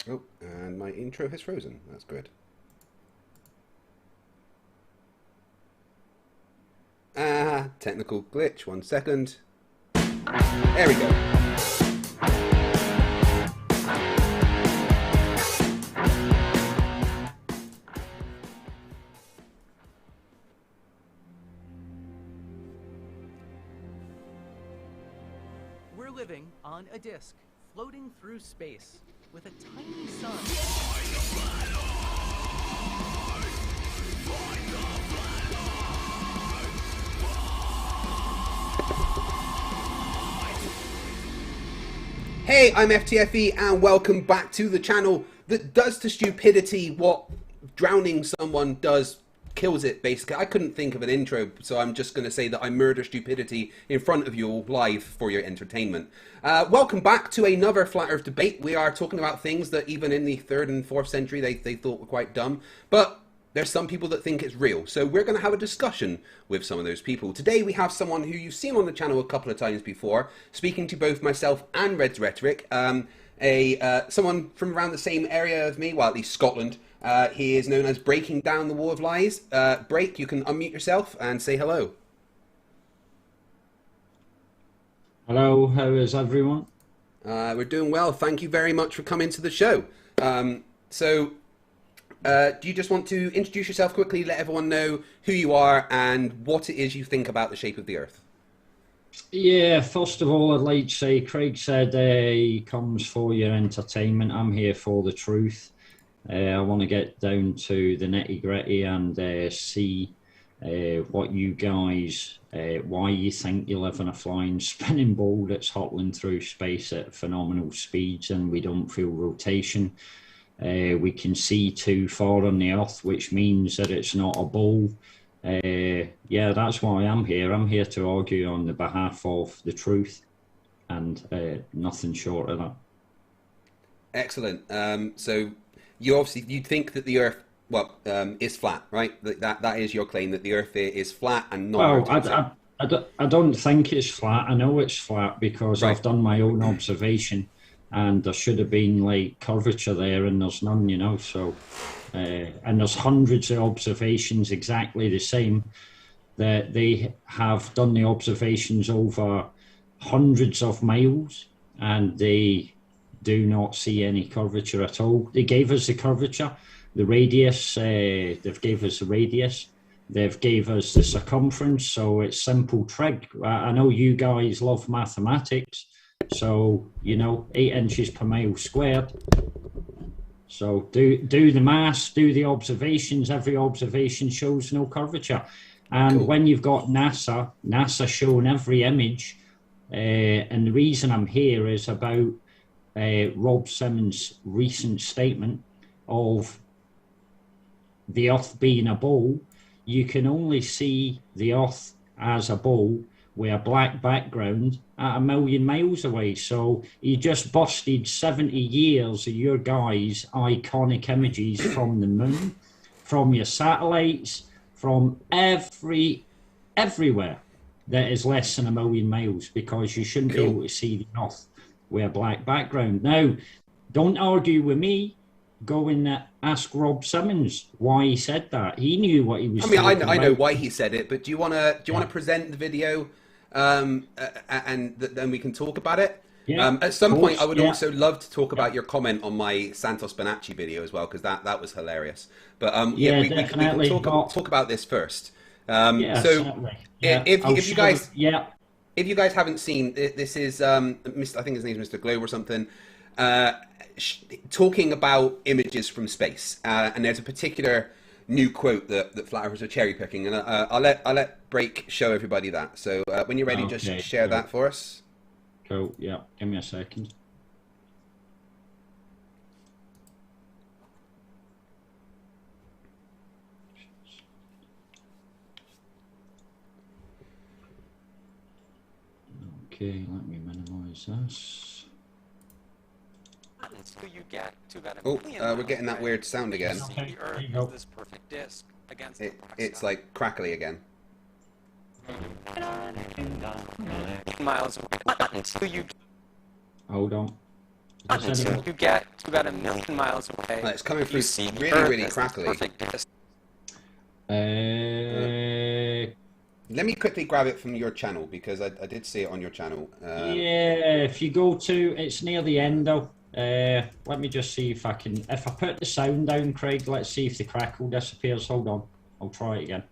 Oh, and my intro has frozen. That's good. Technical glitch. 1 second. There we go. We're living on a disk, floating through space, with a tiny sun. Hey, I'm FTFE and welcome back to the channel that does to stupidity what drowning someone does, kills it basically. I couldn't think of an intro, so I'm just going to say that I murder stupidity in front of you all live for your entertainment. Welcome back to another Flat Earth debate. We are talking about things that even in the 3rd and 4th century they thought were quite dumb, but there's some people that think it's real. So we're going to have a discussion with some of those people. Today we have someone who you've seen on the channel a couple of times before, speaking to both myself and Red's Rhetoric, someone from around the same area as me, well at least Scotland. He is known as Breaking Down the Wall of Lies. Break, you can unmute yourself and say hello. Hello, how is everyone? We're doing well. Thank you very much for coming to the show. Do you just want to introduce yourself quickly, let everyone know who you are and what it is you think about the shape of the Earth? Yeah, first of all, I'd like to say Craig said he comes for your entertainment. I'm here for the truth. I want to get down to the nitty-gritty and see what you guys, why you think you live in a flying spinning ball that's hurtling through space at phenomenal speeds and we don't feel rotation. We can see too far on the Earth, which means that it's not a ball. Yeah, that's why I'm here. I'm here to argue on the behalf of the truth and nothing short of that. Excellent. So you think that the Earth, is flat, right? That is your claim, that the Earth is flat and not rotating. I don't think it's flat. I know it's flat because I've done my own observation. And there should have been like curvature there, and there's none, you know. So, and there's hundreds of observations exactly the same. That they have done the observations over hundreds of miles, and they do not see any curvature at all. They gave us the curvature, the radius. They've gave us the radius. They've gave us the circumference. So it's simple trig. I know you guys love mathematics. So, you know, 8 inches per mile squared. So do the maths, do the observations. Every observation shows no curvature. And cool. When you've got NASA showing every image, and the reason I'm here is about Rob Simmons' recent statement of the Earth being a ball. You can only see the Earth as a ball with a black background at 1,000,000 miles away. So you just busted 70 years of your guys' iconic images from the moon, from your satellites, from everywhere that is less than 1,000,000 miles, because you shouldn't be able to see the Earth with a black background. Now, don't argue with me. Go and ask Rob Simmons why he said that. He knew what he was. I know why he said it, but do you want to present the video, and then we can talk about it? Yeah, at some point, I would also love to talk about your comment on my Santos Bonacci video as well, because that was hilarious. But we can talk about this first. If you guys haven't seen, this is I think his name is Mr. Globe or something. Talking about images from space, and there's a particular new quote that flat earthers are cherry picking, and I'll let Break show everybody that. So when you're ready, just share that for us. Cool. Yeah, give me a second. Okay, let me minimize this. Until you get to about we're getting that weird sound again. The Earth is this perfect disk against It's like crackly again. miles away. Until you Hold on. until you get to about 1,000,000 miles away. It's coming through really, really crackly. Perfect disk. Let me quickly grab it from your channel, because I did see it on your channel. Yeah, if you go to, it's near the end though. Let me just see if I put the sound down, Craig, let's see if the crackle disappears. Hold on, I'll try it again.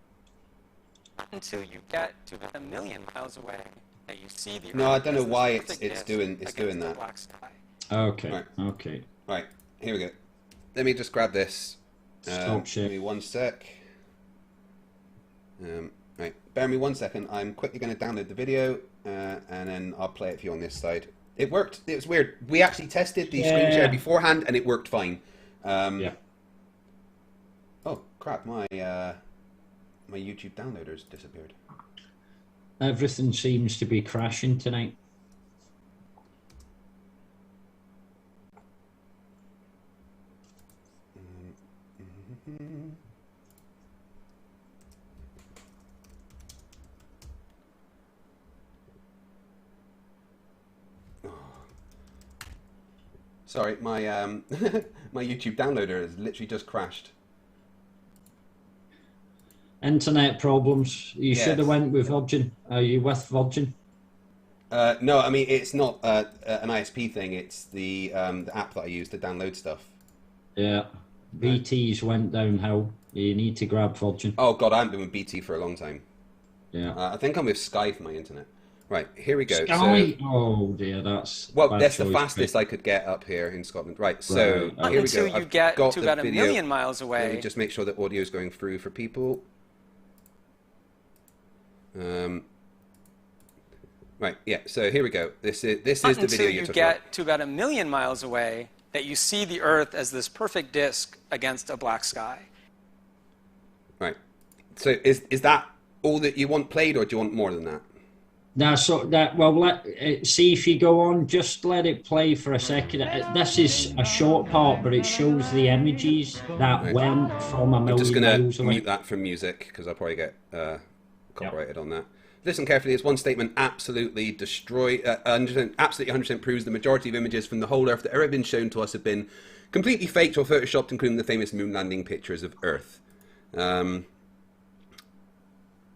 Until you get to about 1,000,000 miles away, that you see the Earth. No, I don't know why it's doing that. Black sky. Okay, right. Okay. Right, here we go. Let me just grab this. Stop share. Give me 1 sec. Right, bear me 1 second. I'm quickly going to download the video, and then I'll play it for you on this side. It worked. It was weird. We actually tested the screen share beforehand, and it worked fine. Yeah. Oh crap! My YouTube downloaders disappeared. Everything seems to be crashing tonight. Sorry, my my YouTube downloader has literally just crashed. Internet problems. You should have went with Virgin. Are you with Virgin? No, I mean it's not an ISP thing. It's the app that I use to download stuff. Yeah, BT's went downhill. You need to grab Virgin. Oh God, I haven't been with BT for a long time. Yeah. I think I'm with Sky for my internet. Right, here we go. Sky? Oh dear, that's the fastest I could get up here in Scotland. Right, so here we go. Until you get to about 1,000,000 miles away. Let me just make sure that audio is going through for people. Right, yeah. So here we go. This is the video you're talking about. Until you get to about 1,000,000 miles away, that you see the Earth as this perfect disk against a black sky. Right. So is that all that you want played, or do you want more than that? Now, see if you go on, just let it play for a second. This is a short part, but it shows the images that went from 1,000,000 miles away. I'm just going to mute that from music, because I'll probably get copyrighted on that. Listen carefully. It's one statement absolutely absolutely 100% proves the majority of images from the whole Earth that have ever been shown to us have been completely faked or photoshopped, including the famous moon landing pictures of Earth.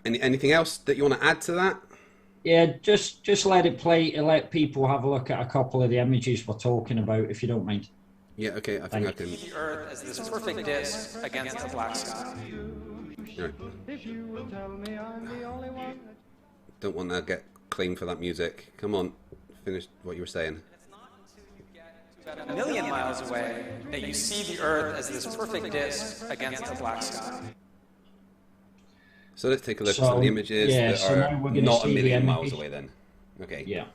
Anything else that you want to add to that? Yeah, just let it play and let people have a look at a couple of the images we're talking about, if you don't mind. Yeah, okay, I think I can. The Earth as this perfect disk against a black sky. Right. Don't want to get claimed for that music. Come on, finish what you were saying. It's not until you get to about 1,000,000 miles away that you see the Earth as this perfect disk against a black sky. So let's take a look at some of the images that are not 1,000,000 miles away then. Okay. Yeah.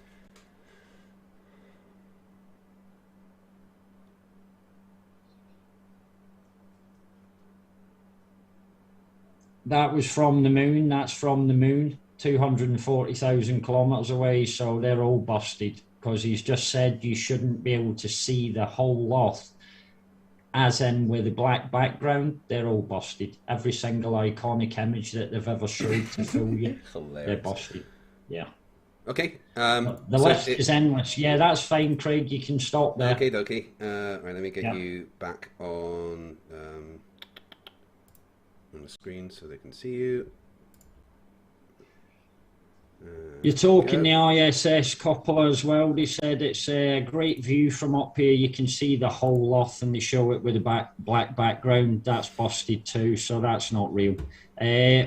That was from the moon. That's from the moon. 240,000 kilometers away, so they're all busted, because he's just said you shouldn't be able to see the whole lot, as in with a black background. They're all busted. Every single iconic image that they've ever showed to fool you, they're busted. Yeah. Okay. The list is endless. Yeah, that's fine, Craig. You can stop there. Okay. Right, let me get you back on the screen so they can see you. You're talking the ISS Coppola as well. They said it's a great view from up here. You can see the whole lot, and they show it with a black background. That's busted too, so that's not real.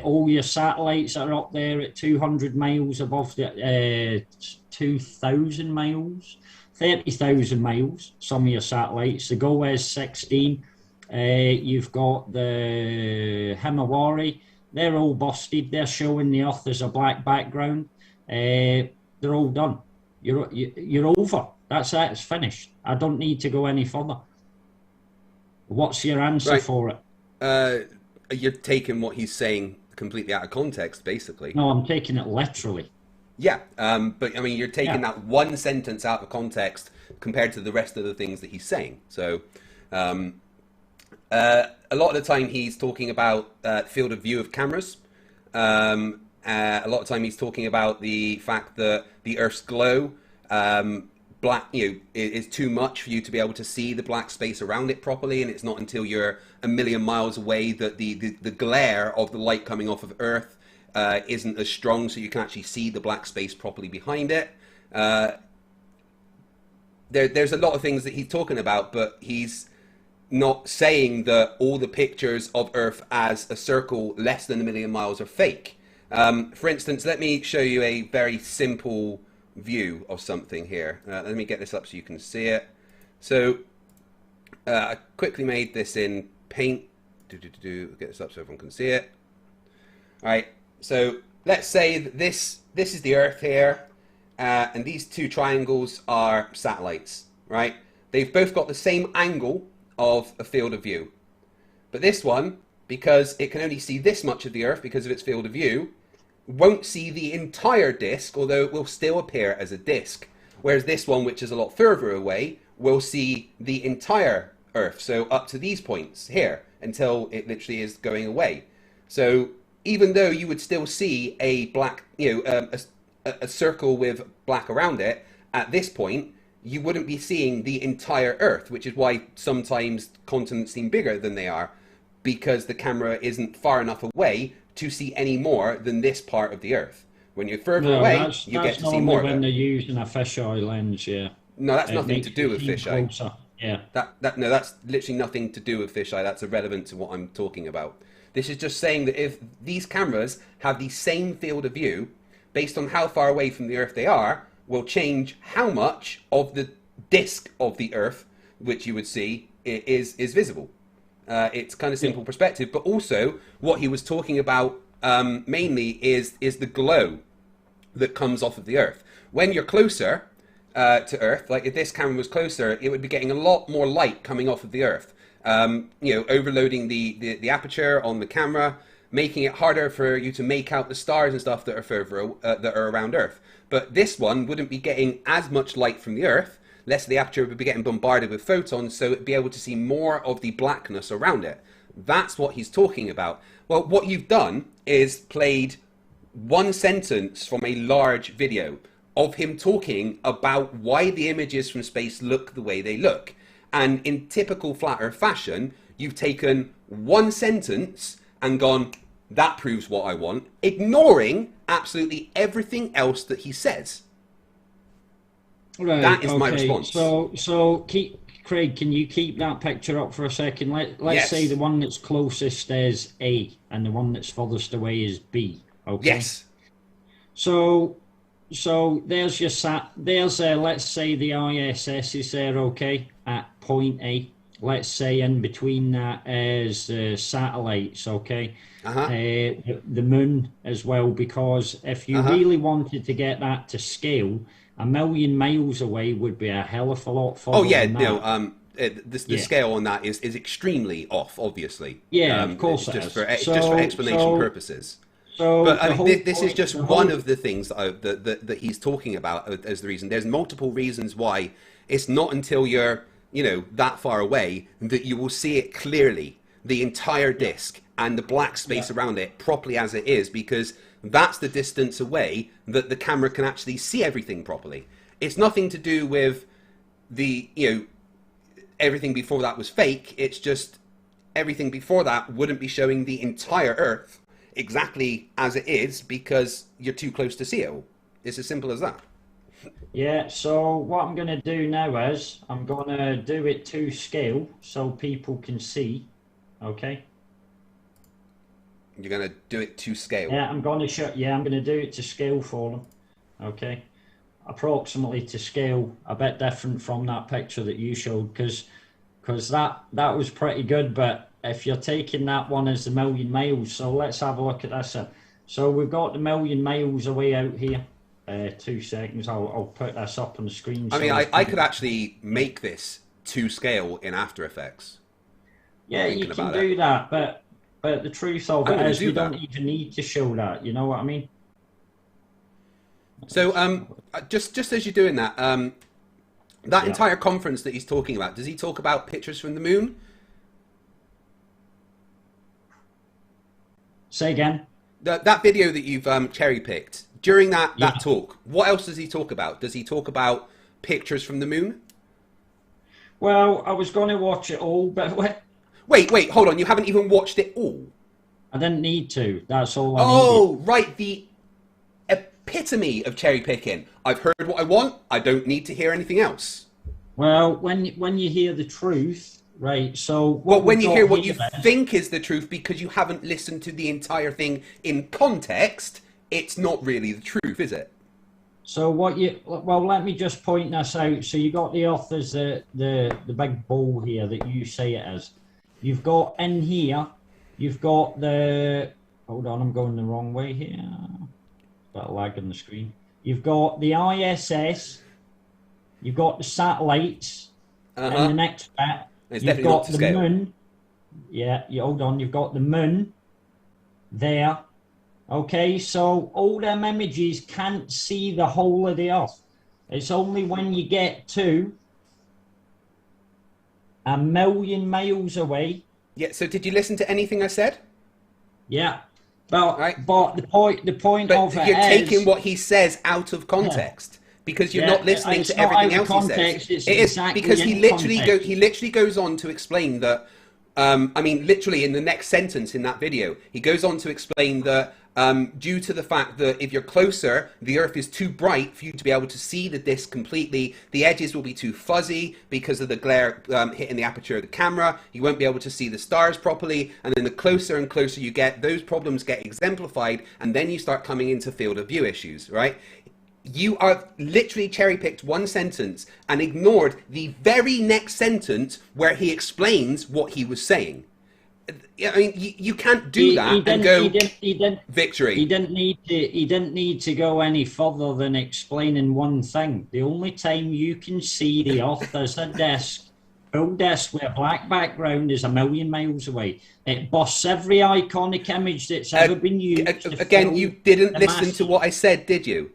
All your satellites are up there at 200 miles above the 2,000 miles, 30,000 miles. Some of your satellites. The GOES 16. You've got the Himawari. They're all busted. They're showing the Earth as a black background. They're all done. You're over. That's it. It's finished. I don't need to go any further. What's your answer for it? You're taking what he's saying completely out of context, basically. No, I'm taking it literally. Yeah, but I mean, you're taking that one sentence out of context compared to the rest of the things that he's saying. So, a lot of the time he's talking about field of view of cameras. A lot of time he's talking about the fact that the Earth's glow, black, is too much for you to be able to see the black space around it properly, and it's not until you're a million miles away that the glare of the light coming off of Earth isn't as strong, so you can actually see the black space properly behind it. There's a lot of things that he's talking about, but he's not saying that all the pictures of Earth as a circle less than a million miles are fake. For instance, let me show you a very simple view of something here. Let me get this up so you can see it. So I quickly made this in Paint. Get this up so everyone can see it. All right. So let's say that this is the Earth here, and these two triangles are satellites, right? They've both got the same angle of a field of view. But this one, because it can only see this much of the Earth because of its field of view, won't see the entire disk, although it will still appear as a disk. Whereas this one, which is a lot further away, will see the entire Earth, so up to these points here, until it literally is going away. So even though you would still see a black, a circle with black around it, at this point, you wouldn't be seeing the entire Earth, which is why sometimes continents seem bigger than they are, because the camera isn't far enough away to see any more than this part of the Earth. When you're further away, you get to see more of it. When they're using a fisheye lens, yeah. No, that's nothing to do with fisheye. Closer. Yeah. No, that's literally nothing to do with fisheye. That's irrelevant to what I'm talking about. This is just saying that if these cameras have the same field of view, based on how far away from the Earth they are, will change how much of the disk of the Earth, which you would see, is visible. It's kind of simple perspective, but also what he was talking about mainly is the glow that comes off of the Earth. When you're closer to Earth, like if this camera was closer, it would be getting a lot more light coming off of the Earth. Overloading the aperture on the camera, making it harder for you to make out the stars and stuff that are further that are around Earth. But this one wouldn't be getting as much light from the Earth. Less of the aperture would be getting bombarded with photons, so it'd be able to see more of the blackness around it. That's what he's talking about. Well, what you've done is played one sentence from a large video of him talking about why the images from space look the way they look. And in typical Flat Earth fashion, you've taken one sentence and gone, that proves what I want, ignoring absolutely everything else that he says. Right, that is my response. So Craig, can you keep that picture up for a second? Let's say the one that's closest is A, and the one that's furthest away is B. Okay. Yes. So there's your let's say the ISS is there, okay, at point A. Let's say in between that is satellites, okay? The moon as well, because if you really wanted to get that to scale, a million miles away would be a hell of a lot further. Oh yeah, no. The scale on that is extremely off, obviously. Yeah, of course. Just for explanation purposes. So But I the mean, whole this is point- just the one whole- of the things that he's talking about as the reason. There's multiple reasons why it's not until you're, you know, that far away that you will see it clearly, the entire disk and the black space around it properly as it is, because that's the distance away that the camera can actually see everything properly. It's nothing to do with the, you know, everything before that was fake. It's just everything before that wouldn't be showing the entire Earth exactly as it is because you're too close to see it all. It's as simple as that. Yeah, so what I'm going to do now is I'm going to do it to scale so people can see, okay? You're going to do it to scale. Yeah, I'm going to show. Yeah, I'm going to do it to scale for them, okay? Approximately to scale, a bit different from that picture that you showed, because that was pretty good. But if you're taking that one as a million miles, so let's have a look at this. So we've got the million miles away out here. 2 seconds. I'll put this up on the screen. I mean, I could actually make this to scale in After Effects. Yeah, you can do that, but the truth of I'm it gonna is do we that. don't even need to show that. You know what I mean? So, just as you're doing that, that entire conference that he's talking about, does he talk about pictures from the moon? Say again. That video that you've cherry picked during that talk, what else does he talk about? Does he talk about pictures from the moon? Well, I was going to watch it all, but Wait, hold on. You haven't even watched it all. I didn't need to. That's all I Oh, needed. right. The epitome of cherry picking. I've heard what I want. I don't need to hear anything else. Well, when you hear the truth, right? So Well, when we've you got hear what here you then- think is the truth because you haven't listened to the entire thing in context, it's not really the truth, is it? So well, let me just point this out. So you got the authors, the big bowl here that you say it is. You've got in here, you've got the, hold on, I'm going the wrong way here. Bit of lag on the screen. You've got the ISS, you've got the satellites, and the next bit, It's you've definitely not got to the scale. moon. Yeah, hold on, you've got the moon there. Okay, so all them images can't see the whole of the Earth. It's only when you get to a million miles away. Yeah, so did you listen to anything I said? Yeah, but Right. but the point But of it you're is, taking what he says out of context because you're Yeah, not listening it's to not everything out of else he context, says. it's It is exactly because he in literally goes on to explain that. I mean, literally in the next sentence in that video, he goes on to explain that due to the fact that if you're closer, the Earth is too bright for you to be able to see the disk completely. The edges will be too fuzzy because of the glare hitting the aperture of the camera. You won't be able to see the stars properly. And then the closer and closer you get, those problems get exemplified. And then you start coming into field of view issues, right? You are literally cherry-picked one sentence and ignored the very next sentence where he explains what he was saying. I mean, you can't do that and go, victory. He didn't need to go any further than explaining one thing. The only time you can see the Earth as a disk, full disk with a black background, is a million miles away. It busts every iconic image that's ever been used. Again, you didn't listen to what I said, did you?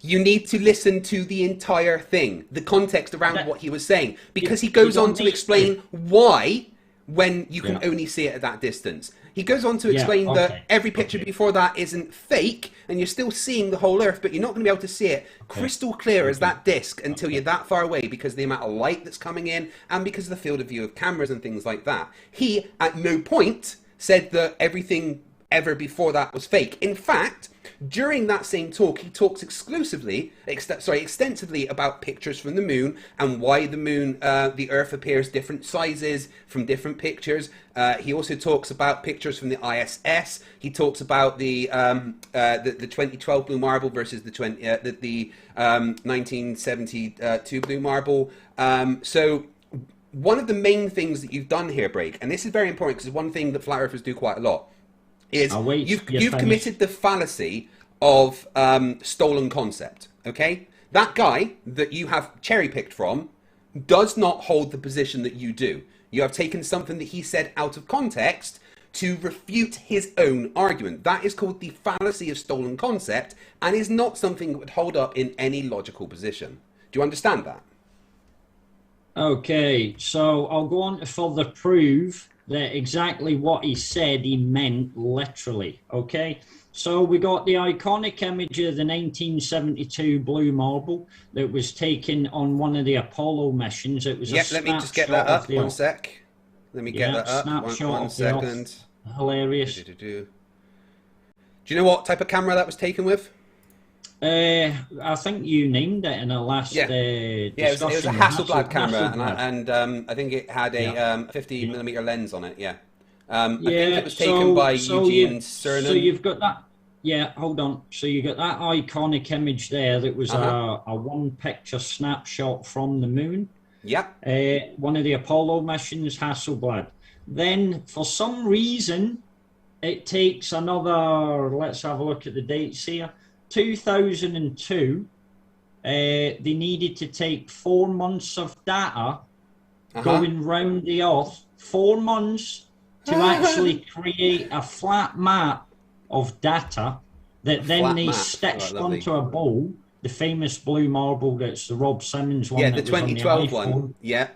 You need to listen to the entire thing, the context around what he was saying, because he goes on to explain why when you can only see it at that distance. He goes on to explain that every picture before that isn't fake, and you're still seeing the whole Earth, but you're not going to be able to see it crystal clear as that disk until you're that far away because of the amount of light that's coming in and because of the field of view of cameras and things like that. He, at no point, said that everything ever before that was fake. In fact, during that same talk, he talks extensively about pictures from the moon and why the moon, the Earth appears different sizes from different pictures. He also talks about pictures from the ISS. He talks about the 2012 blue marble versus the 1972 blue marble. So one of the main things that you've done here, Break, and this is very important because it's one thing that flat earthers do quite a lot, is you've committed the fallacy of stolen concept, okay? That guy that you have cherry-picked from does not hold the position that you do. You have taken something that he said out of context to refute his own argument. That is called the fallacy of stolen concept and is not something that would hold up in any logical position. Do you understand that? Okay, so I'll go on to further prove that exactly what he said he meant literally, okay? So we got the iconic image of the 1972 blue marble that was taken on one of the Apollo missions. It was let me just get that up, one sec. Let me get that up, one second. Hilarious. Do you know what type of camera that was taken with? I think you named it in the last it was a Hasselblad camera, and I think it had a 50mm lens on it. I think it was taken by Eugene Cernan. So you've got that. Yeah, hold on. So you got that iconic image there that was a one-picture snapshot from the moon. Yep. One of the Apollo missions, Hasselblad. Then, for some reason, it takes another. Let's have a look at the dates here. 2002, they needed to take 4 months of data going round the Earth, 4 months to actually create a flat map of data that then they stitched onto a bowl, the famous blue marble that's the Rob Simmons one. Yeah, the 2012 one. Yeah.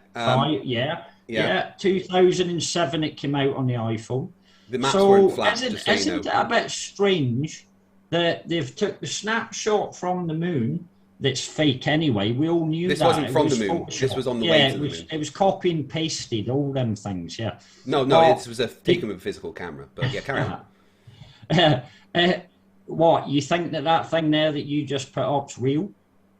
2007 it came out on the iPhone. The maps weren't flat, isn't it a bit strange that they've took the snapshot from the moon that's fake anyway? We all knew this that. wasn't from the moon. Photoshopped. This was on the way to the moon. It was copy and pasted, all them things, No, this was taken with a physical camera. But carry on. What, you think that thing there that you just put up's real?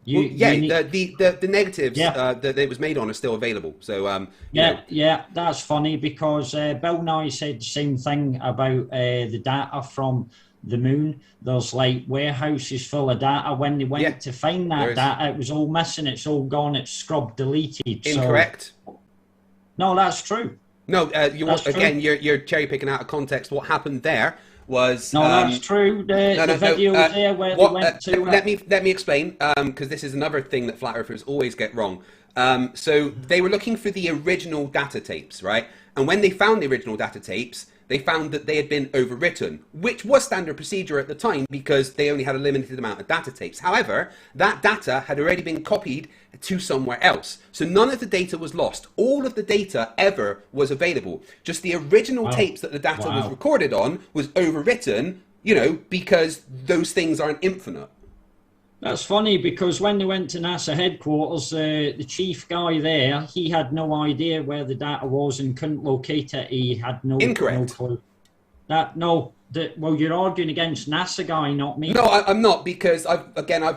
The negatives that it was made on are still available. So that's funny because Bill Nye said the same thing about the data from the moon. There's like warehouses full of data. When they went to find that data, it was all missing. It's all gone. It's scrubbed, deleted. Incorrect. No, that's true. No, you're cherry picking out of context. What happened there was that's true. The video there where they went to. Let me explain, because this is another thing that flat earthers always get wrong. So they were looking for the original data tapes, right? And when they found the original data tapes, they found that they had been overwritten, which was standard procedure at the time because they only had a limited amount of data tapes. However, that data had already been copied to somewhere else. So none of the data was lost. All of the data ever was available. Just the original tapes that the data was recorded on was overwritten, because those things aren't infinite. That's funny because when they went to NASA headquarters, the chief guy there, he had no idea where the data was and couldn't locate it. He had no clue. Well, you're arguing against NASA guy, not me. No, I'm not, because I've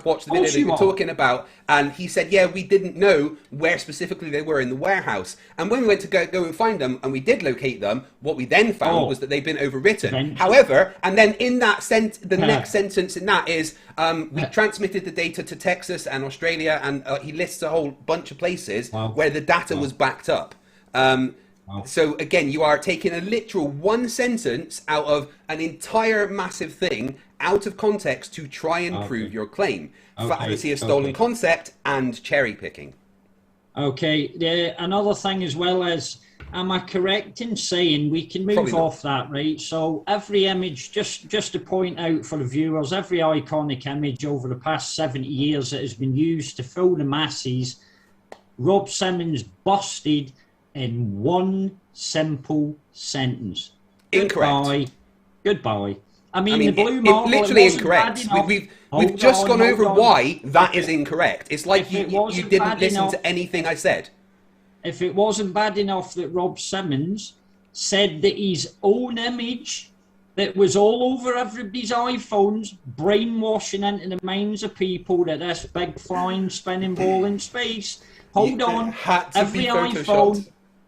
watched the video that you're talking about, and he said, we didn't know where specifically they were in the warehouse. And when we went to go and find them, and we did locate them, what we then found was that they'd been overwritten. However, and then in that the next sentence in that is, we transmitted the data to Texas and Australia, and he lists a whole bunch of places where the data was backed up. So again, you are taking a literal one sentence out of an entire massive thing out of context to try and prove your claim. Fallacy of stolen concept and cherry picking. Okay, another thing as well is, am I correct in saying we can move off that, right? So every image, just to point out for the viewers, every iconic image over the past 70 years that has been used to fool the masses, Rob Simmons busted in one simple sentence. Incorrect. Goodbye. I mean the blue marble, literally incorrect. We've just gone over why that is incorrect. It's like you didn't listen to anything I said. If it wasn't bad enough that Rob Simmons said that his own image that was all over everybody's iPhones, brainwashing into the minds of people that this big flying spinning ball in space. Hold on.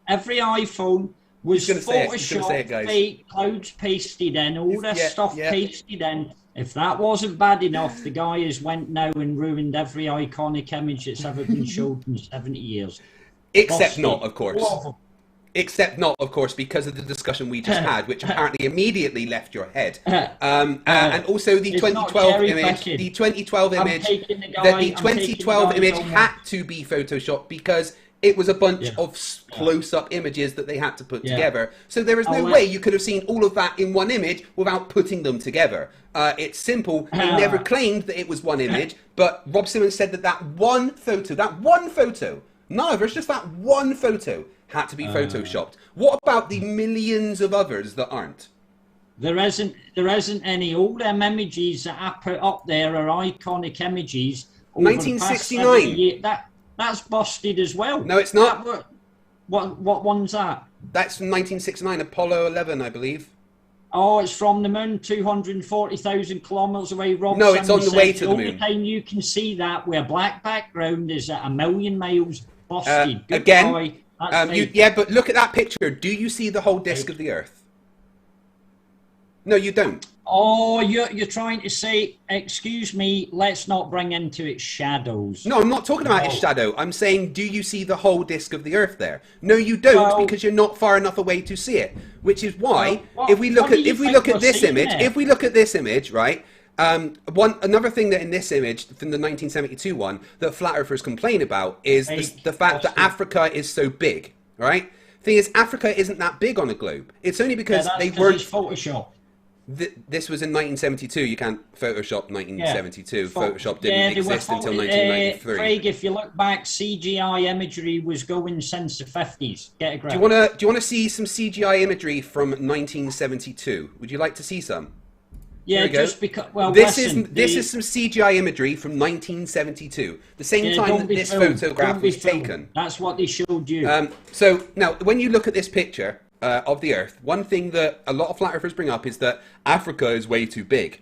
Every iPhone was Photoshop, fake, clouds pasted in, all this stuff pasted in. If that wasn't bad enough, the guy has went now and ruined every iconic image that's ever been showed in 70 years. Except not, of course. Because of the discussion we just had, which apparently immediately left your head. And also the 2012 image. The 2012 image. The 2012 image had to be photoshopped because It was a bunch Yeah. of close-up images that they had to put Yeah. together. So there is no way you could have seen all of that in one image without putting them together. It's simple. They never claimed that it was one image, but Rob Simmons said that that one photo, none of it's just that one photo had to be photoshopped. What about the millions of others that aren't? There isn't any. All them images that I put up there are iconic images. Over the past 1969. 70 years. That's busted as well. No, it's not. What one's that? That's from 1969, Apollo 11, I believe. Oh, it's from the moon, 240,000 kilometers away. Rob No, it's on the way said to the moon. only time you can see that where black background is at 1,000,000 miles. Busted. Again, That's yeah, but look at that picture. Do you see the whole disk of the Earth? No, you don't. Oh, you're trying to say, excuse me, let's not bring into it shadows. No, I'm not talking about its shadow. I'm saying, do you see the whole disk of the Earth there? No, you don't, because you're not far enough away to see it. Which is why, if we look at this image, right? Another thing that in this image from the 1972 one that flat earthers complain about is the fact that Africa is so big, right? Thing is, Africa isn't that big on a globe. It's only because they weren't. It's Photoshop. This was in 1972. You can't Photoshop 1972. Photoshop didn't exist until 1993. Craig, if you look back, CGI imagery was going since the 50s. Get a grab. Do you want to see some CGI imagery from 1972? Would you like to see some? Yeah, just because. Well, this is some CGI imagery from 1972, the same time that this photograph was taken. That's what they showed you. So now, when you look at this picture of the Earth, one thing that a lot of flat earthers bring up is that Africa is way too big,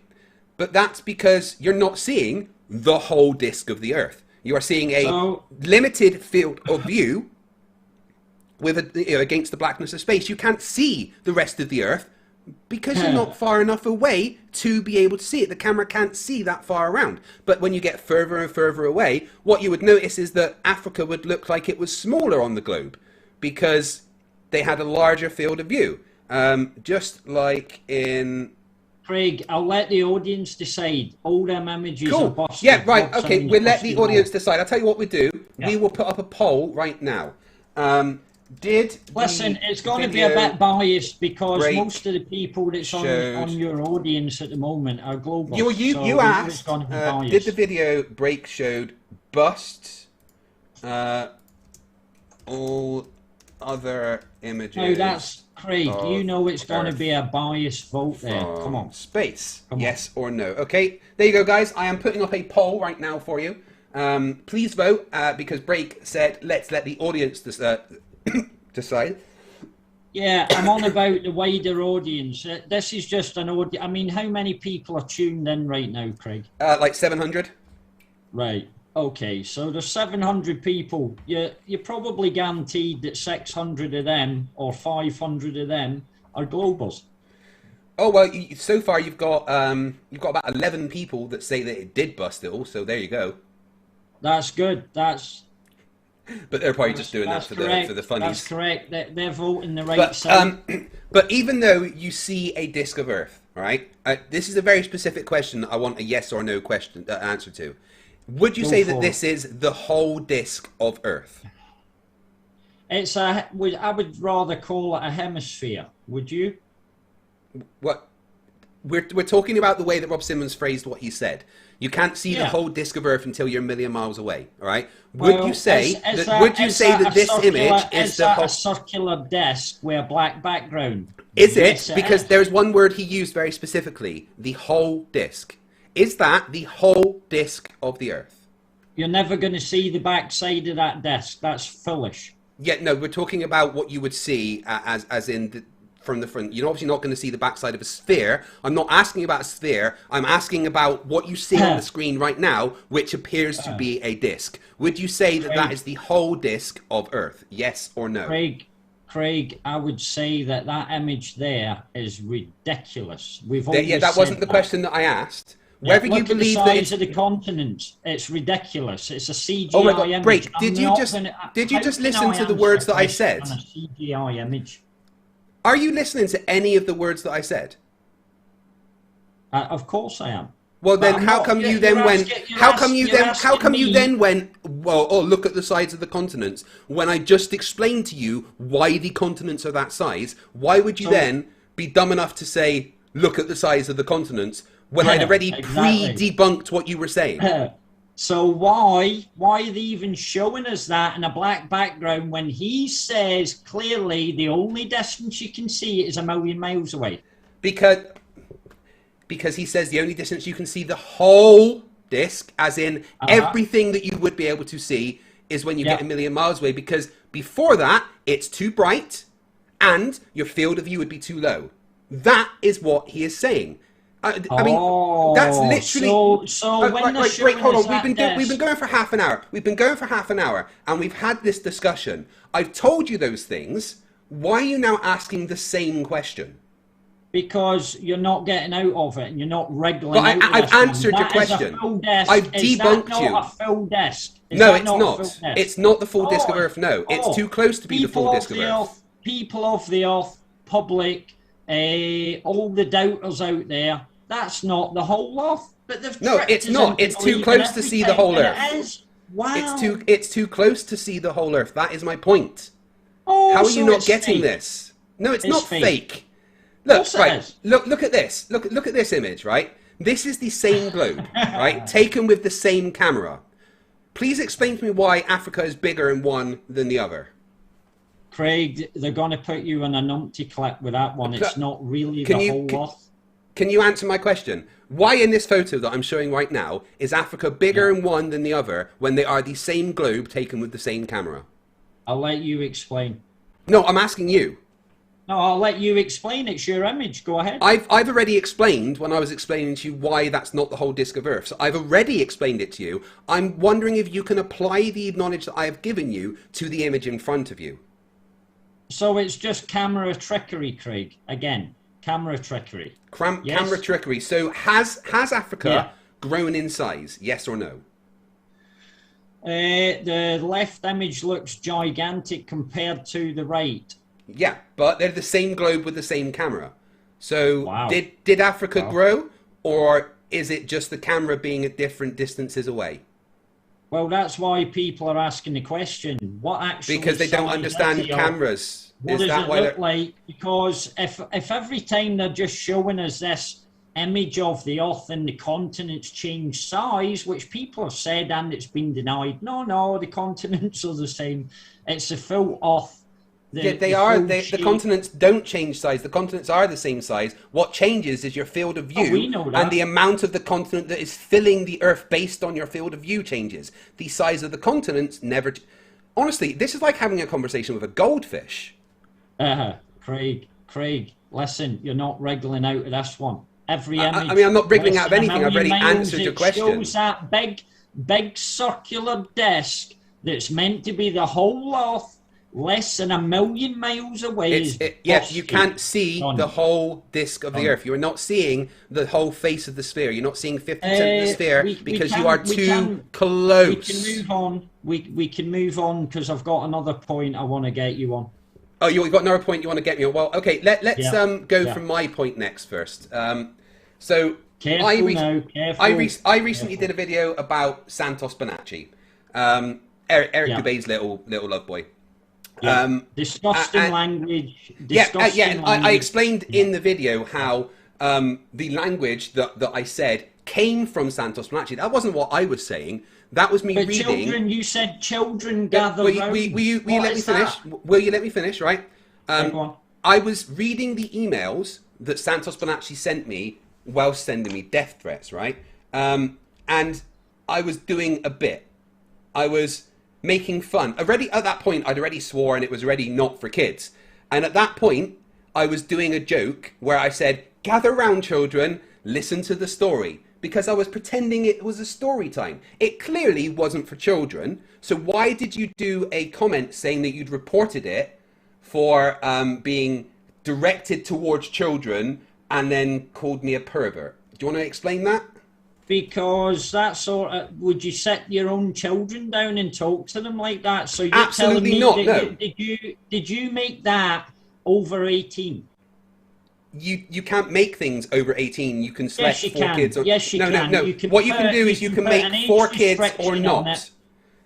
but that's because you're not seeing the whole disk of the Earth. You are seeing a limited field of view with against the blackness of space. You can't see the rest of the Earth because you're not far enough away to be able to see it. The camera can't see that far around. But when you get further and further away, what you would notice is that Africa would look like it was smaller on the globe because they had a larger field of view. Just like in... Craig, I'll let the audience decide. All them images are busted. Yeah, right. Okay, we'll let the audience decide. I'll tell you what we do. Yeah. We will put up a poll right now. Listen, it's going to be a bit biased because most of the people that's on your audience at the moment are global. You asked, did the video break showed bust all other images? No, that's Craig. You know it's going to be a biased vote there. Come on. Space. Yes or no. Okay, there you go, guys. I am putting up a poll right now for you. Please vote because Break said, let's let the audience decide. Yeah, I'm on about the wider audience. This is just an audience. I mean, how many people are tuned in right now, Craig? Like 700. Right. Okay, so there's 700 people. You're probably guaranteed that 600 of them or 500 of them are globals. Oh well, so far you've got about 11 people that say that it did bust it all. So there you go. That's good. But they're probably just doing that for the funnies. That's correct. They're voting the right side. But even though you see a disk of Earth, right? This is a very specific question that I want a yes or no question answer to. Would you say that this is the whole disk of Earth? I would rather call it a hemisphere. Would you? What? We're talking about the way that Rob Simmons phrased what he said. You can't see the whole disk of Earth until you're a million miles away. All right. Would you say that this image is a circular disk with a black background? Is it? Because there's one word he used very specifically: the whole disk. Is that the whole disk of the Earth? You're never going to see the back side of that disk. That's foolish. Yeah, no, we're talking about what you would see as in from the front. You're obviously not going to see the backside of a sphere. I'm not asking about a sphere. I'm asking about what you see on the screen right now, which appears to be a disk. Would you say that that is the whole disk of Earth? Yes or no? Craig, I would say that image there is ridiculous. That wasn't the question that I asked. Whether you believe that it's the size of the continents, it's ridiculous. It's a CGI oh my God, image. Break. Did you just listen to the words that I said? On a CGI image. Are you listening to any of the words that I said? Of course I am. Well, then But I'm how not- come you you're then went? asking- you're How come you asking- then? you're How come you asking then me- went? Well, oh, look at the size of the continents. When I just explained to you why the continents are that size, why would you So- then be dumb enough to say, look at the size of the continents when I'd Yeah, already exactly. pre-debunked what you were saying? So why are they even showing us that in a black background when he says clearly the only distance you can see is 1,000,000 miles away? Because he says the only distance you can see the whole disk, as in everything that you would be able to see, is when you get 1,000,000 miles away. Because before that, it's too bright, and your field of view would be too low. That is what he is saying. I mean, that's literally. So when they're Wait, showing hold us on. We've that been disk- going for half an hour. We've been going for half an hour, and we've had this discussion. I've told you those things. Why are you now asking the same question? Because you're not getting out of it and you're not wriggling But out. I've answered your That is a question. full disk. I've Is that debunked not you. a full disk? Is No, that it's not. a not. full disk? It's not the full disk of Oh, Earth. No, it's oh, too close to be the full disk of Earth. People of the Earth, public, all the doubters out there, that's not the whole Earth. But they've No, tricked it's us not. into It's too believing close to see the everything whole that Earth. it is. Wow. It's too close to see the whole Earth. That is my point. Oh, How are so you not it's getting fake. this? No, it's It's not fake. fake. Look, course it right. is. Look at this. Look at this image, right? This is the same globe, right? Taken with the same camera. Please explain to me why Africa is bigger in one than the other. Craig, they're going to put you in a numpty clip with that one. It's not really the whole Earth. Can you answer my question? Why in this photo that I'm showing right now is Africa bigger in one than the other when they are the same globe taken with the same camera? I'll let you explain. No, I'm asking you. No, I'll let you explain. It's your image. Go ahead. I've already explained when I was explaining to you why that's not the whole disk of Earth. So I've already explained it to you. I'm wondering if you can apply the knowledge that I have given you to the image in front of you. So it's just camera trickery, Craig. Again, camera trickery. Yes? Camera trickery. So has Africa grown in size? Yes or no? The left image looks gigantic compared to the right. Yeah, but they're the same globe with the same camera. So Wow. did Africa grow, or is it just the camera being at different distances away? Well, that's why people are asking the question. What actually? Because they don't size understand is it? cameras. What Is does that it why look they're... like? Because if every time they're just showing us this image of the Earth and the continents change size, which people have said and it's been denied. No, the continents are the same. It's the full Earth. Yeah, the continents don't change size. The continents are the same size. What changes is your field of view, we know that. and the amount of the continent that is filling the Earth based on your field of view changes. The size of the continents never... Honestly, this is like having a conversation with a goldfish. Craig, listen, you're not wriggling out of this one. Every image. I mean, I'm not wriggling out of less than anything. I've 1,000,000 already answered your it question. shows that big circular disc that's meant to be the whole Earth, less than 1,000,000 miles away. Yes, you can't see Done. the whole disk of the Earth. You're not seeing the whole face of the sphere. You're not seeing 50% of the sphere because you are too close. We can move on. We can move on because I've got another point I want to get you on. Oh, you've got another point you want to get me on. Well, okay, let's go from my point next first. So Careful I recently did a video about Santos Bonacci, Eric Dubé's little love boy. Disgusting language. I explained in the video how the language that I said came from Santos Bonacci. That wasn't what I was saying. That was me reading. Children, you said children gather round. Will you let me finish? Will you let me finish? Right. Go on. I was reading the emails that Santos Bonacci sent me while sending me death threats. Right. And I was doing a bit. I was making fun. Already at that point, I'd already swore, and it was already not for kids. And at that point, I was doing a joke where I said, "Gather round, children, listen to the story," because I was pretending it was a story time. It clearly wasn't for children. So why did you do a comment saying that you'd reported it for being directed towards children and then called me a pervert? Do you want to explain that? Because that sort of, would you sit your own children down and talk to them like that? So you're Absolutely telling me not, no. did you make that over 18? you can't make things over 18. You can select Yes, you 4 can. kids. Or, Yes, you no, can. No, no. What you can do is you can put an make age 4 kids or restriction on not. it.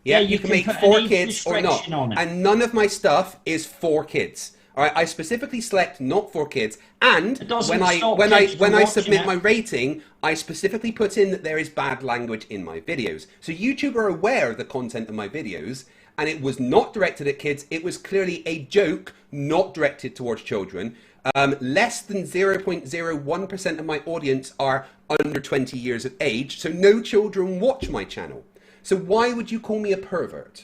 Yeah, Yeah, you can make put an 4 age kids or not. restriction on it. And none of my stuff is for kids. All right, I specifically select not for kids, and when I submit my rating, I specifically put in that there is bad language in my videos. So YouTube are aware of the content of my videos, and it was not directed at kids. It was clearly a joke, not directed towards children. Less than 0.01% of my audience are under 20 years of age, so no children watch my channel. So why would you call me a pervert?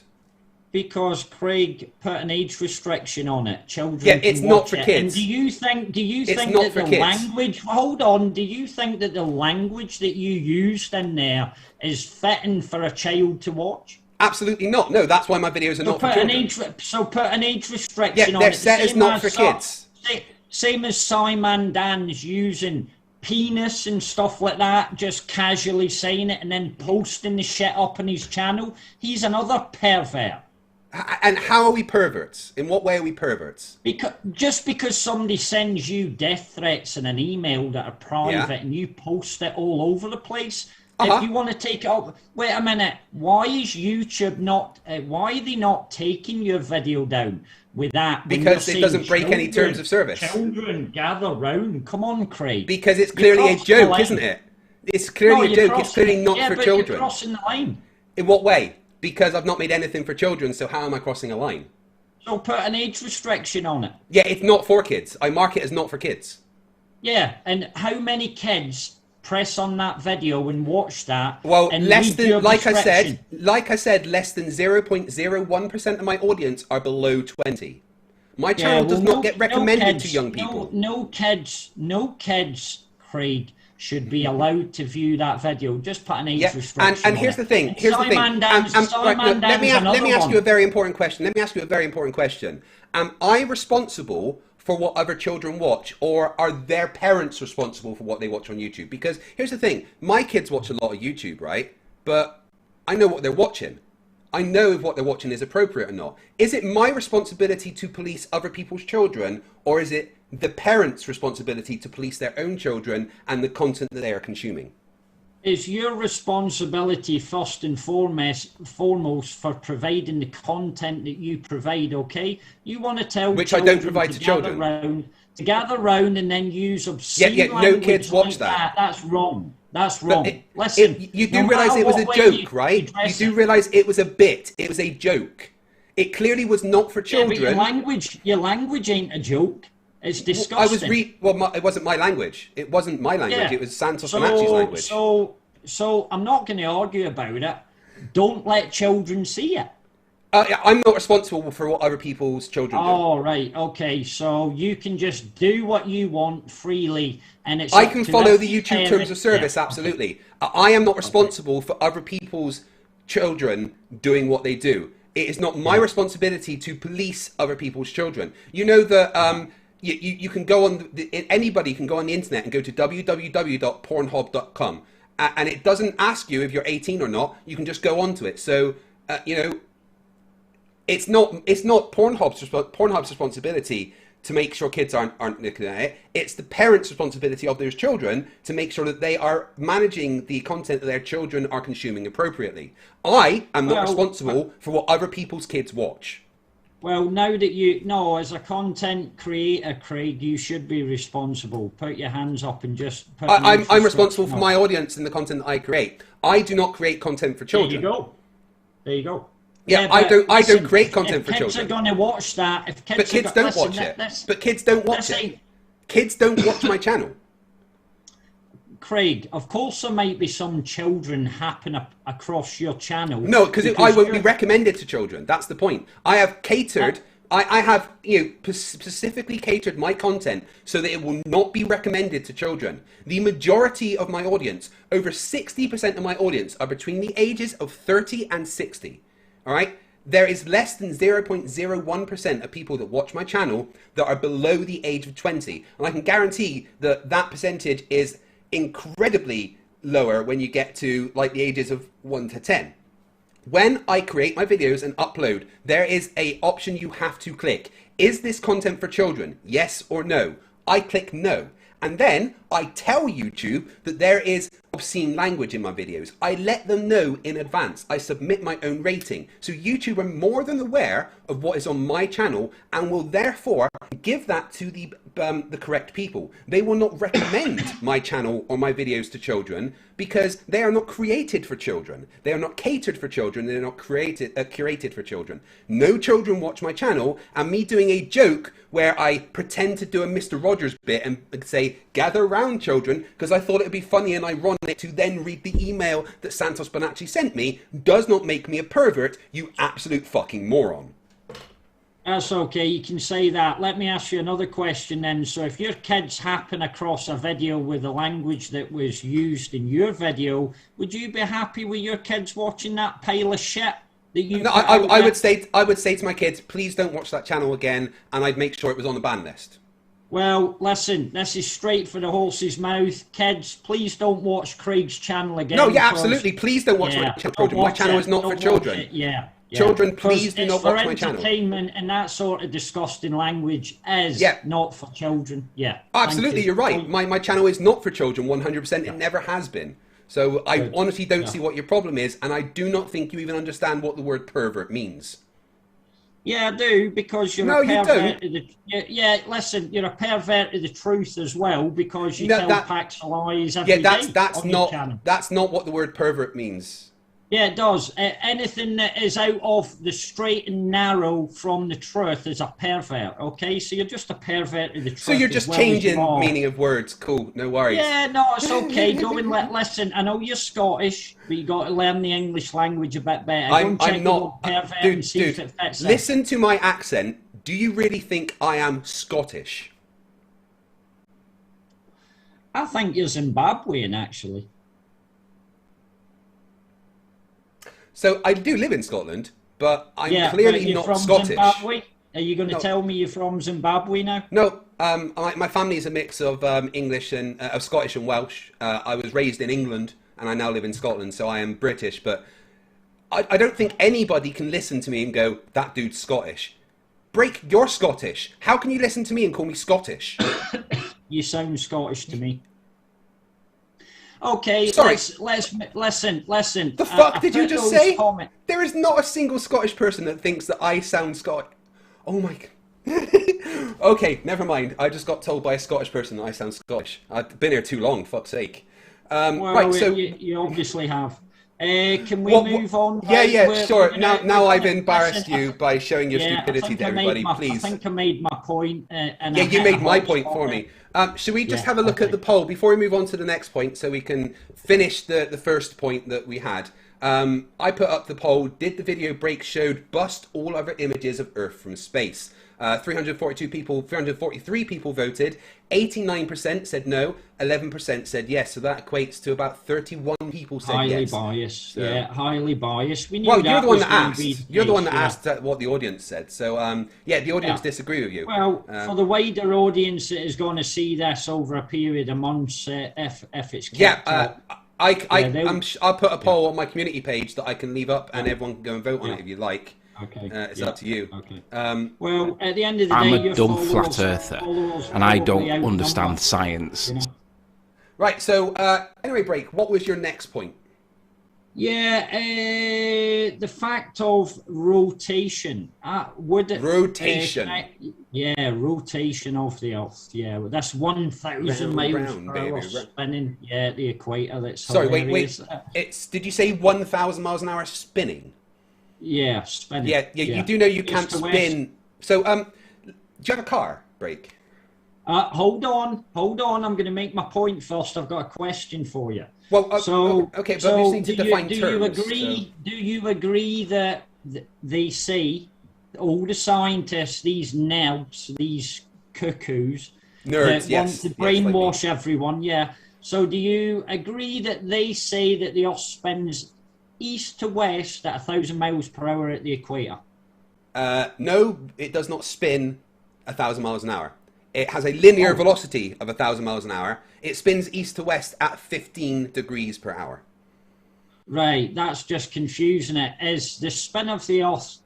Because Craig put an age restriction on it. Children yeah, it's can not watch for it. kids. And do you think not that for the kids. language, hold on, do you think that the language that you used in there is fitting for a child to watch? Absolutely not. No, that's why my videos are not for children. So put an age restriction on they're it. set as not for kids. Same as Simon Dan's using penis and stuff like that, just casually saying it and then posting the shit up on his channel. He's another pervert. And how are we perverts? In what way are we perverts? Just because somebody sends you death threats in an email that are private and you post it all over the place, if you want to take it up, wait a minute, why is YouTube not, why are they not taking your video down with that? Because it doesn't break any terms of service. Children gather round, come on, Craig. Because it's clearly a joke, isn't it? It's clearly a joke, it's clearly not for children. You're crossing the line. In what way? Because I've not made anything for children, so how am I crossing a line? So put an age restriction on it. Yeah, it's not for kids. I mark it as not for kids. Yeah, and how many kids press on that video and watch that? Well, and less than, like I said, less than 0.01% of my audience are below 20. My channel does not get recommended to young people. No kids, Craig, should be allowed to view that video. Just put an age restriction and here's the thing. Let me ask you a very important question. Am I responsible for what other children watch, or are their parents responsible for what they watch on YouTube? Because here's the thing. My kids watch a lot of YouTube, right? But I know what they're watching. I know if what they're watching is appropriate or not. Is it my responsibility to police other people's children, or is it the parents' responsibility to police their own children and the content that they are consuming? It's your responsibility first and foremost for providing the content that you provide, okay? You want to tell which I don't provide to children. To gather round and then use obscene language no kids watch like that. That's wrong. That's wrong. Listen, you do realise it was a joke, right? You do realise it was a bit. It was a joke. It clearly was not for children. Yeah, but your language ain't a joke. It's disgusting. It wasn't my language. It wasn't my language. Yeah. It was Santos Famachi's language. So I'm not going to argue about it. Don't let children see it. I'm not responsible for what other people's children do. Oh, right. Okay. So you can just do what you want freely, and it's. I can follow the YouTube terms of service. Absolutely. I am not responsible for other people's children doing what they do. It is not my responsibility to police other people's children. You know that you can go on anybody can go on the internet and go to www.pornhub.com, and it doesn't ask you if you're 18 or not. You can just go onto it. So it's not Pornhub's responsibility to make sure kids aren't looking at it. It's the parents' responsibility of those children to make sure that they are managing the content that their children are consuming appropriately. I am not responsible for what other people's kids watch. Well, now that as a content creator, Craig, you should be responsible. Put your hands up and just put I'm responsible for my audience and the content that I create. I do not create content for children. There you go. Yeah, I don't create content for children. Kids are going to watch that. But kids don't watch it. But kids don't watch it. Kids don't watch my channel. Craig, of course there might be some children happen across your channel. No, because I won't be recommended to children. That's the point. I have catered. I have specifically catered my content so that it will not be recommended to children. The majority of my audience, over 60% of my audience, are between the ages of 30 and 60. All right? There is less than 0.01% of people that watch my channel that are below the age of 20. And I can guarantee that that percentage is incredibly lower when you get to like the ages of 1 to 10. When I create my videos and upload, there is an option you have to click. Is this content for children? Yes or no? I click no. And then I tell YouTube that there is obscene language in my videos. I let them know in advance. I submit my own rating. So YouTube are more than aware of what is on my channel and will therefore give that to the correct people. They will not recommend my channel or my videos to children because they are not created for children. They are not catered for children. They're not curated for children. No children watch my channel, and me doing a joke where I pretend to do a Mr. Rogers bit and say, gather round children, because I thought it would be funny and ironic to then read the email that Santos Bonacci sent me, does not make me a pervert, you absolute fucking moron. That's okay, you can say that. Let me ask you another question then. So if your kids happen across a video with the language that was used in your video, would you be happy with your kids watching that pile of shit that you... No, I would say to my kids, please don't watch that channel again, and I'd make sure it was on the ban list. Well, listen, this is straight for the horse's mouth. Kids, please don't watch Craig's channel again. No, yeah, absolutely. Please don't watch my channel. My channel is not for children. Yeah. Children, please do not watch my channel. Entertainment and that sort of disgusting language is not for children. Yeah. Absolutely, you're right. My channel is not for children, 100%. It never has been. So I honestly don't see what your problem is, and I do not think you even understand what the word pervert means. Yeah, I do, because you're a pervert. Yeah, listen, you're a pervert of the truth as well, because you tell packs of lies every day. That's not what the word pervert means. Yeah, it does. Anything that is out of the straight and narrow from the truth is a pervert, okay? So you're just a pervert of the truth. So you're just changing meaning of words. Cool, no worries. Yeah, no, it's okay. Go and listen, I know you're Scottish, but you got to learn the English language a bit better. I'm not... Dude, listen to my accent. Do you really think I am Scottish? I think you're Zimbabwean, actually. So I do live in Scotland, but I'm clearly not Scottish. Zimbabwe? Are you going to tell me you're from Zimbabwe now? No, my family is a mix of English and of Scottish and Welsh. I was raised in England, and I now live in Scotland, so I am British. But I don't think anybody can listen to me and go, "That dude's Scottish." Break, you're Scottish. How can you listen to me and call me Scottish? You sound Scottish to me. Okay, sorry. Let's listen. The fuck did you just say? There is not a single Scottish person that thinks that I sound Scottish. Oh my god. Okay, never mind. I just got told by a Scottish person that I sound Scottish. I've been here too long, fuck's sake. Well, right, so you obviously have. Can we move on? Yeah, sure. Now I've embarrassed you by showing your stupidity to everybody. Please. I think I made my point. And you made my point for me. Should we just have a look at the poll before we move on to the next point, so we can finish the first point that we had? I put up the poll: did the video break showed bust all other images of Earth from space? 343 people voted. 89% said no. 11% said yes. So that equates to about 31 people said yes. Highly biased. So, yeah, highly biased. We knew well, you're the one that asked. You're the one that asked what the audience said. So yeah, the audience disagree with you. Well, for the wider audience that is going to see this over a period of months, if it's kept up, I'll put a poll on my community page that I can leave up, and everyone can go and vote on it if you like. Okay. It's up to you. Okay. Well, at the end of the day, I'm a dumb flat earther, and I don't understand science. You know? Right. So, anyway, Break, what was your next point? Yeah, the fact of rotation. Rotation. Rotation of the Earth. Yeah, well, that's 1,000 miles per hour spinning. Yeah, the equator. That's sorry. Wait. Did you say 1,000 miles an hour spinning? Yeah, spinning. Yeah. You do know you can't spin. So, do you have a car, Break? Hold on. I'm going to make my point first. I've got a question for you. Well, okay, but we need to define terms. Do you agree that they say, all the scientists, these nerds, these cuckoos, nerds, that want to brainwash everyone, So do you agree that they say that the Earth spins east to west at 1,000 miles per hour at the equator? No, it does not spin 1,000 miles an hour. It has a linear velocity of 1,000 miles an hour. It spins east to west at 15 degrees per hour. Right, that's just confusing it. Is the spin of the Earth,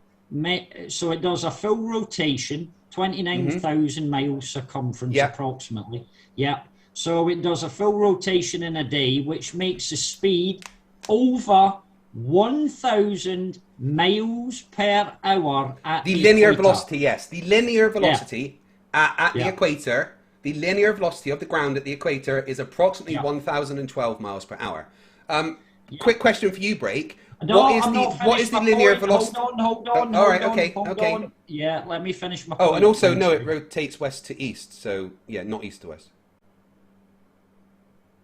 so it does a full rotation, 29,000 miles circumference approximately. Yeah. So it does a full rotation in a day, which makes the speed over 1,000 miles per hour at the linear equator. velocity, yes. The linear velocity at the Yeah. equator, the linear velocity of the ground at the equator is approximately Yeah. 1,012 miles per hour. Quick question for you, Break. No, What is I'm the not what is finished the my linear point. velocity? Hold on. All right, hold okay, on, okay. on. Yeah, let me finish my Oh, point. and also, Thanks. no, it rotates west to east. So, yeah, not east to west.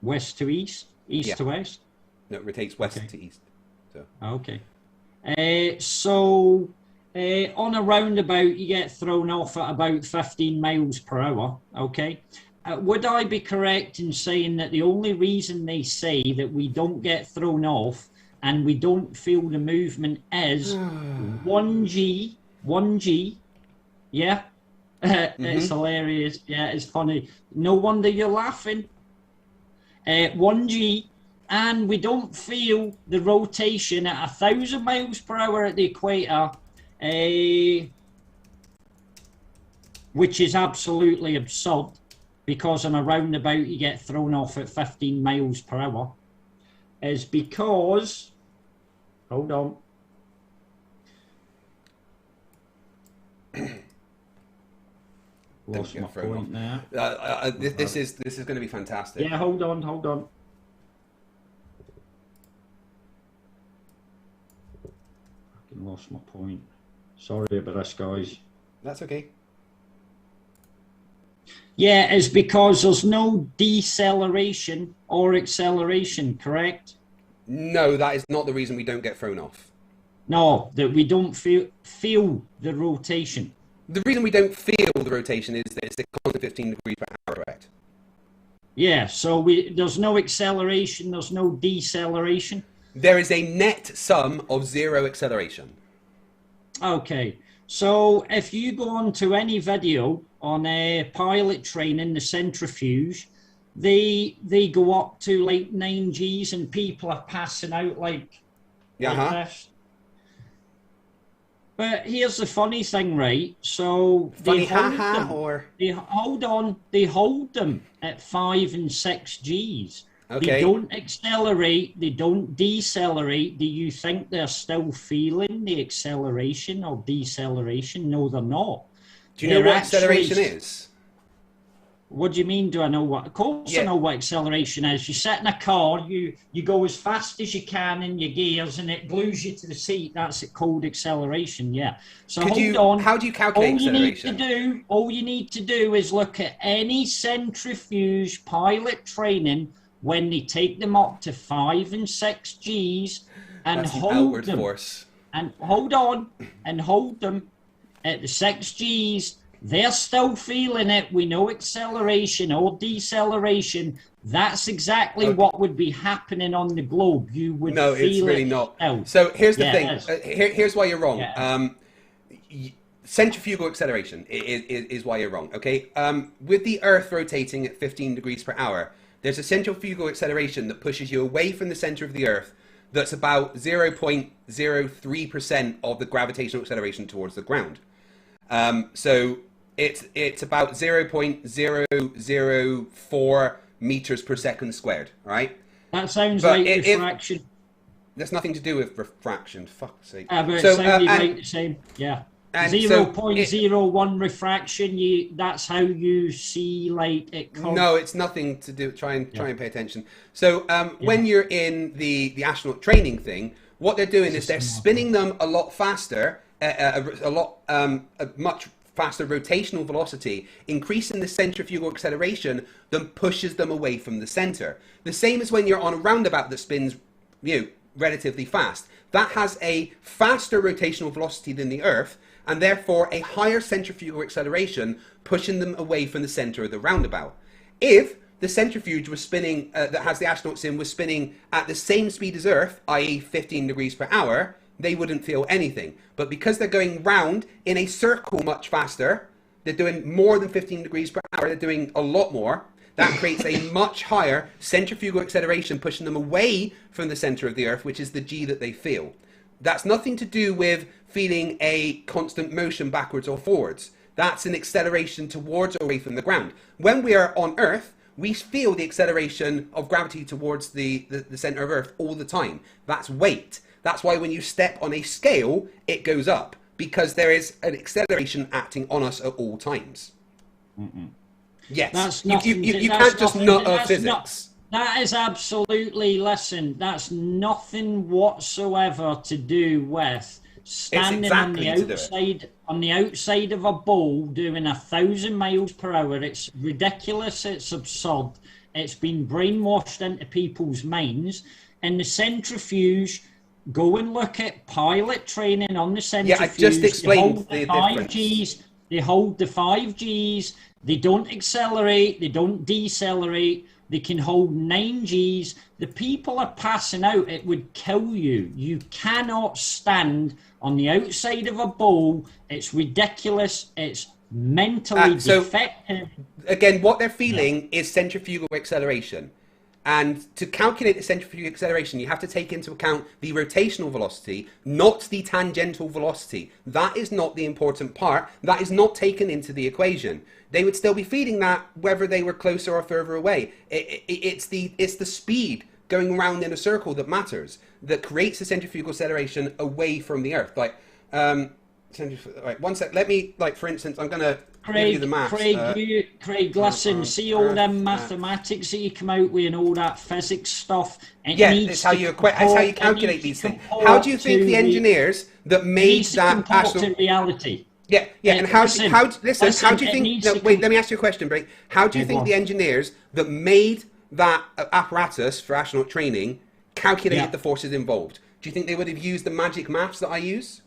West to east? East to west? No, it rotates west Okay. to east. So. Okay. So on a roundabout, you get thrown off at about 15 miles per hour. Okay. Would I be correct in saying that the only reason they say that we don't get thrown off and we don't feel the movement is 1G? Yeah. It's hilarious. Yeah, it's funny. No wonder you're laughing. 1G, and we don't feel the rotation at 1,000 miles per hour at the equator, which is absolutely absurd, because on a roundabout you get thrown off at 15 miles per hour, is because, hold on. Lost my point there. This is going to be fantastic. Yeah, hold on. Fucking lost my point. Sorry about this, guys. That's okay. Yeah, it's because there's no deceleration or acceleration, correct? No, that is not the reason we don't get thrown off. No, that we don't feel the rotation. The reason we don't feel the rotation is that it's a constant 15 degrees per hour, correct? Yeah, so there's no acceleration, there's no deceleration. There is a net sum of zero acceleration. Okay, so if you go onto any video on a pilot training, the centrifuge, they go up to like 9 Gs and people are passing out like this. But here's the funny thing, right? So they hold them at 5 and 6 Gs. Okay. They don't accelerate, they don't decelerate. Do you think they're still feeling the acceleration or deceleration? No, they're not. Do you know what acceleration is? What do you mean, do I know what? Of course I know what acceleration is. You sit in a car, you go as fast as you can in your gears and it glues you to the seat. That's called acceleration, yeah. So hold on. How do you calculate acceleration? All you need to do is look at any centrifuge pilot training when they take them up to 5 and 6 Gs and hold them. Force. And hold them at the 6 Gs. They're still feeling it. We know acceleration or deceleration. That's exactly what would be happening on the globe. You would feel it's really not. So here's the thing. Here's why you're wrong. Centrifugal acceleration is why you're wrong. Okay. With the Earth rotating at 15 degrees per hour, there's a centrifugal acceleration that pushes you away from the center of the Earth. That's about 0.03% of the gravitational acceleration towards the ground. So it's about 0.004 meters per second squared, right? That sounds like refraction. There's nothing to do with refraction, fuck's sake. But it sounded like the same, yeah. 0.01 refraction, that's how you see light. No, it's nothing to do. Try and pay attention. So when you're in the astronaut training thing, what they're doing is they're spinning them a lot faster, a much faster rotational velocity, increasing the centrifugal acceleration that pushes them away from the center. The same as when you're on a roundabout that spins, relatively fast. That has a faster rotational velocity than the Earth, and therefore a higher centrifugal acceleration, pushing them away from the center of the roundabout. If the centrifuge was spinning, that has the astronauts in, was spinning at the same speed as Earth, i.e. 15 degrees per hour, they wouldn't feel anything. But because they're going round in a circle much faster, they're doing more than 15 degrees per hour, they're doing a lot more, that creates a much higher centrifugal acceleration, pushing them away from the center of the Earth, which is the G that they feel. That's nothing to do with feeling a constant motion backwards or forwards. That's an acceleration towards or away from the ground. When we are on Earth, We feel the acceleration of gravity towards the center of Earth all the time. That's weight. That's why when you step on a scale, it goes up, because there is an acceleration acting on us at all times. Yes, That's you can't just nut of physics. That is absolutely, listen, that's nothing whatsoever to do with standing on the outside of a bowl doing 1,000 miles per hour. It's ridiculous. It's absurd. It's been brainwashed into people's minds. And the centrifuge, go and look at pilot training on the centrifuge. Yeah, I just explained the 5Gs. They hold the 5Gs. They don't accelerate. They don't decelerate. They can hold 9Gs. The people are passing out. It would kill you. You cannot stand on the outside of a bowl. It's ridiculous. It's mentally defective. Again, what they're feeling is centrifugal acceleration. And to calculate the centrifugal acceleration, you have to take into account the rotational velocity, not the tangential velocity. That is not the important part. That is not taken into the equation. They would still be feeding that whether they were closer or further away. It's the speed going around in a circle that matters, that creates the centrifugal acceleration away from the Earth. Like, right, one sec. Let me, like, for instance, I'm going to give you the maths. Craig, listen, see all them mathematics that you come out with and all that physics stuff. Yeah, it's how you calculate these things. How do you think the engineers that made that actual reality? Yeah, and how do you think? No, wait, let me ask you a question, Brake. How do you think the engineers that made that apparatus for astronaut training calculated the forces involved? Do you think they would have used the magic maths that I use?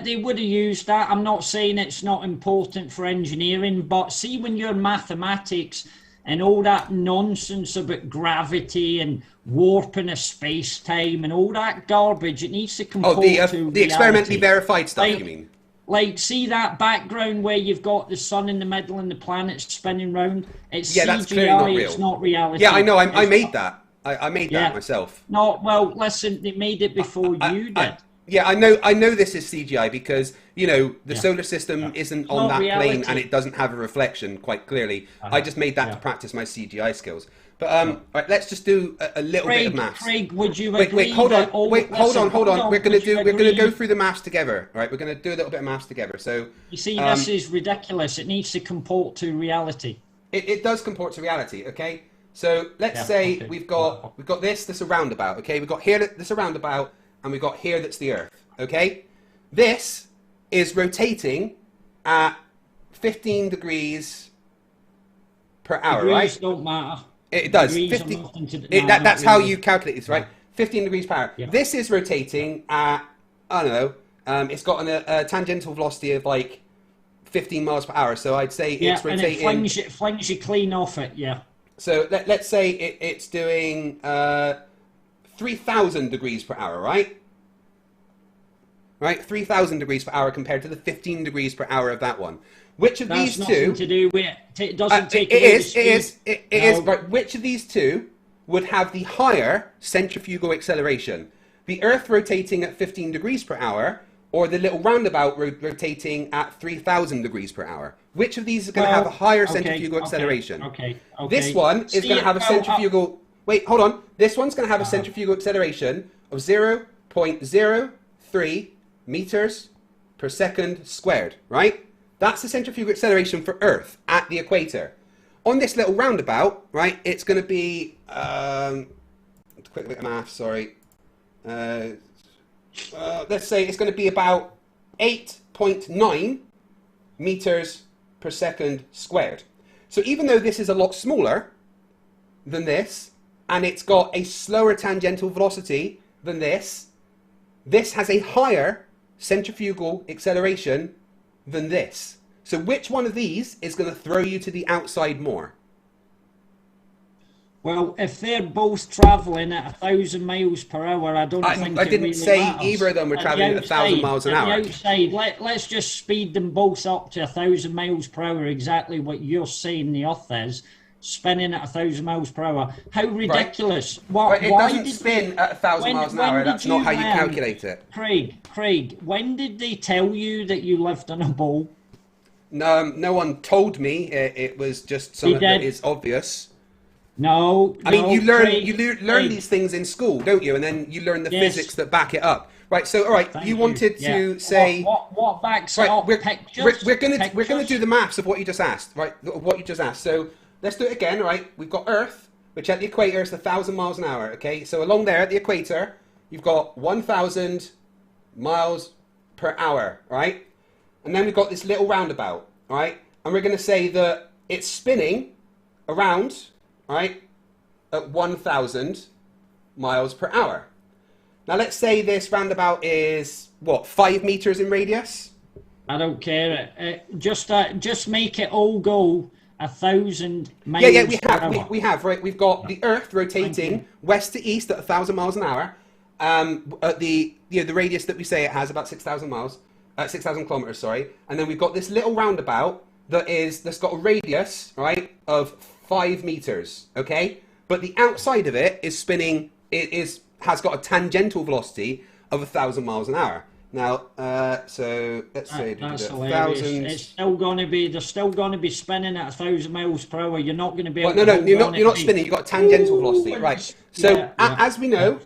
They would have used that. I'm not saying it's not important for engineering, but see, when you're mathematics and all that nonsense about gravity and warping of space-time and all that garbage, it needs to comport to reality. The experimentally verified stuff, you mean? Like, see that background where you've got the sun in the middle and the planets spinning round? It's CGI, that's clearly not real. It's not reality. Yeah, I know. I made that. I made that myself. No, well, listen, they made it before you did. Yeah, I know this is CGI because, you know, the solar system isn't on that plane and it doesn't have a reflection quite clearly. I just made that to practice my CGI skills. But all right, let's just do a little bit of maths. Craig, would you agree? Hold on. We're gonna go through the maths together. All right, we're gonna do a little bit of maths together. So you see, this is ridiculous. It needs to comport to reality. It does comport to reality. Okay. So let's say we've got this. This is a roundabout. Okay. We've got here this is a roundabout, and we've got here that's the Earth. Okay. This is rotating at 15 degrees per hour, degrees right? Don't matter. It does. 50, that's how you calculate this, right? 15 degrees per hour. Yeah. This is rotating at, I don't know, it's got a tangential velocity of like 15 miles per hour. So I'd say it's rotating. And it flings you clean off it, yeah. So let's say it's doing 3,000 degrees per hour, right? Right? 3,000 degrees per hour compared to the 15 degrees per hour of that one. Which of these two? To do with it doesn't take. It is. Right. Which of these two would have the higher centrifugal acceleration? The Earth rotating at 15 degrees per hour, or the little roundabout rotating at 3,000 degrees per hour? Which of these is going to have a higher centrifugal acceleration? Okay. This one is going to have a centrifugal. Wait, hold on. This one's going to have a centrifugal acceleration of 0.03 meters per second squared. Right. That's the centrifugal acceleration for Earth at the equator. On this little roundabout, right, it's going to be, quick bit of math, sorry. Let's say it's going to be about 8.9 meters per second squared. So even though this is a lot smaller than this, and it's got a slower tangential velocity than this has a higher centrifugal acceleration than this. So which one of these is going to throw you to the outside more? Well, if they're both travelling at 1,000 miles per hour, I don't think I didn't really say matters. either of them were travelling at 1,000 miles an hour. Outside, let's just speed them both up to 1,000 miles per hour, exactly what you're saying the Earth is, spinning at 1,000 miles per hour. How ridiculous. Right. It doesn't spin at 1,000 miles an hour. That's not how you calculate it. Craig, when did they tell you that you lived on a ball? No one told me. It was just something that is obvious. No, I mean, you Craig, learn these things in school, don't you? And then you learn the physics that back it up. Right. So, all right, you wanted to say what backs it up? We're gonna do the maths of what you just asked. Right. What you just asked. So let's do it again. Right. We've got Earth, which at the equator is 1,000 miles an hour. Okay. So along there at the equator, you've got 1,000 miles per hour. Right. And then we've got this little roundabout. Right. And we're going to say that it's spinning around. Right. At 1,000 miles per hour. Now let's say this roundabout is what, 5 meters in radius? I don't care. Just make it all go 1,000 miles. Yeah, per hour. we have, right? We've got the Earth rotating west to east at 1,000 miles an hour. At the radius that we say it has, about 6,000 miles, 6,000 kilometers, sorry. And then we've got this little roundabout that's got a radius, right, of 5 meters. Okay, but the outside of it is spinning. Has got a tangential velocity of 1,000 miles an hour. Now, so let's say that's 1,000. It's still going to be. They're still going to be spinning at 1,000 miles per hour. You're not going to be. Well, no, you're not spinning. You've got a tangential velocity, right? So as we know,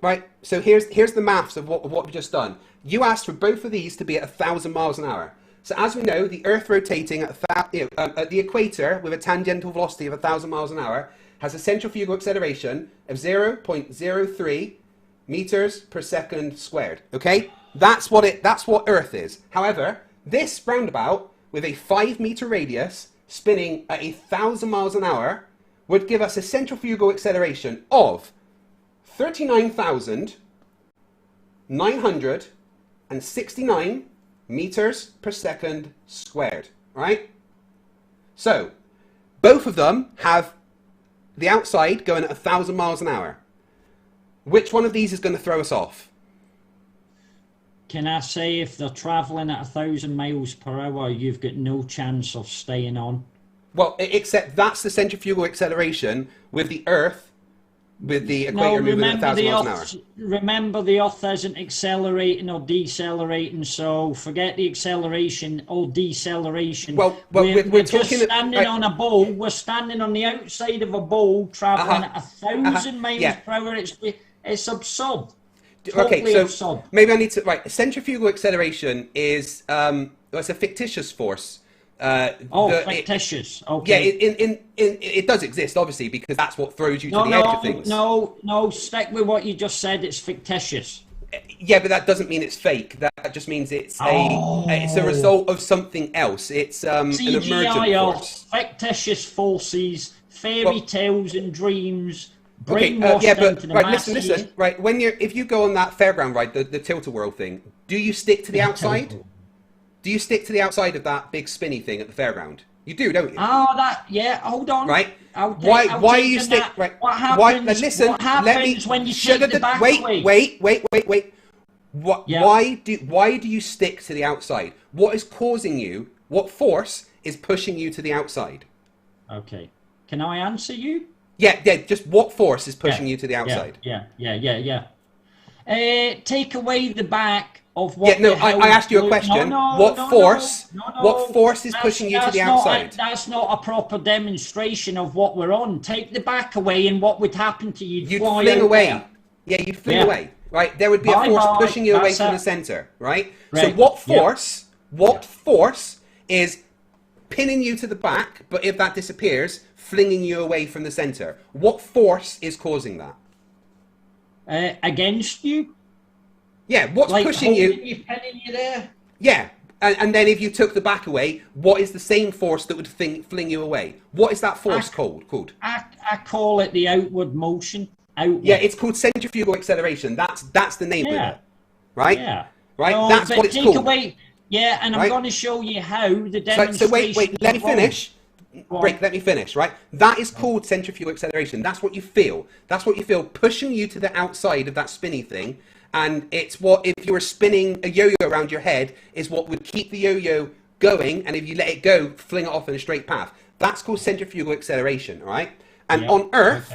right. So here's the maths of what we've just done. You asked for both of these to be at 1,000 miles an hour. So as we know, the Earth rotating at the equator with a tangential velocity of 1,000 miles an hour has a centrifugal acceleration of 0.03 meters per second squared. Okay, that's what Earth is. However, this roundabout with a 5 meter radius spinning at 1,000 miles an hour would give us a centrifugal acceleration of 39,969 meters per second squared. Right? So both of them have the outside going at 1,000 miles an hour. Which one of these is going to throw us off? Can I say if they're travelling at 1,000 miles per hour, you've got no chance of staying on? Well, except that's the centrifugal acceleration with the Earth, with the equator moving at 1,000 miles an hour. Remember, the Earth isn't accelerating or decelerating, so forget the acceleration or deceleration. Well, we're just standing on a ball. We're standing on the outside of a ball, travelling at 1,000 miles per hour. It's absurd. Totally absurd. Maybe I need to centrifugal acceleration is it's a fictitious force. Fictitious. Okay. Yeah, it does exist, obviously, because that's what throws you to the edge of things. No, stick with what you just said. It's fictitious. Yeah, but that doesn't mean it's fake. That just means it's a result of something else. It's an emergent force. Fictitious forces, fairy tales and dreams. Listen. Right, if you go on that fairground ride, the tilt-a-whirl thing, do you stick to the outside? Do you stick to the outside of that big spinny thing at the fairground? You do, don't you? Hold on. Right. Why you stick? Right. What happens when you take the back away? Wait. Why do you stick to the outside? What is causing you? What force is pushing you to the outside? Okay. Can I answer you? Yeah. Just what force is pushing you to the outside? Yeah. Take away the back. I asked you a question. What force is pushing you to the outside? That's not a proper demonstration of what we're on. Take the back away, and what would happen to you? You'd fling away. Yeah, you'd fling away. Right? There would be a force pushing you away from the center. Right? So what force? What force is pinning you to the back? But if that disappears, flinging you away from the center. What force is causing that? Against you. Yeah, what's pushing you? Pinning you there? Yeah, and then if you took the back away, what is the same force that would fling you away? What is that force called? I call it the outward motion. Outward. Yeah, it's called centrifugal acceleration. That's the name of it. Right? Yeah. Right? That's what it's called. Away, and I'm going to show you how the demonstration... So wait, let me finish. Let me finish, right? That is called centrifugal acceleration. That's what you feel. That's what you feel pushing you to the outside of that spinny thing. And it's what, if you were spinning a yo-yo around your head, is what would keep the yo-yo going. And if you let it go, fling it off in a straight path. That's called centrifugal acceleration, all right? And on Earth,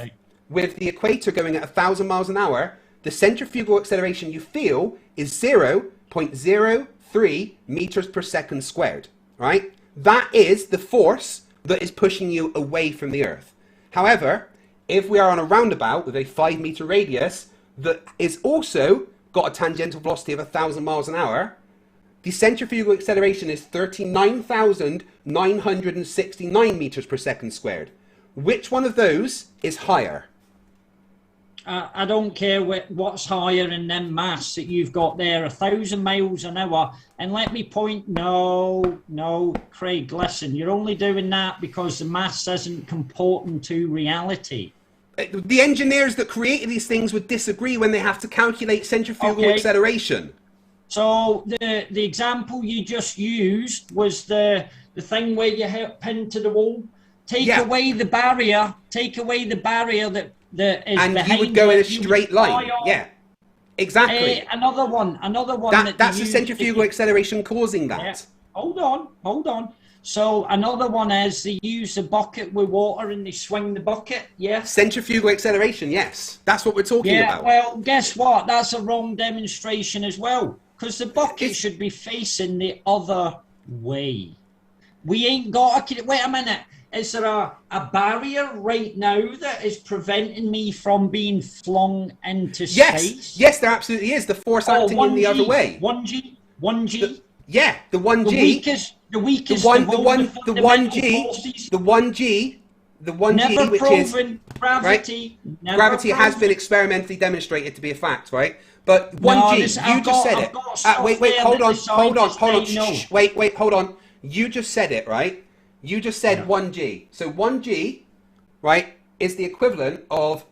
with the equator going at 1,000 miles an hour, the centrifugal acceleration you feel is 0.03 meters per second squared. right? That is the force that is pushing you away from the Earth. However, if we are on a roundabout with a 5-meter radius that is also got a tangential velocity of 1,000 miles an hour, the centrifugal acceleration is 39,969 meters per second squared. Which one of those is higher? I don't care what's higher in them mass that you've got there, 1,000 miles an hour. And let me point, no, Craig, listen, you're only doing that because the mass isn't comporting to reality. The engineers that created these things would disagree when they have to calculate centrifugal acceleration. So the example you just used was the thing where you hit pin to the wall. Take away the barrier that is and behind you would go in a straight line. Yeah, exactly. Another one. That's the centrifugal acceleration causing that. Yeah. Hold on. So another one is they use a bucket with water and they swing the bucket. Yes. Centrifugal acceleration. Yes, that's what we're talking about. Well, guess what? That's a wrong demonstration as well, because the bucket should be facing the other way. We ain't got a... Wait a minute. Is there a barrier right now that is preventing me from being flung into space? Yes, there absolutely is. The force acting in the other way. 1G? The 1G. The weakest the of all the 1G, forces. the 1G, Never which proven. is Gravity. right? Never Gravity has proven. been experimentally demonstrated to be a fact, right? But 1G, you just said it. Wait, hold on. Shh, wait, hold on. You just said it, right? You just said 1G. So 1G, right, is the equivalent of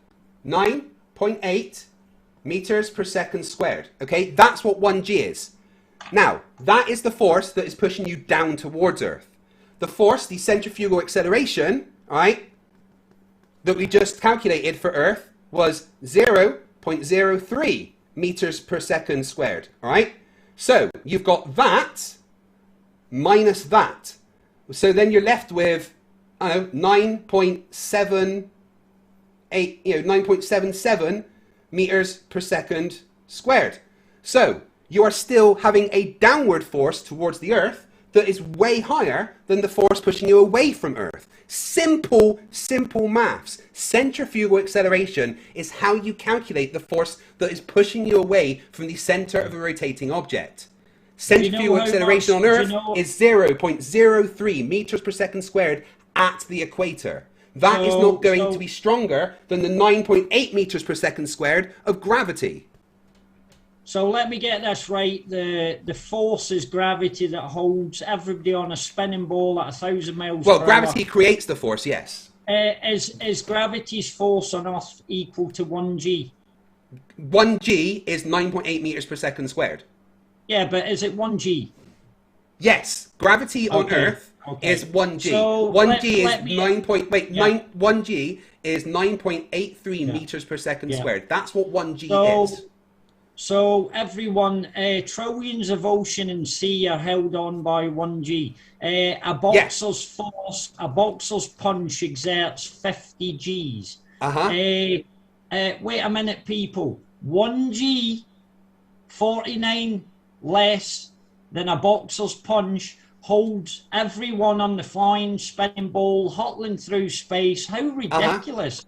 9.8 meters per second squared. Okay, that's what 1G is. Now, that is the force that is pushing you down towards Earth. The force, the centrifugal acceleration, right, that we just calculated for Earth was 0.03 meters per second squared. All right. So you've got that minus that. So then you're left with 9.78, 9.77 meters per second squared. So you are still having a downward force towards the Earth that is way higher than the force pushing you away from Earth. Simple maths. Centrifugal acceleration is how you calculate the force that is pushing you away from the center of a rotating object. Centrifugal acceleration on Earth is 0.03 meters per second squared at the equator. That is not going to be stronger than the 9.8 meters per second squared of gravity. So let me get this right. The force is gravity that holds everybody on a spinning ball at 1,000 miles per hour. Well, gravity creates the force, yes. Is gravity's force on Earth equal to 1G? 1G is 9.8 meters per second squared. Yeah, but is it 1G? Yes, gravity on Earth is 1G. So 1G is 9.83 meters per second squared. That's what 1G is. So everyone, trillions of ocean and sea are held on by 1G. A boxer's force, a boxer's punch exerts 50 Gs. Wait a minute, people. 1G, 49 less than a boxer's punch, holds everyone on the flying spinning ball, hurtling through space. How ridiculous.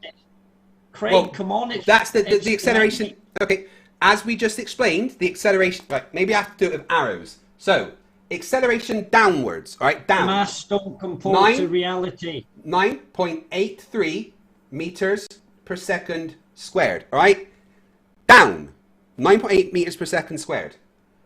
Craig, come on. That's the acceleration. Okay. As we just explained, the acceleration, right, maybe I have to do it with arrows. So, acceleration downwards, all right, down. Mass don't comport to reality. 9.83 meters per second squared, all right? Down, 9.8 meters per second squared.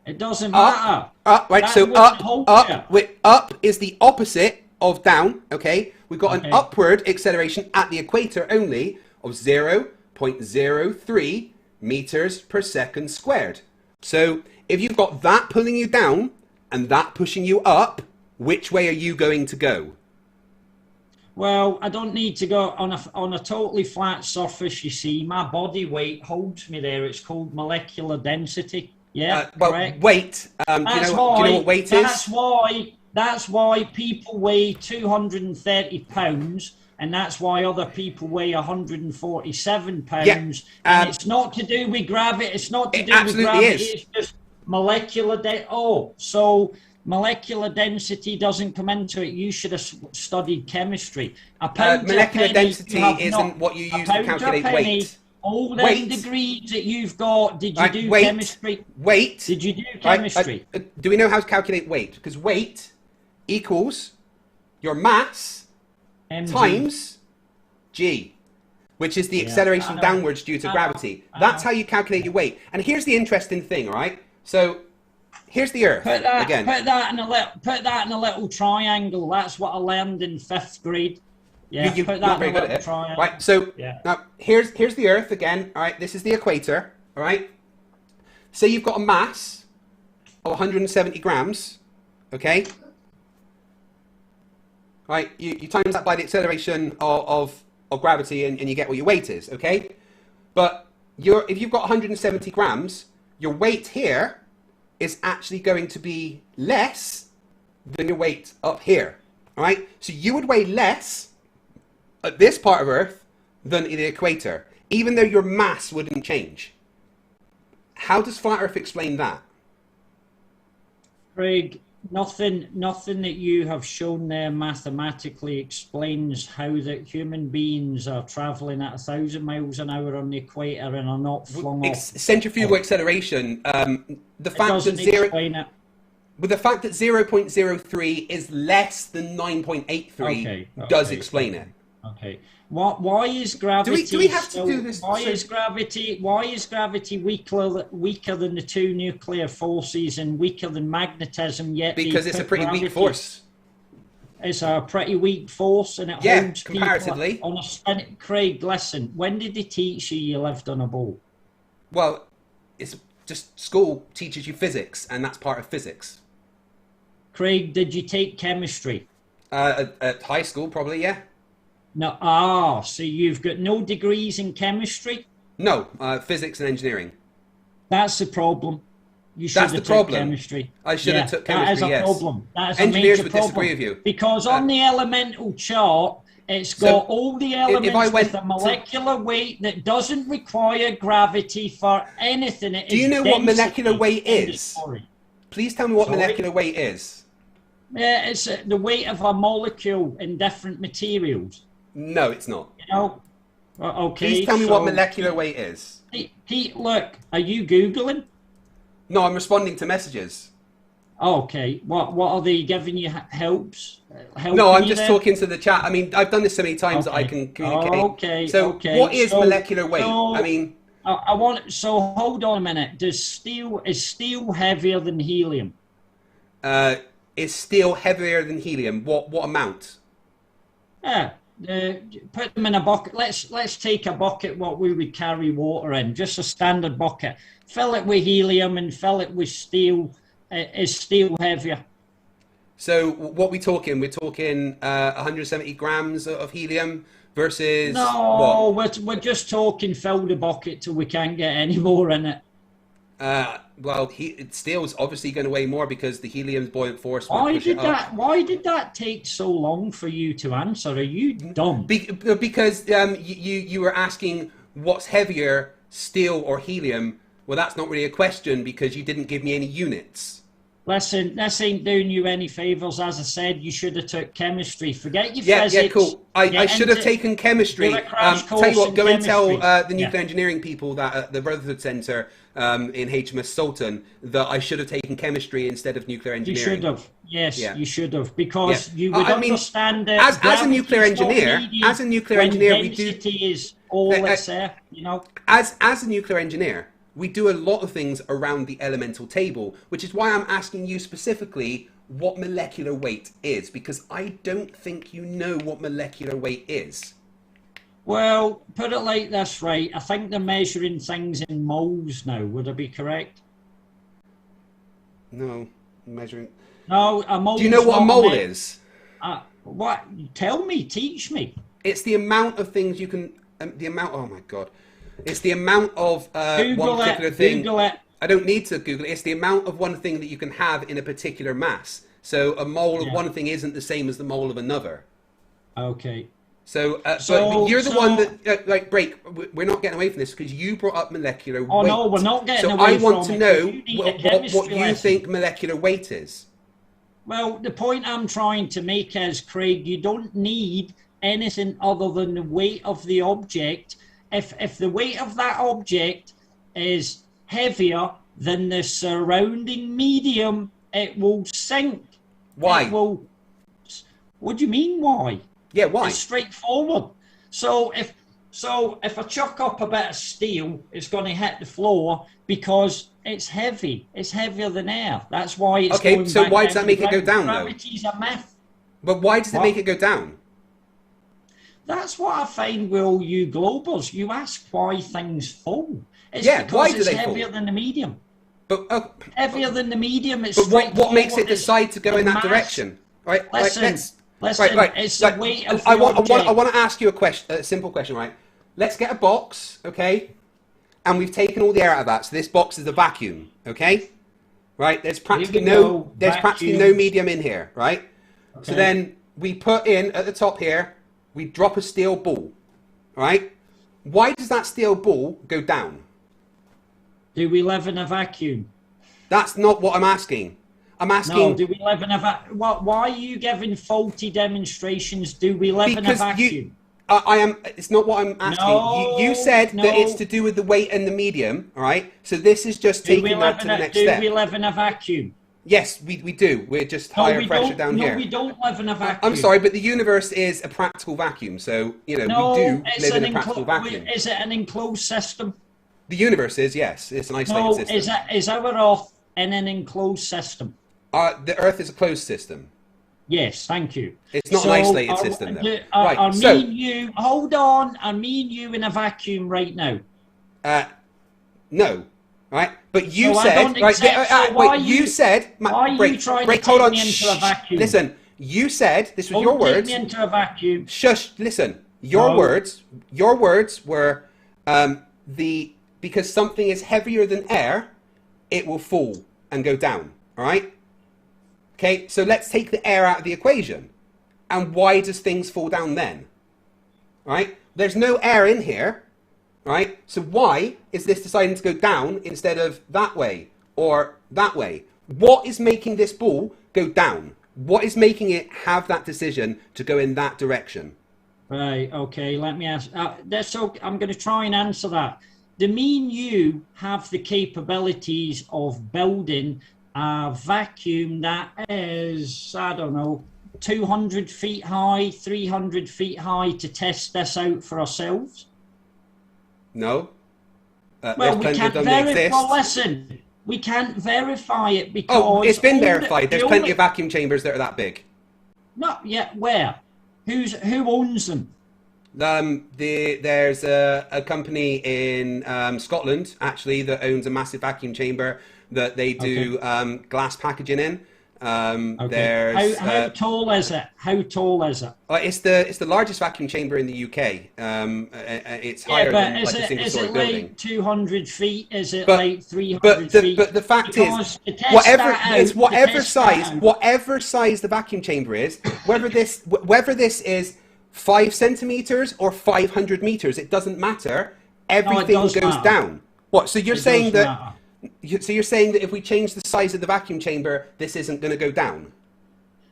It doesn't matter. Up, right, so up is the opposite of down, okay? We've got an upward acceleration at the equator only of 0.03 meters per second squared. So if you've got that pulling you down and that pushing you up, which way are you going to go? Well, I don't need to go on a totally flat surface, you see. My body weight holds me there. It's called molecular density. Yeah, correct. Weight. Do you know what weight is? That's why people weigh 230 pounds. And that's why other people weigh 147 pounds. Yeah, and it's not to do with gravity. It's not to do with gravity. It's just molecular density. So Molecular density doesn't come into it. You should have studied chemistry. A powder Molecular penny, density you isn't what you a use to powder calculate penny, weight. All them Weight. degrees that you've got, did you Right, do weight, chemistry? Weight. Did you do Right, chemistry? do we know how to calculate weight? Because weight equals your mass MG. times g, which is the acceleration downwards due to gravity. That's how you calculate your weight. And here's the interesting thing, all right? So here's the Earth again. Put that in a little triangle. That's what I learned in 5th grade. Yeah, You're put not that very in a good at little it. triangle. Right, so Yeah. now here's the Earth again. All right, this is the equator. All right. Say you've got a mass of 170 grams. Okay. All right, you times that by the acceleration of gravity, and you get what your weight is. Okay. But if you've got 170 grams, your weight here is actually going to be less than your weight up here. All right. So you would weigh less at this part of Earth than the equator, even though your mass wouldn't change. How does Flat Earth explain that? Craig, nothing that you have shown there mathematically explains how that human beings are traveling at 1,000 miles an hour on the equator and are not flung off. Centrifugal acceleration. The fact that the fact that 0.03 is less than 9.83 does explain it. Okay. Why is gravity? Do we have to do this? Why is gravity weaker than the 2 nuclear forces and weaker than magnetism? Yet because it's a pretty weak force. It's a pretty weak force, and it holds comparatively. People on a spin. Craig, listen. When did they teach you lived on a ball? Well, it's just school teaches you physics, and that's part of physics. Craig, did you take chemistry? At high school, probably, yeah. No, so you've got no degrees in chemistry? No, physics and engineering. That's the problem. You should have took chemistry. I should have took chemistry, That is a problem. That is Engineers a major would problem. disagree with you. Because on the elemental chart, it's got all the elements with a molecular weight that doesn't require gravity for anything. Do you know what molecular weight is? Please tell me what molecular weight is. Yeah, it's the weight of a molecule in different materials. No, it's not. You know? Okay. Please tell me what molecular weight is. Pete, look, are you Googling? No, I'm responding to messages. Okay. What are they giving you helps? No, I'm just talking to the chat. I mean, I've done this so many times that I can communicate. What is molecular weight? I mean, So hold on a minute. Is steel heavier than helium? Is steel heavier than helium? What amount? Yeah. Put them in a bucket. Let's take a bucket what we would carry water in, just a standard bucket. Fill it with helium and fill it with steel. Is steel heavier? So what we talking? We're talking 170 grams of helium versus what? We're just talking fill the bucket till we can't get any more in it. Well, steel is obviously going to weigh more because the helium's buoyant force. Why did that take so long for you to answer? Are you dumb? Because you were asking what's heavier, steel or helium. Well, that's not really a question because you didn't give me any units. Listen, this ain't doing you any favours. As I said, you should have took chemistry. Forget your physics. Yeah, cool. I should have taken chemistry. Tell you what, go and tell the nuclear engineering people that at the Rutherford Centre in HMS Sultan that I should have taken chemistry instead of nuclear engineering. You should have. Yes, you should have. Because you would understand that as a nuclear engineer, we do... is all that's there, you know. As a nuclear engineer, we do a lot of things around the elemental table, which is why I'm asking you specifically what molecular weight is, because I don't think you know what molecular weight is. Well, put it like this, right? I think they're measuring things in moles now. Would I be correct? No, measuring... No, a mole... Do you know what a mole is? What? Tell me, teach me. It's the amount of things you can... oh my God. It's the amount of one particular thing. Google it. I don't need to Google it. It's the amount of one thing that you can have in a particular mass. So a mole of one thing isn't the same as the mole of another. Okay. So but you're the one that, we're not getting away from this because you brought up molecular weight. Oh, no, we're not getting away from it. So I want to know what you think molecular weight is. Well, the point I'm trying to make is, Craig, you don't need anything other than the weight of the object. If the weight of that object is heavier than the surrounding medium, it will sink. Why? What do you mean, why? Yeah, why? It's straightforward. So if I chuck up a bit of steel, it's going to hit the floor because it's heavy. It's heavier than air. That's why it's okay. Going So back why does that make it go down, though? Gravity's a myth. But why does it make it go down? That's what I find with all you globers. You ask why things fall. It's because why do it's they heavier fall? than the medium. But Heavier than the medium. It's But what makes it straightforward. decide to go in that mass. direction? Right. Listen, Right. It's the weight of I the object. want to ask you a simple question, right? Let's get a box, okay? And we've taken all the air out of that. So this box is a vacuum, okay? Right? There's practically no medium in here, right? Okay. So then we put in at the top here, we drop a steel ball, right? Why does that steel ball go down? Do we live in a vacuum? That's not what I'm asking. I'm asking. No, do we live in a vacuum? Why are you giving faulty demonstrations? Do we live in a vacuum? I am. It's not what I'm asking. No, you said no. that it's to do with the weight and the medium, all right? So this is just taking that to the next step. Do we live in a vacuum? Yes, we do. We're just higher pressure down here. No, we don't live in a vacuum. I'm sorry, but the universe is a practical vacuum. So, you know, we do live in a practical vacuum. Is it an enclosed system? The universe is, yes. It's an isolated system. Is our Earth in an enclosed system? The Earth is a closed system. Yes, thank you. It's not an isolated system, though. Are me and you, hold on, are me and you in a vacuum right now? No. Right? But you So said... you said... Why are you trying to take me into a vacuum? Listen, you said, this was your words... Take me into a vacuum. Shush, listen. Your words were because something is heavier than air, it will fall and go down. All right? Okay, so let's take the air out of the equation. And why does things fall down then? All right? There's no air in here. All right? So why is this deciding to go down instead of that way or that way? What is making this ball go down? What is making it have that decision to go in that direction? Right, okay, let me ask. I'm going to try and answer that. Do me and you have the capabilities of building a vacuum that is, I don't know, 200 feet high, 300 feet high to test this out for ourselves? No. Well, we can't verify. Well, listen, we can't verify it because... Oh, it's been verified. There's plenty of vacuum chambers that are that big. Not yet. Where? Who owns them? There's a company in Scotland, actually, that owns a massive vacuum chamber that they do glass packaging in. There's how tall is it? How tall is it? It's the largest vacuum chamber in the UK. It's higher than like a single-story building. Is it like 200 feet? Is it like 300 feet? But the fact is, whatever size the vacuum chamber is, whether this is 5 centimeters or 500 meters, it doesn't matter. Everything goes down. What? So you're saying that? So you're saying that if we change the size of the vacuum chamber, this isn't going to go down?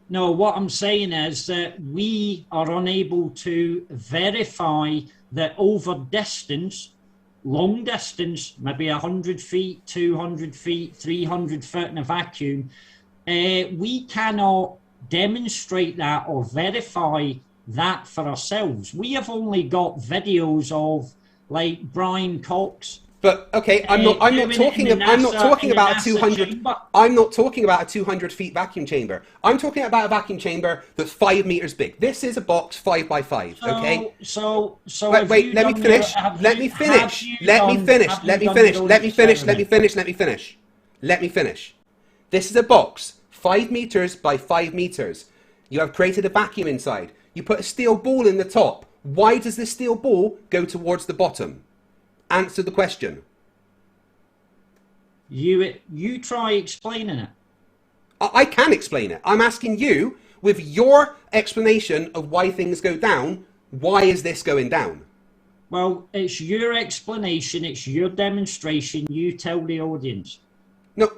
No, what I'm saying is that we are unable to verify that over distance, long distance, maybe 100 feet, 200 feet, 300 feet in a vacuum, we cannot demonstrate that or verify that for ourselves. We have only got videos of like Brian Cox. But okay, I'm not talking about a 200 feet vacuum chamber. I'm talking about a vacuum chamber that's 5 meters big. This is a box 5 by 5. Okay. So wait. Let me finish. Let me finish. This is a box 5 meters by 5 meters. You have created a vacuum inside. You put a steel ball in the top. Why does this steel ball go towards the bottom? Answer the question. You try explaining it. I can explain it. I'm asking you, with your explanation of why things go down, why is this going down? Well, it's your explanation, it's your demonstration, you tell the audience. No,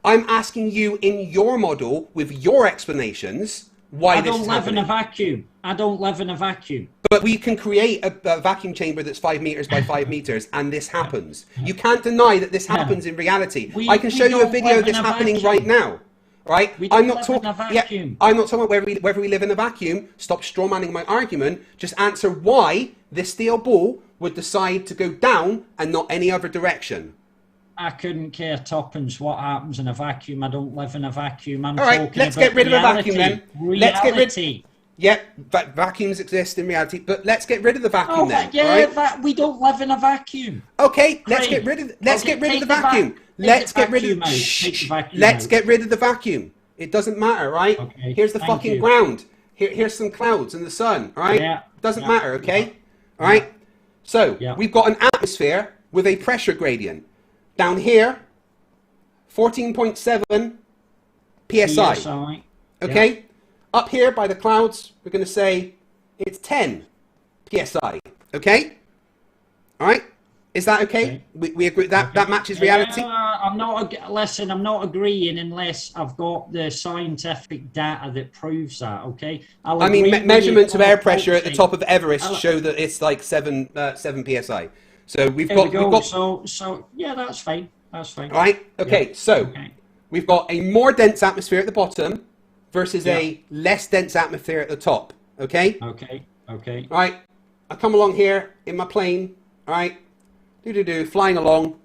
I'm asking you in your model with your explanations why this is happening. I don't live in a vacuum. I don't live in a vacuum. But we can create a vacuum chamber that's 5 meters by 5 meters, and this happens. You can't deny that this happens in reality. I can show you a video of this happening right now. Right? I'm not talking. Yeah, I'm not talking about whether we live in a vacuum. Stop strawmanning my argument. Just answer why this steel ball would decide to go down and not any other direction. I couldn't care tuppence what happens in a vacuum. I don't live in a vacuum. I'm all right, let's get rid of a vacuum then. Let's get rid. Yeah, vacuums exist in reality, but let's get rid of the vacuum then. Yeah, right? We don't live in a vacuum. Okay, let's get rid of. Let's get rid of the vacuum. Let's get rid of. Let's get rid of the vacuum. It doesn't matter, right? Okay, here's the fucking ground. Here's some clouds and the sun. All right. Yeah. Doesn't matter. Okay. All right. So we've got an atmosphere with a pressure gradient. Down here, 14.7 psi. Okay. Yeah. Up here by the clouds, we're going to say it's 10 psi. Okay. All right. Is that okay? We agree that that matches reality. I'm not agreeing unless I've got the scientific data that proves that. Okay. I mean, measurements of air pressure at the top of Everest show that it's like 7 psi. So we've got. So yeah, that's fine. That's fine. All right. Okay. So we've got a more dense atmosphere at the bottom versus a less dense atmosphere at the top. Okay. Okay. Okay. All right. I come along here in my plane. All right. Flying along.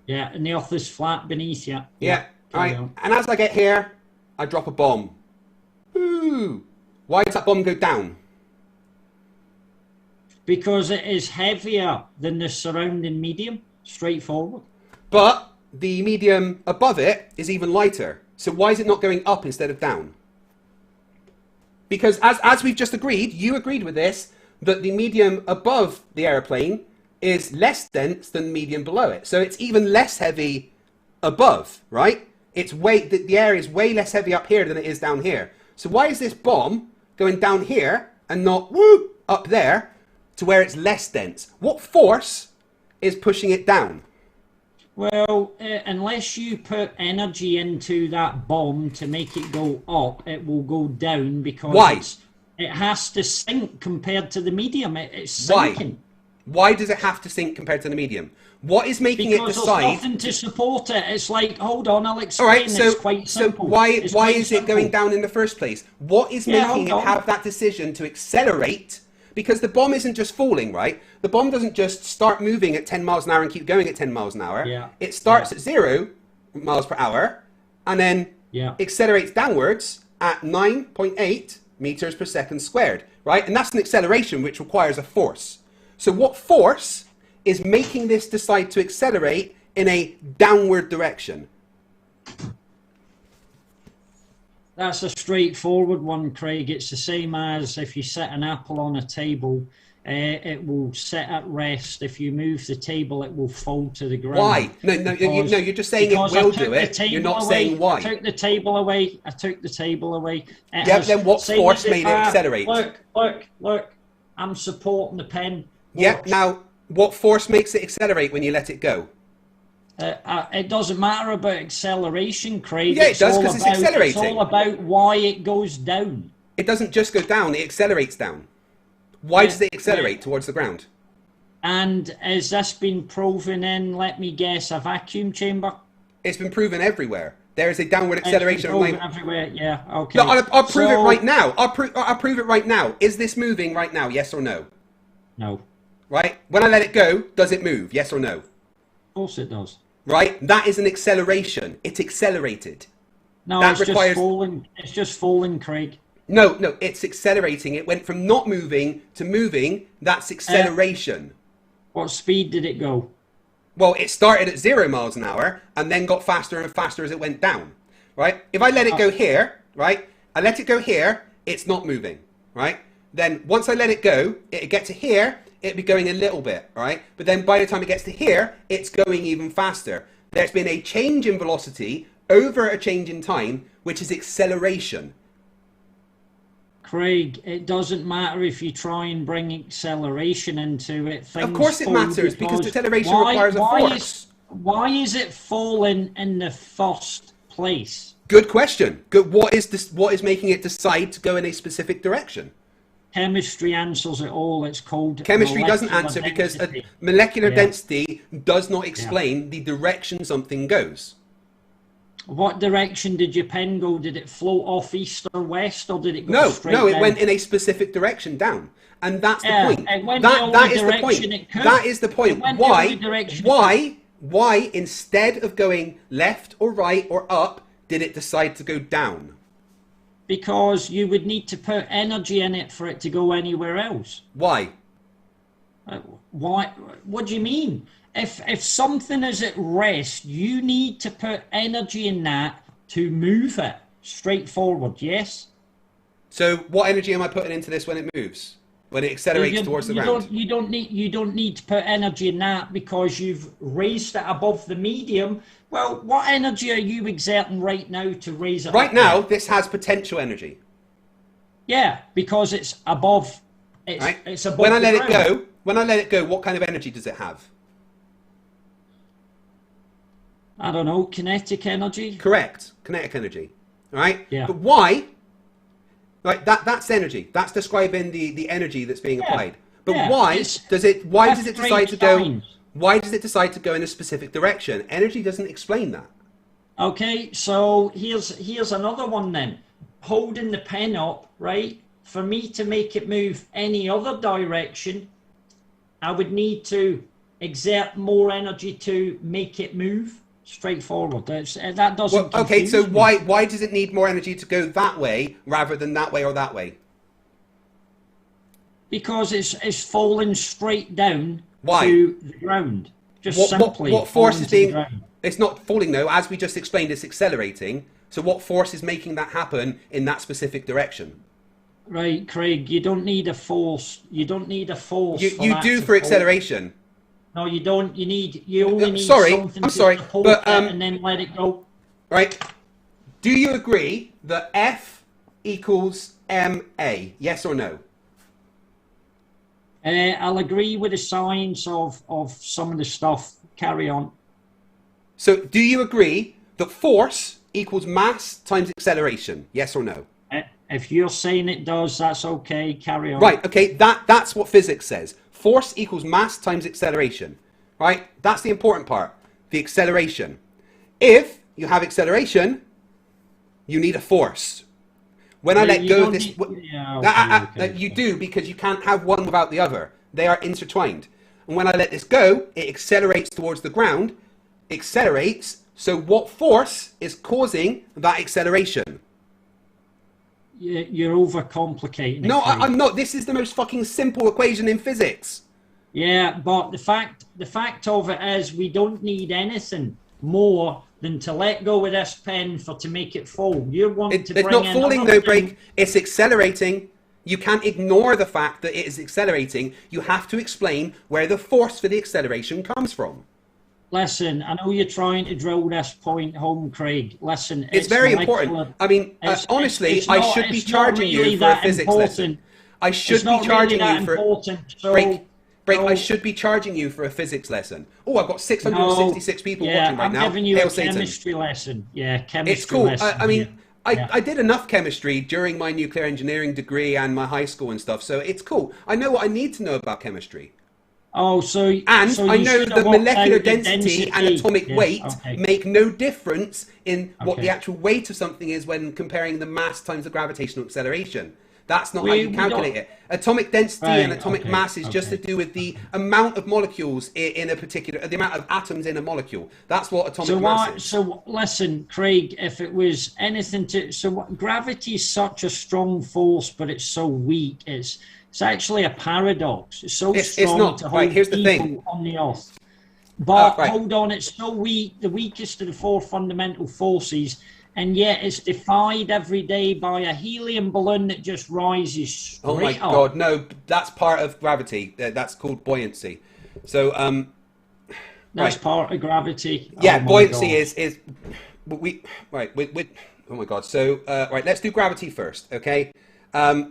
Yeah, and the earth is flat beneath you. Yeah. All right. And as I get here, I drop a bomb. Ooh. Why does that bomb go down? Because it is heavier than the surrounding medium. Straightforward. But the medium above it is even lighter. So why is it not going up instead of down? Because as we've just agreed, you agreed with this, that the medium above the aeroplane is less dense than the medium below it. So it's even less heavy above, right? It's the air is way less heavy up here than it is down here. So why is this bomb going down here and not up there to where it's less dense? What force is pushing it down? Well, unless you put energy into that bomb to make it go up, it will go down because it has to sink compared to the medium. It's sinking. Why does it have to sink compared to the medium? What is making it decide? Because there's nothing to support it. It's like, hold on, I'll explain. All right, so, it's quite simple. So why is it going down in the first place? What is making it have that decision to accelerate? Because the bomb isn't just falling, right? The bomb doesn't just start moving at 10 miles an hour and keep going at 10 miles an hour. Yeah. It starts at 0 miles per hour and then accelerates downwards at 9.8 meters per second squared, right? And that's an acceleration which requires a force. So what force is making this decide to accelerate in a downward direction? That's a straightforward one, Craig. It's the same as if you set an apple on a table, it will sit at rest. If you move the table, it will fall to the ground. Why? No, you're just saying it will do it. You're not saying why. I took the table away. Then what force made it accelerate? Look. I'm supporting the pen. Yeah, now, what force makes it accelerate when you let it go? It doesn't matter about acceleration, Craig. Yeah, it does, because it's accelerating. It's all about why it goes down. It doesn't just go down, it accelerates down. Why does it accelerate towards the ground? And has this been proven in, let me guess, a vacuum chamber? It's been proven everywhere. There is a downward acceleration. It's been proven everywhere, yeah, okay. No, I'll prove it right now. I'll prove it right now. Is this moving right now, yes or no? No. Right? When I let it go, does it move? Yes or no? Of course it does. Right? That is an acceleration. It's accelerated. No, it's just falling. It's just falling, Craig. No, it's accelerating. It went from not moving to moving. That's acceleration. What speed did it go? Well, it started at 0 miles an hour and then got faster and faster as it went down. Right? If I let it go here, right? I let it go here, it's not moving. Right? Then once I let it go, it'll get to here, it'll be going a little bit, right? But then by the time it gets to here, it's going even faster. There's been a change in velocity over a change in time, which is acceleration. Craig, it doesn't matter if you try and bring acceleration into it. Of course it matters, because acceleration requires a force. Why is it falling in the first place? Good question. Good. What is this? What is making it decide to go in a specific direction? Chemistry answers it all. It's called Chemistry doesn't answer because molecular density does not explain the direction something goes. What direction did your pen go? Did it float off east or west, or did it go straight down? No, it down? went in a specific direction down. And that's the point. It went That is the direction point. it could. That is the point. It went the only direction Why, instead of going left or right or up, did it decide to go down? Because you would need to put energy in it for it to go anywhere else. Why? Why? What do you mean? If something is at rest, you need to put energy in that to move it. Straightforward, yes? So what energy am I putting into this when it moves? When it accelerates towards the ground? You don't need to put energy in that because you've raised it above the medium. Well, what energy are you exerting right now to raise it Right up now, there? this has potential energy. Yeah, because it's above. It's above. When I let it go, what kind of energy does it have? I don't know, kinetic energy? Correct. Kinetic energy. All right? Yeah. But why? Like that's energy. That's describing the energy that's being applied. But why does it decide to go? Why does it decide to go in a specific direction? Energy doesn't explain that. Okay, so here's another one then. Holding the pen up, right? For me to make it move any other direction, I would need to exert more energy to make it move. Straightforward. That doesn't. Well, okay, so me. why does it need more energy to go that way rather than that way or that way? Because it's falling straight down Why? to the ground. Just simply. What force is being? Ground. It's not falling though, as we just explained. It's accelerating. So what force is making that happen in that specific direction? Right, Craig. You don't need a force. You don't need a force. You do for acceleration. No, you don't. You only need something to hold but it and then let it go. Right. Do you agree that F equals ma? Yes or no? I'll agree with the science of some of the stuff. Carry on. So do you agree that force equals mass times acceleration? Yes or no? If you're saying it does, that's okay. Carry on. Right. Okay. That's what physics says. Force equals mass times acceleration, right? That's the important part, the acceleration. If you have acceleration, you need a force. When I let go of this, you do, because you can't have one without the other. They are intertwined. And when I let this go, it accelerates towards the ground, accelerates. So what force is causing that acceleration? You're overcomplicating it. No, I'm not. This is the most fucking simple equation in physics. Yeah, but the fact of it is we don't need anything more than to let go of this pen to make it fall. You're wanting to bring in... It's not falling though, Break. It's accelerating. You can't ignore the fact that it is accelerating. You have to explain where the force for the acceleration comes from. Listen, I know you're trying to drill this point home, Craig. Listen, it's very important. I mean, honestly, I should be charging you for a physics lesson. I should be charging you for... Break, I should be charging you for a physics lesson. Oh, I've got 666 people watching right now. I'm giving you a chemistry lesson. Yeah, chemistry It's cool. lesson. I mean, I did enough chemistry during my nuclear engineering degree and my high school and stuff, so it's cool. I know what I need to know about chemistry. Oh, so I know that molecular density and atomic weight make no difference in what the actual weight of something is when comparing the mass times the gravitational acceleration. That's not how you calculate it. Atomic density and atomic mass is just to do with the amount of molecules in a particular, the amount of atoms in a molecule. That's what atomic mass is. So listen, Craig, if it was anything to, gravity is such a strong force, but it's so weak. It's actually a paradox. It's so strong to hold people on the earth. But hold on, it's so weak, the weakest of the four fundamental forces, and yet it's defied every day by a helium balloon that just rises straight up. Oh my God, no, that's part of gravity. That's called buoyancy. So, that's part of gravity. Yeah, buoyancy is oh my God. So, let's do gravity first, okay?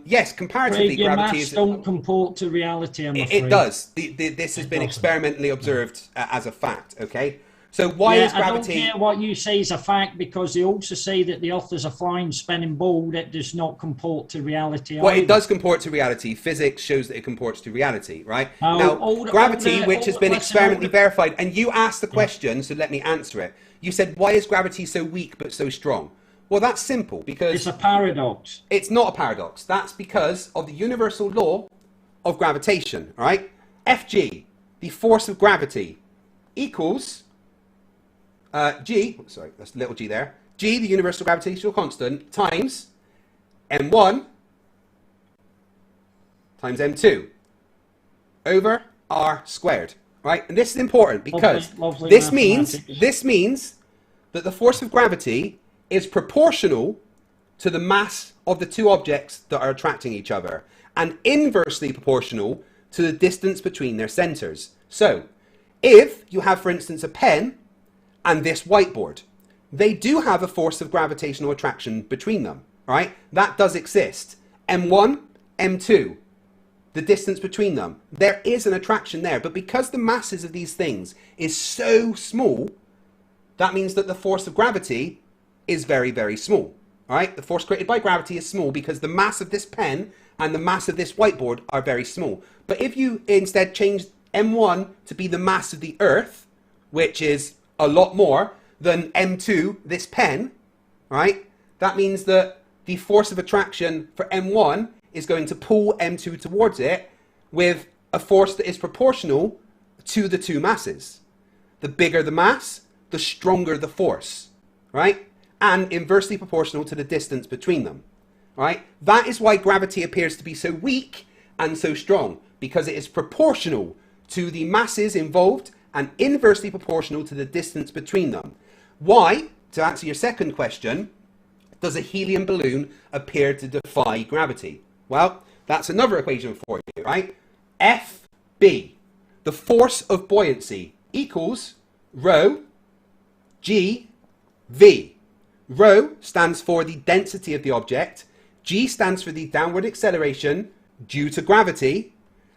Yes, comparatively, Craig, your gravity maths don't comport to reality, I'm afraid. It does. This has been experimentally observed as a fact, okay? So why is gravity... I don't care what you say is a fact, because they also say that the Earth is a flying, spinning ball that does not comport to reality. Well, either. it does comport to reality. Physics shows that it comports to reality, right? Now, gravity, which has been experimentally verified, and you asked the question, so let me answer it. You said, why is gravity so weak but so strong? Well, that's simple, because... It's a paradox. It's not a paradox. That's because of the universal law of gravitation, right? Fg, the force of gravity, equals... G, sorry, that's a little g there. G, the universal gravitational constant, times m1 times m2 over r squared, right? And this is important because lovely this means that the force of gravity is proportional to the mass of the two objects that are attracting each other, and inversely proportional to the distance between their centers. So, if you have, for instance, a pen and this whiteboard, they do have a force of gravitational attraction between them, right? That does exist. M1, M2, the distance between them. There is an attraction there, but because the masses of these things is so small, that means that the force of gravity is very, very small, right? The force created by gravity is small because the mass of this pen and the mass of this whiteboard are very small. But if you instead change M1 to be the mass of the Earth, which is a lot more than M2, this pen, right? That means that the force of attraction for M1 is going to pull M2 towards it with a force that is proportional to the two masses. The bigger the mass, the stronger the force, right? And inversely proportional to the distance between them, right? That is why gravity appears to be so weak and so strong, because it is proportional to the masses involved and inversely proportional to the distance between them. Why, to answer your second question, does a helium balloon appear to defy gravity? Well, that's another equation for you, right? FB, the force of buoyancy, equals rho g v. Rho stands for the density of the object, g stands for the downward acceleration due to gravity,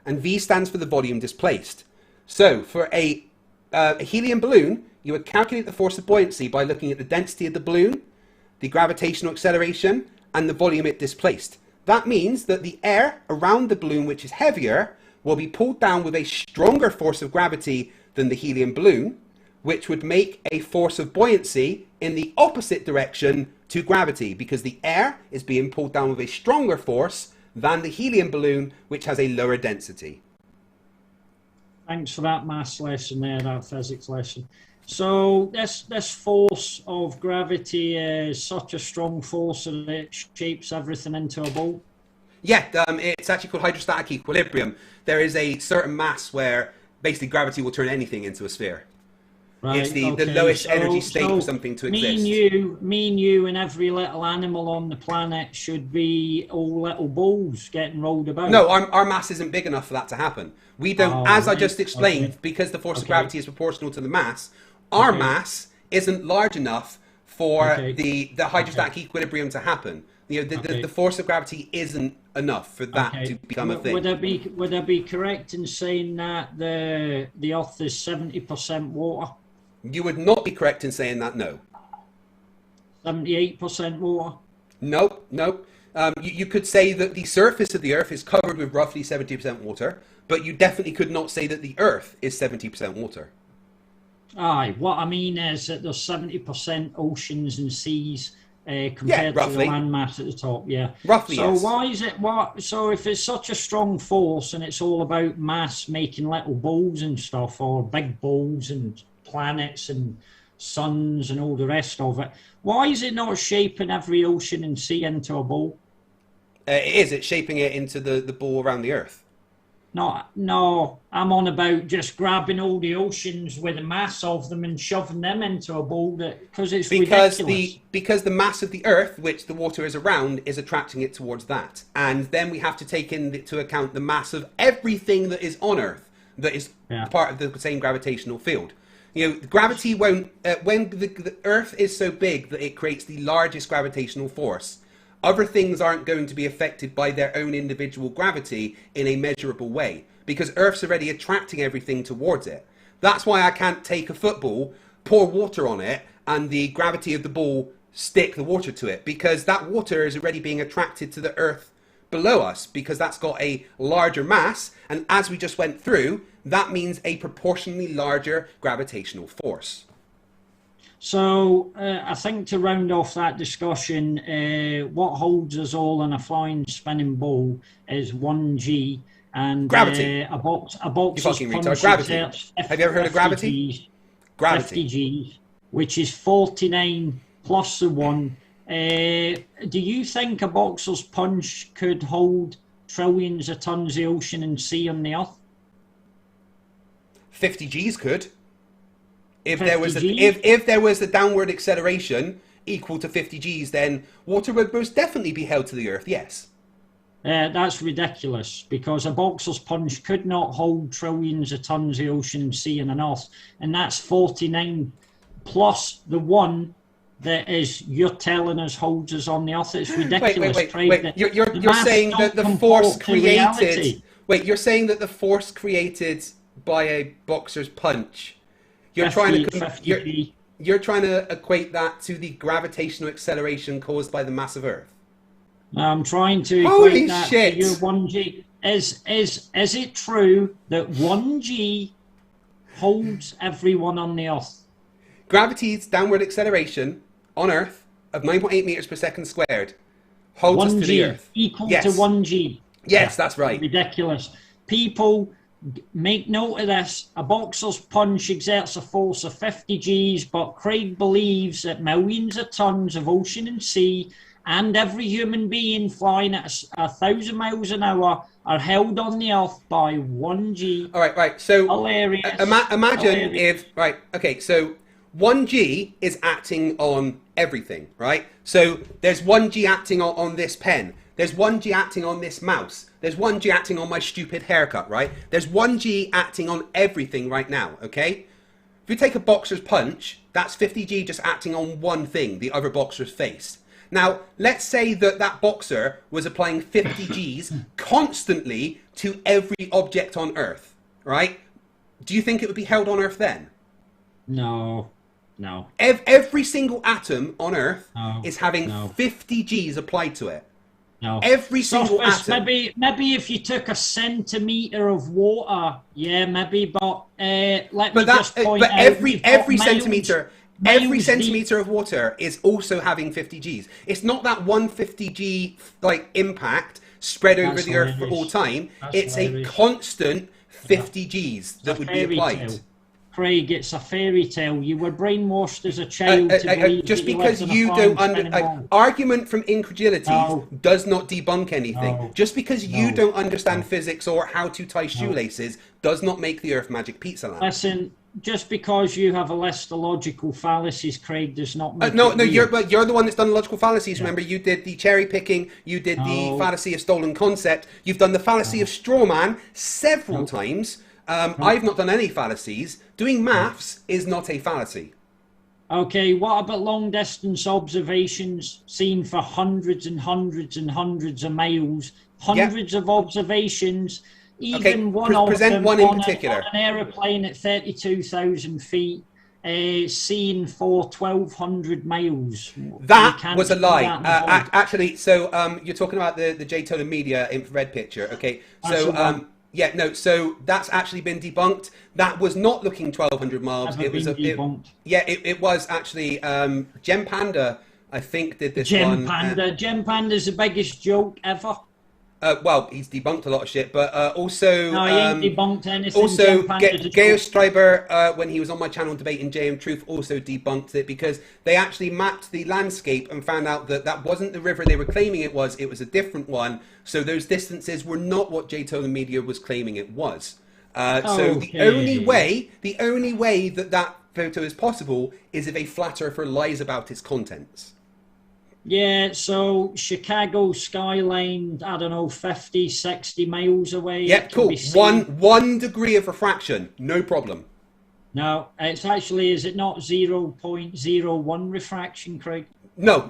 and v stands for the volume displaced. So for a helium balloon, you would calculate the force of buoyancy by looking at the density of the balloon, the gravitational acceleration, and the volume it displaced. That means that the air around the balloon, which is heavier, will be pulled down with a stronger force of gravity than the helium balloon, which would make a force of buoyancy in the opposite direction to gravity, because the air is being pulled down with a stronger force than the helium balloon, which has a lower density. Thanks for that maths lesson there, that physics lesson. So this force of gravity is such a strong force that it shapes everything into a ball? Yeah, it's actually called hydrostatic equilibrium. There is a certain mass where basically gravity will turn anything into a sphere. Right, it's the lowest energy state for something to exist. Me and you and every little animal on the planet should be all little balls getting rolled about. No, our mass isn't big enough for that to happen. We don't, I just explained, because the force of gravity is proportional to the mass, our mass isn't large enough for the hydrostatic equilibrium to happen. You know, the force of gravity isn't enough for that to become a thing. Would I be correct in saying that the Earth is 70% water? You would not be correct in saying that, no. 78% water? Nope. You could say that the surface of the Earth is covered with roughly 70% water, but you definitely could not say that the Earth is 70% water. Aye, what I mean is that there's 70% oceans and seas compared to the land mass at the top, Roughly, so yes. why is it, so if it's such a strong force and it's all about mass making little balls and stuff, or big balls and planets and suns and all the rest of it, why is it not shaping every ocean and sea into a ball? It's shaping it into the ball around the Earth. No, I'm on about just grabbing all the oceans with the mass of them and shoving them into a ball, because it's ridiculous. Because the mass of the Earth, which the water is around, is attracting it towards that. And then we have to take into account the mass of everything that is on Earth that is part of the same gravitational field. You know, gravity won't, when the Earth is so big that it creates the largest gravitational force, other things aren't going to be affected by their own individual gravity in a measurable way, because Earth's already attracting everything towards it. That's why I can't take a football, pour water on it and the gravity of the ball stick the water to it, because that water is already being attracted to the Earth below us, because that's got a larger mass, and as we just went through, that means a proportionally larger gravitational force. So I think to round off that discussion, what holds us all in a flying spinning ball is 1G, and gravity. A box You fucking retard. Gravity. Have you ever heard of gravity? Gs, Gravity. 50 Gs, which is 49 plus the 1. Do you think a boxer's punch could hold trillions of tons of ocean and sea on the Earth? 50 Gs could. If 50 there was if there was a downward acceleration equal to 50 Gs, then water would most definitely be held to the Earth. Yes. That's ridiculous, because a boxer's punch could not hold trillions of tons of ocean and sea on an Earth, and that's 49 plus the 1 that is you're telling us holds us on the Earth. It's ridiculous. Wait. You're saying that the force created. Wait, you're saying that the force created by a boxer's punch. You're trying to equate that to the gravitational acceleration caused by the mass of Earth. I'm trying to Holy equate that shit. to your 1G. Is it true that 1G holds everyone on the Earth? Gravity's downward acceleration on Earth of 9.8 meters per second squared holds us to the Earth. Equal Yes. to 1G. Yes, that's right. Ridiculous. People, make note of this. A boxer's punch exerts a force of 50 Gs, but Craig believes that millions of tons of ocean and sea and every human being flying at 1,000 miles an hour are held on the Earth by 1G. All right. So hilarious. Imagine Hilarious. if, right, okay, so 1G is acting on everything, right? So there's 1G acting on this pen. There's 1G acting on this mouse. There's 1G acting on my stupid haircut, right? There's 1G acting on everything right now, okay? If you take a boxer's punch, that's 50G just acting on one thing, the other boxer's face. Now, let's say that that boxer was applying 50 Gs constantly to every object on Earth, right? Do you think it would be held on Earth then? No. Every single atom on Earth is having No. 50 Gs applied to it. No. Every single atom. Maybe if you took a centimeter of water, yeah, maybe. But let me But just point but out, every we've got centimeter. miles Every deep. centimeter of water is also having 50 Gs. It's not that one 50 G like impact spread over That's the Earth for all hilarious. time. That's It's hilarious. a constant 50 Gs that It's a would be fairy applied. tale. Craig, it's a fairy tale. You were brainwashed as a child to believe Just that because lived in a you flying don't spinning ball. argument from incredulity No. does not debunk anything. No. Just because you No. don't understand physics or how to tie shoelaces does not make the Earth magic pizza land. Listen, just because you have a list of logical fallacies, Craig, does not make No, it you're real. the one that's done logical fallacies. Remember, you did the cherry picking, you did the No. fallacy of stolen concept, you've done the fallacy of straw man several times. I've not done any fallacies. Doing maths is not a fallacy. Okay, what about long distance observations seen for hundreds and hundreds and hundreds of miles? Hundreds of observations, even Okay, one of present them one in on particular. an aeroplane at 32,000 feet, seen for 1,200 miles. That You can't was a do lie. that in the world. Actually, so you're talking about the J-Total Media infrared picture. Okay, That's so the one. yeah, no, so that's actually been debunked. That was not looking 1,200 miles. Never It was been debunked. it was actually Gem Panda, I think, did this Gem one. Panda. Gem Panda's the biggest joke ever. Well, he's debunked a lot of shit, but also No, he ain't debunked anything. also Gem Panda's a Gail joke. Stryber, when he was on my channel debating JM Truth, also debunked it because they actually mapped the landscape and found out that that wasn't the river they were claiming it was a different one. So those distances were not what J-Total Media was claiming it was. So the only way that photo is possible is if a flat earther lies about its contents. Yeah, so Chicago skyline, I don't know, 50, 60 miles away. Yep, it can cool. be seen. One degree of refraction, no problem. No, it's actually, is it not 0.01 refraction, Craig? No,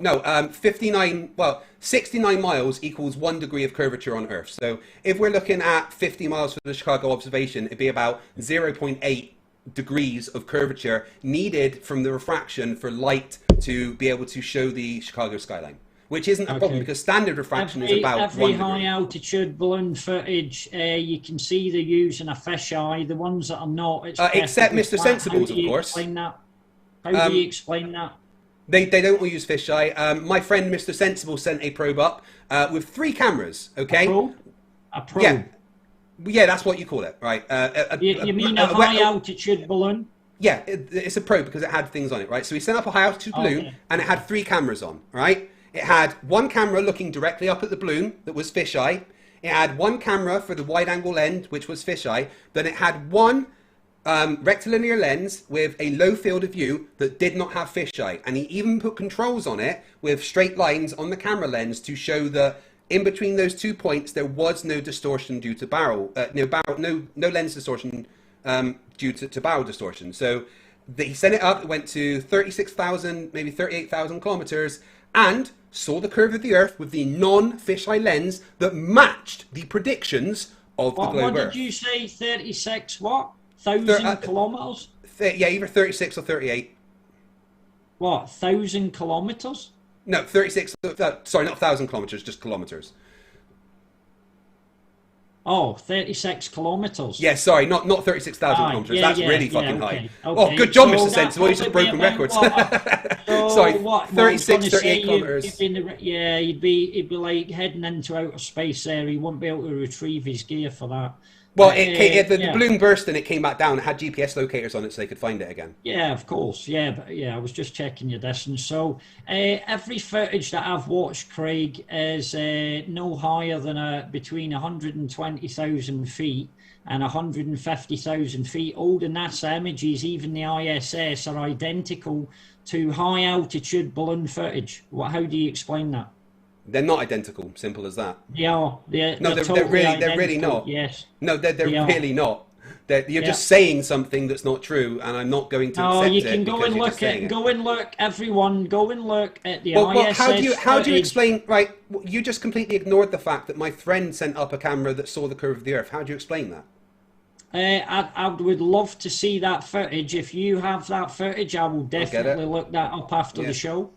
69 miles equals 1 degree of curvature on Earth. So if we're looking at 50 miles for the Chicago observation, it'd be about 0.8 degrees of curvature needed from the refraction for light to be able to show the Chicago skyline, which isn't a problem because standard refraction is about every 1 degree. high altitude balloon footage, you can see they're using a fisheye. The ones that are not, it's except Mr. flat. Sensibles, of course. How do you explain that? They don't all use fisheye. My friend Mr. Sensible sent a probe up with 3 cameras. Okay. A probe. Yeah, that's what you call it, right? You mean a high altitude balloon? Yeah, it's a probe because it had things on it, right? So he sent up a high altitude balloon and it had 3 cameras on, right? It had 1 camera looking directly up at the balloon that was fisheye. It had 1 camera for the wide angle lens, which was fisheye. Then it had 1 rectilinear lens with a low field of view that did not have fisheye. And he even put controls on it with straight lines on the camera lens to show that in between those 2 points, there was no distortion due to no lens distortion due to barrel distortion. So he sent it up, it went to 36,000, maybe 38,000 kilometers, and saw the curve of the Earth with the non-fisheye lens that matched the predictions of the globe Earth. What did you say, 36 what? 1,000 kilometers? Yeah, either 36 or 38. What, 1,000 kilometers? No, 36, sorry, not 1,000 kilometers, just kilometers. Oh, 36 kilometers. Yeah, sorry, not 36,000 kilometers. That's really fucking high. Okay. Oh, good job, Mr. Sensible. He's just broken records. Sorry, 36, 38 kilometers. He'd be like heading into outer space there. He wouldn't be able to retrieve his gear for that. Well, the balloon burst and it came back down. It had GPS locators on it so they could find it again. Yeah, of course. Yeah, but I was just checking your distance. So every footage that I've watched, Craig, is no higher than between 120,000 feet and 150,000 feet. All the NASA images, even the ISS, are identical to high altitude balloon footage. How do you explain that? They're not identical. Simple as that. Yeah, they're really not. Yes. No, they're really not. You're just saying something that's not true, and I'm not going to accept it. Oh, you can go and look everyone. Go and look at the ISS. Well, how do you explain? Right, you just completely ignored the fact that my friend sent up a camera that saw the curve of the Earth. How do you explain that? I would love to see that footage. If you have that footage, I will definitely look that up after the show.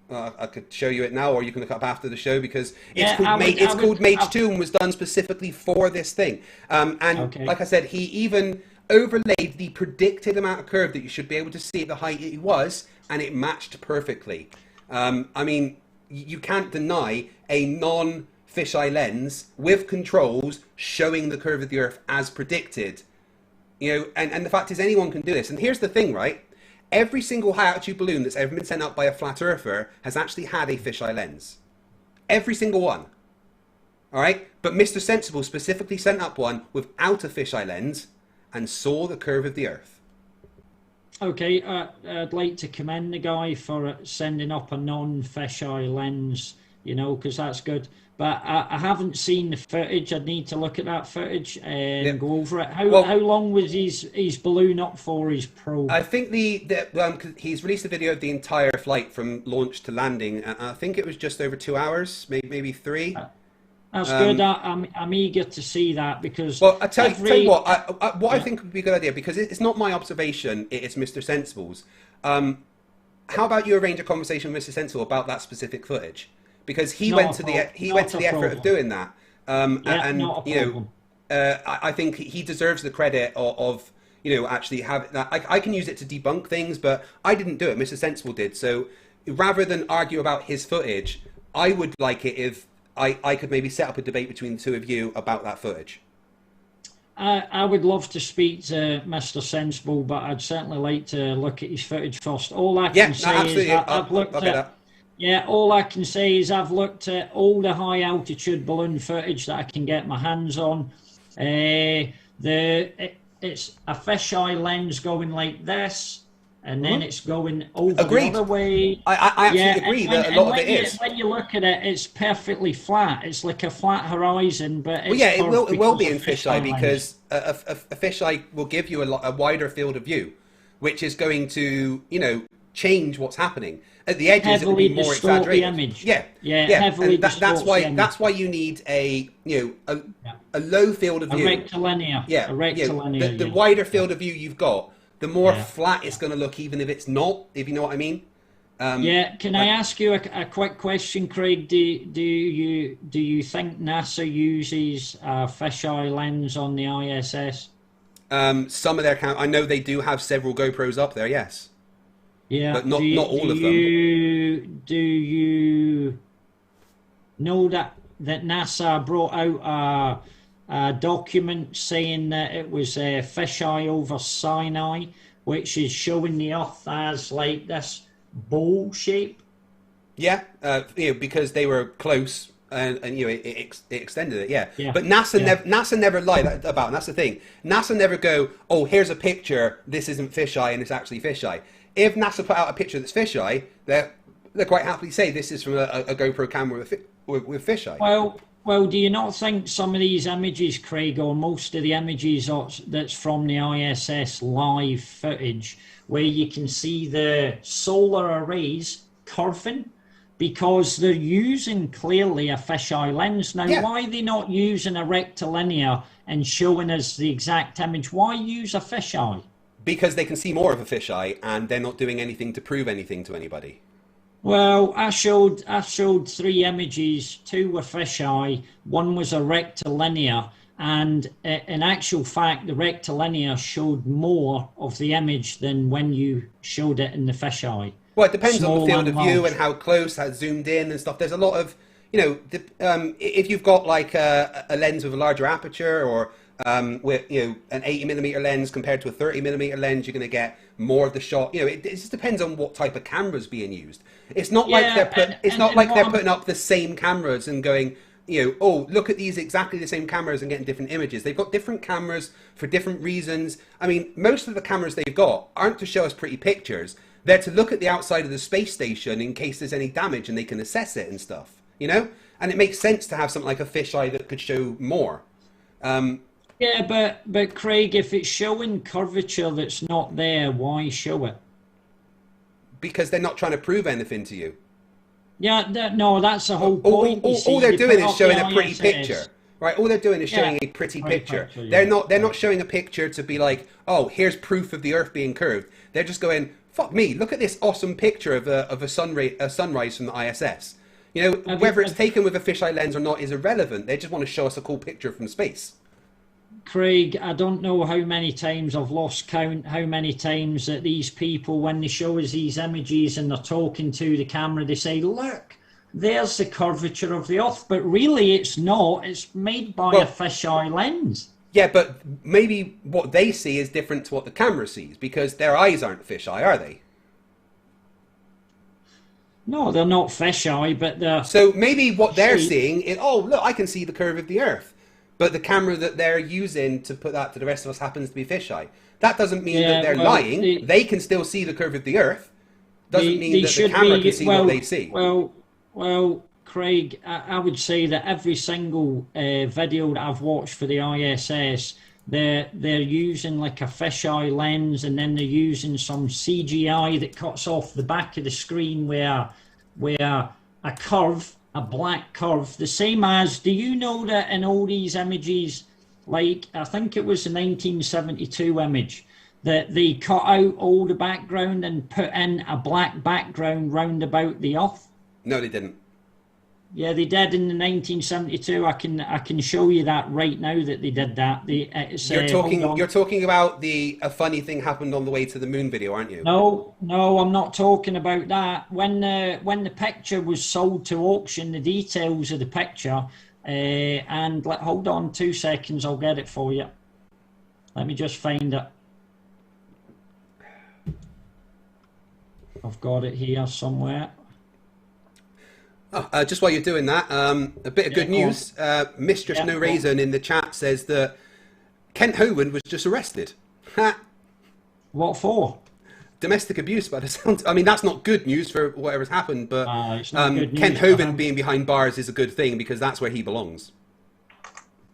I could show you it now, or you can look up after the show because it's called Mage 2 and was done specifically for this thing. Like I said, he even overlaid the predicted amount of curve that you should be able to see at the height it was, and it matched perfectly. I mean, you can't deny a non-fisheye lens with controls showing the curve of the Earth as predicted. You know, and the fact is anyone can do this. And here's the thing, right? Every single high altitude balloon that's ever been sent up by a flat earther has actually had a fisheye lens. Every single one. All right? But Mr. Sensible specifically sent up one without a fisheye lens and saw the curve of the Earth. Okay, I'd like to commend the guy for sending up a non-fisheye lens, because that's good. But I haven't seen the footage. I'd need to look at that footage and go over it. How long was his balloon up for, his probe? I think he's released a video of the entire flight from launch to landing. I think it was just over 2 hours, maybe 3. That's good. I'm eager to see that because... Well, I tell you what I think would be a good idea, because it's not my observation, it's Mr. Sensible's. How about you arrange a conversation with Mr. Sensible about that specific footage? Because he went to the effort of doing that, I think he deserves the credit of actually having that. I can use it to debunk things, but I didn't do it. Mr. Sensible did. So rather than argue about his footage, I would like it if I could maybe set up a debate between the two of you about that footage. I would love to speak to Mr. Sensible, but I'd certainly like to look at his footage first. All I can say is I've looked at. Yeah, all I can say is I've looked at all the high altitude balloon footage that I can get my hands on. It's a fisheye lens going like this, and then it's going over the other way. I absolutely agree that a lot of it is. When you look at it, it's perfectly flat. It's like a flat horizon, but it's it will be in fisheye because a fisheye will give you a wider field of view, which is going to change what's happening. At the edges, it will be more exaggerated. The image. Yeah. And that's why you need a low field of view. A rectilinear. The wider field of view you've got, the more flat it's going to look, even if it's not, if you know what I mean. Can I ask you a quick question, Craig? Do you think NASA uses a fisheye lens on the ISS? Some of their I know they do have several GoPros up there, yes. Yeah, but not all of them. Do you know that NASA brought out a document saying that it was a fisheye over Sinai, which is showing the Earth as like this bowl shape? Yeah, because they were close, and it extended it. Yeah. But NASA never lie about. And that's the thing. NASA never go, oh, here's a picture. This isn't fisheye, and it's actually fisheye. If NASA put out a picture that's fisheye, they'll quite happily say this is from a GoPro camera with fisheye. Well, do you not think some of these images, Craig, or most of the images that's from the ISS live footage, where you can see the solar arrays curving, because they're using clearly a fisheye lens. Now, why are they not using a rectilinear and showing us the exact image? Why use a fisheye? Because they can see more of a fisheye, and they're not doing anything to prove anything to anybody. Well, I showed 3 images. 2 were fisheye, 1 was a rectilinear, and in actual fact, the rectilinear showed more of the image than when you showed it in the fisheye. Well, it depends on the field of view and how close, how zoomed in and stuff. There's a lot of, if you've got like a lens with a larger aperture, or with an 80mm lens compared to a 30mm lens, you're going to get more of the shot. It just depends on what type of camera's being used. It's not like they're putting up the same cameras and going, oh, look at these exactly the same cameras and getting different images. They've got different cameras for different reasons. I mean, most of the cameras they've got aren't to show us pretty pictures. They're to look at the outside of the space station in case there's any damage and they can assess it and stuff, And it makes sense to have something like a fisheye that could show more. Yeah, but Craig, if it's showing curvature that's not there, why show it? Because they're not trying to prove anything to you. Yeah, no, that's the whole point. All they're doing is showing a pretty picture, right? All they're doing is showing a pretty picture. They're not showing a picture to be like, oh, here's proof of the Earth being curved. They're just going, fuck me, look at this awesome picture of a sunrise from the ISS. Whether it's taken with a fisheye lens or not is irrelevant. They just want to show us a cool picture from space. Craig, I don't know how many times I've lost count, how many times that these people, when they show us these images and they're talking to the camera, they say, look, there's the curvature of the Earth. But really, it's not. It's made by a fisheye lens. Yeah, but maybe what they see is different to what the camera sees, because their eyes aren't fisheye, are they? No, they're not fisheye, but they're... So maybe what they're seeing is, oh, look, I can see the curve of the Earth. But the camera that they're using to put that to the rest of us happens to be fisheye. That doesn't mean that they're lying. They can still see the curve of the Earth. Doesn't mean that the camera can see what they see. Well, Craig, I would say that every single video that I've watched for the ISS, they're using like a fisheye lens, and then they're using some CGI that cuts off the back of the screen where a curve, a black curve, the same as, do you know that in all these images, like I think it was the 1972 image, that they cut out all the background and put in a black background round about the Earth? No, they didn't. Yeah, they did in the 1972. I can show you that right now that they did that. You're talking about a funny thing happened on the way to the moon video, aren't you? No, I'm not talking about that. When the picture was sold to auction, the details of the picture, hold on 2 seconds, I'll get it for you. Let me just find it. I've got it here somewhere. Just while you're doing that, a bit of good news. Mistress No Raisin in the chat says that Kent Hovind was just arrested. What for? Domestic abuse, by the sound. I mean, that's not good news for whatever's happened, but Kent Hovind being behind bars is a good thing, because that's where he belongs.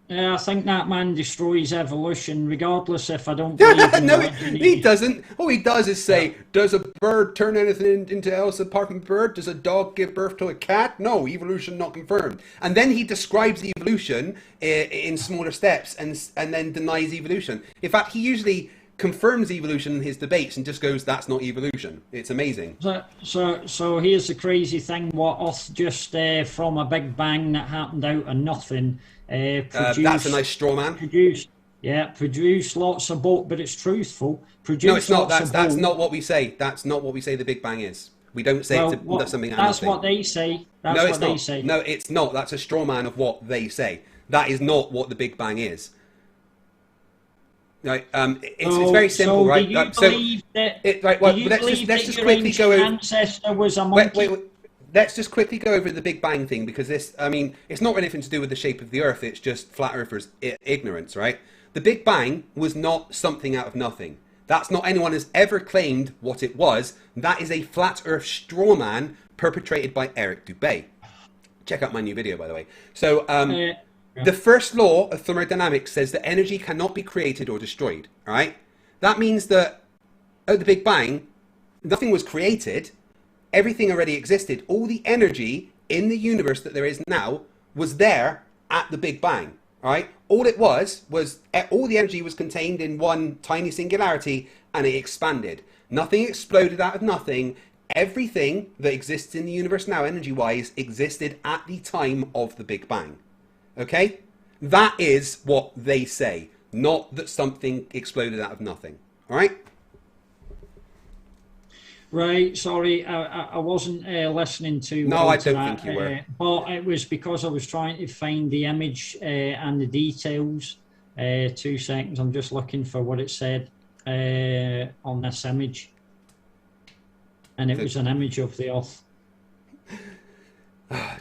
Yeah, I think that man destroys evolution, regardless if I don't believe in No, he doesn't. All he does is say, does a bird turn anything into else apart from a bird? Does a dog give birth to a cat? No, evolution not confirmed. And then he describes evolution in smaller steps and then denies evolution. In fact, he usually confirms evolution in his debates and just goes, "That's not evolution." It's amazing. So here's the crazy thing: what Earth just from a big bang that happened out of nothing produced. That's a nice straw man. Produced lots of boat, but it's truthful. No, it's not. That's not what we say. That's not what we say the Big Bang is. We don't say that's something. That's what they say. No, it's not. No, it's not. That's a straw man of what they say. That is not what the Big Bang is. Right. It's very simple, right? Do you believe let's just quickly go over. Ancestor was a monkey? Wait. Let's just quickly go over the Big Bang thing, because this, I mean, it's not anything to do with the shape of the Earth. It's just flat earthers' ignorance, right? The Big Bang was not something out of nothing. That's not anyone has ever claimed what it was. That is a flat Earth straw man perpetrated by Eric Dubé. Check out my new video, by the way. So, the first law of thermodynamics says that energy cannot be created or destroyed. All right, that means that at the Big Bang, nothing was created. Everything already existed. All the energy in the universe that there is now was there at the Big Bang. All right, all it was all the energy was contained in one tiny singularity, and it expanded. Nothing exploded out of nothing. Everything that exists in the universe now, energy-wise, existed at the time of the Big Bang. Okay? That is what they say, not that something exploded out of nothing. All right? Right, sorry, I wasn't listening to. No, I don't think you were. But it was because I was trying to find the image and the details. 2 seconds, I'm just looking for what it said on this image. And it was an image of the Earth.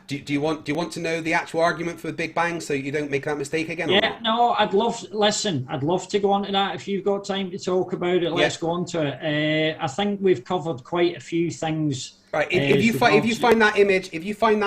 Do you want to know the actual argument for the Big Bang so you don't make that mistake again? Yeah, no, I'd love to go on to that. If you've got time to talk about it, let's go on to it. I think we've covered quite a few things. Right, if you find that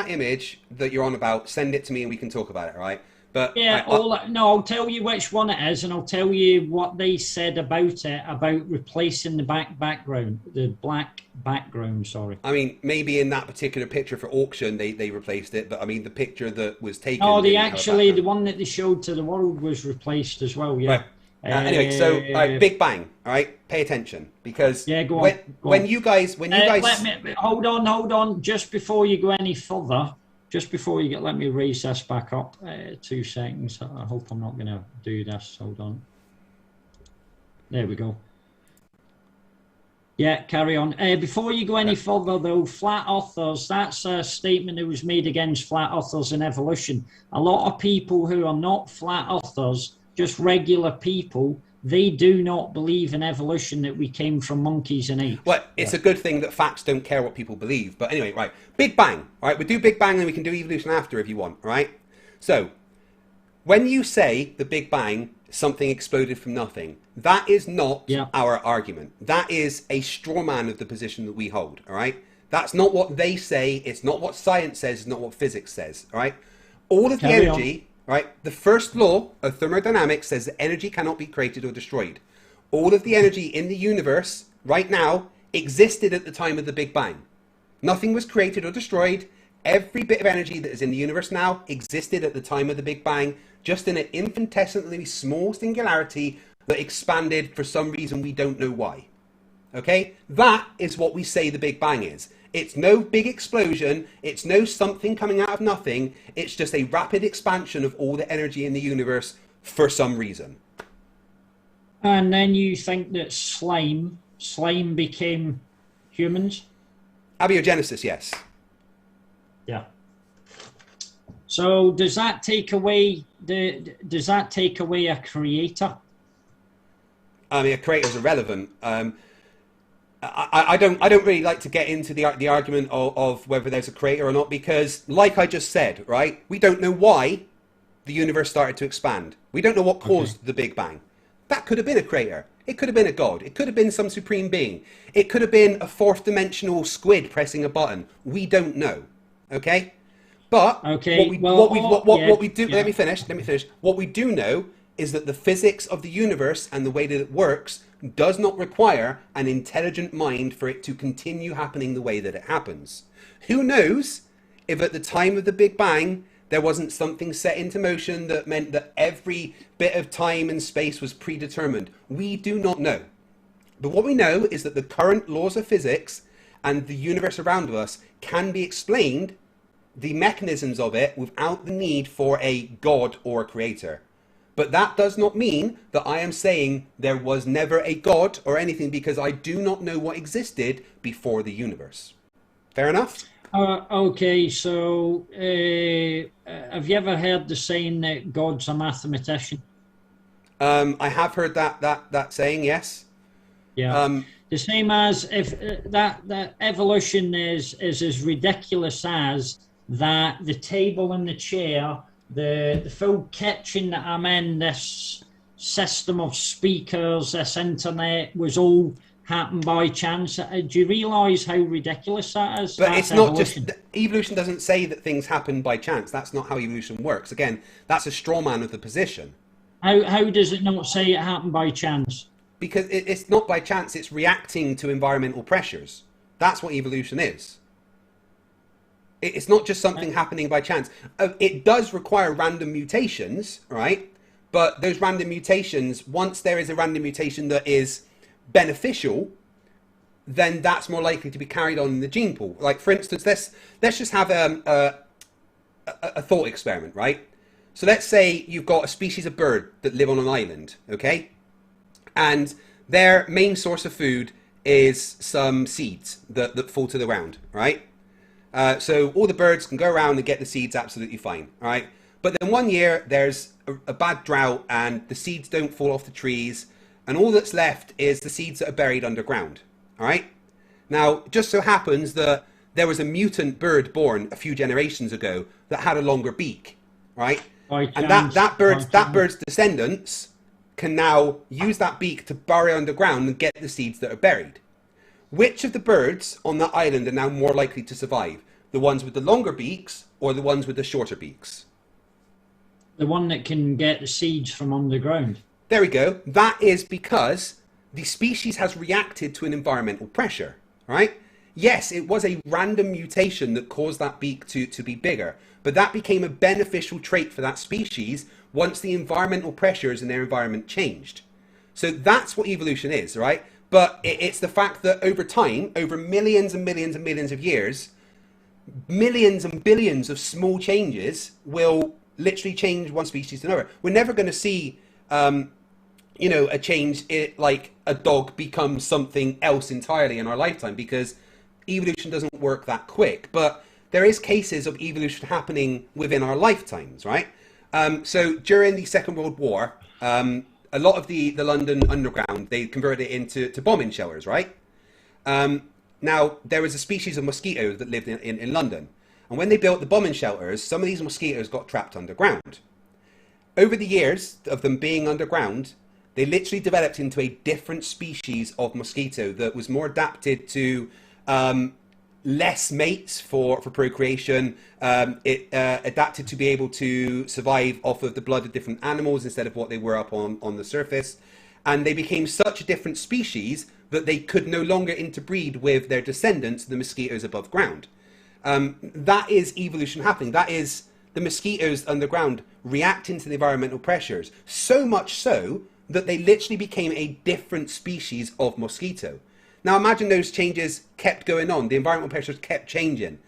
image that you're on about, send it to me and we can talk about it, right? But yeah, I'll tell you which one it is, and I'll tell you what they said about it, about replacing the background, the black background. Sorry. I mean, maybe in that particular picture for auction, they replaced it, but I mean, the picture that was taken. Oh, the one that they showed to the world was replaced as well. Yeah. Right. Anyway, so Big Bang. All right, pay attention, because when you guys hold on, just before you go any further. Just before you let me raise this back up, 2 seconds. I hope I'm not going to do this. Hold on. There we go. Yeah, carry on. Before you go any further, though, flat earthers, that's a statement that was made against flat earthers in evolution. A lot of people who are not flat earthers, just regular people, they do not believe in evolution, that we came from monkeys and apes. Well, it's a good thing that facts don't care what people believe. But anyway, right, Big Bang. All right, we do Big Bang and we can do evolution after if you want, all right? So, when you say the Big Bang, something exploded from nothing, that is not our argument. That is a straw man of the position that we hold, all right? That's not what they say. It's not what science says. It's not what physics says, all right? All of the energy... Right, the first law of thermodynamics says that energy cannot be created or destroyed. All of the energy in the universe right now existed at the time of the Big Bang. Nothing was created or destroyed. Every bit of energy that is in the universe now existed at the time of the Big Bang, just in an infinitesimally small singularity that expanded for some reason we don't know why. Okay, that is what we say the Big Bang is. It's no big explosion. It's no something coming out of nothing. It's just a rapid expansion of all the energy in the universe for some reason. And then you think that slime became humans? Abiogenesis, yes. Yeah. So does that take away a creator? I mean, a creator is irrelevant. I don't really like to get into the argument of whether there's a creator or not, because, like I just said, right, we don't know why the universe started to expand. We don't know what caused the Big Bang. That could have been a creator. It could have been a god. It could have been some supreme being. It could have been a fourth-dimensional squid pressing a button. We don't know. Okay? But what we do. Let me finish. What we do know is that the physics of the universe and the way that it works does not require an intelligent mind for it to continue happening the way that it happens. Who knows if at the time of the Big Bang There wasn't something set into motion that meant that every bit of time and space was predetermined. We do not know. But what we know is that the current laws of physics and the universe around us can be explained, the mechanisms of it, without the need for a god or a creator. But that does not mean that I am saying there was never a god or anything, because I do not know what existed before the universe. Fair enough? Okay, so have you ever heard the saying that God's a mathematician? I have heard that saying, yes. Yeah. The same as if that evolution is as ridiculous as that the table and the chair, the full kitchen that I'm in, this system of speakers, this internet, was all happened by chance. Do you realise how ridiculous that is? But That's it's not evolution. just... Evolution doesn't say that things happen by chance. That's not how evolution works. Again, that's a straw man of the position. How does it not say it happened by chance? Because it's not by chance, it's reacting to environmental pressures. That's what evolution is. It's not just something happening by chance. It does require random mutations, right? But those random mutations, once there is a random mutation that is beneficial, then that's more likely to be carried on in the gene pool. Like, for instance, let's just have a thought experiment, right? So let's say you've got a species of bird that live on an island, okay? And their main source of food is some seeds that fall to the ground, right? So all the birds can go around and get the seeds absolutely fine, all right? But then one year there's a bad drought and the seeds don't fall off the trees, and all that's left is the seeds that are buried underground, all right? Now, it just so happens that there was a mutant bird born a few generations ago that had a longer beak, right? And that bird's descendants can now use that beak to bury underground and get the seeds that are buried. Which of the birds on that island are now more likely to survive? The ones with the longer beaks or the ones with the shorter beaks? The one that can get the seeds from underground. There we go. That is because the species has reacted to an environmental pressure, right? Yes, it was a random mutation that caused that beak to be bigger, but that became a beneficial trait for that species once the environmental pressures in their environment changed. So that's what evolution is, right? But it's the fact that over time, over millions and millions and millions of years, millions and billions of small changes will literally change one species to another. We're never going to see, a change, like a dog becomes something else entirely in our lifetime, because evolution doesn't work that quick. But there is cases of evolution happening within our lifetimes, right? So during the Second World War, a lot of the London Underground, they converted it into bombing shelters, right? Now, there was a species of mosquito that lived in London. And when they built the bombing shelters, some of these mosquitoes got trapped underground. Over the years of them being underground, they literally developed into a different species of mosquito that was more adapted to less mates for procreation. It adapted to be able to survive off of the blood of different animals instead of what they were up on the surface. And they became such a different species that they could no longer interbreed with their descendants, the mosquitoes above ground. That is evolution happening. That is the mosquitoes underground reacting to the environmental pressures. So much so that they literally became a different species of mosquito. Now imagine those changes kept going on. The environmental pressures kept changing.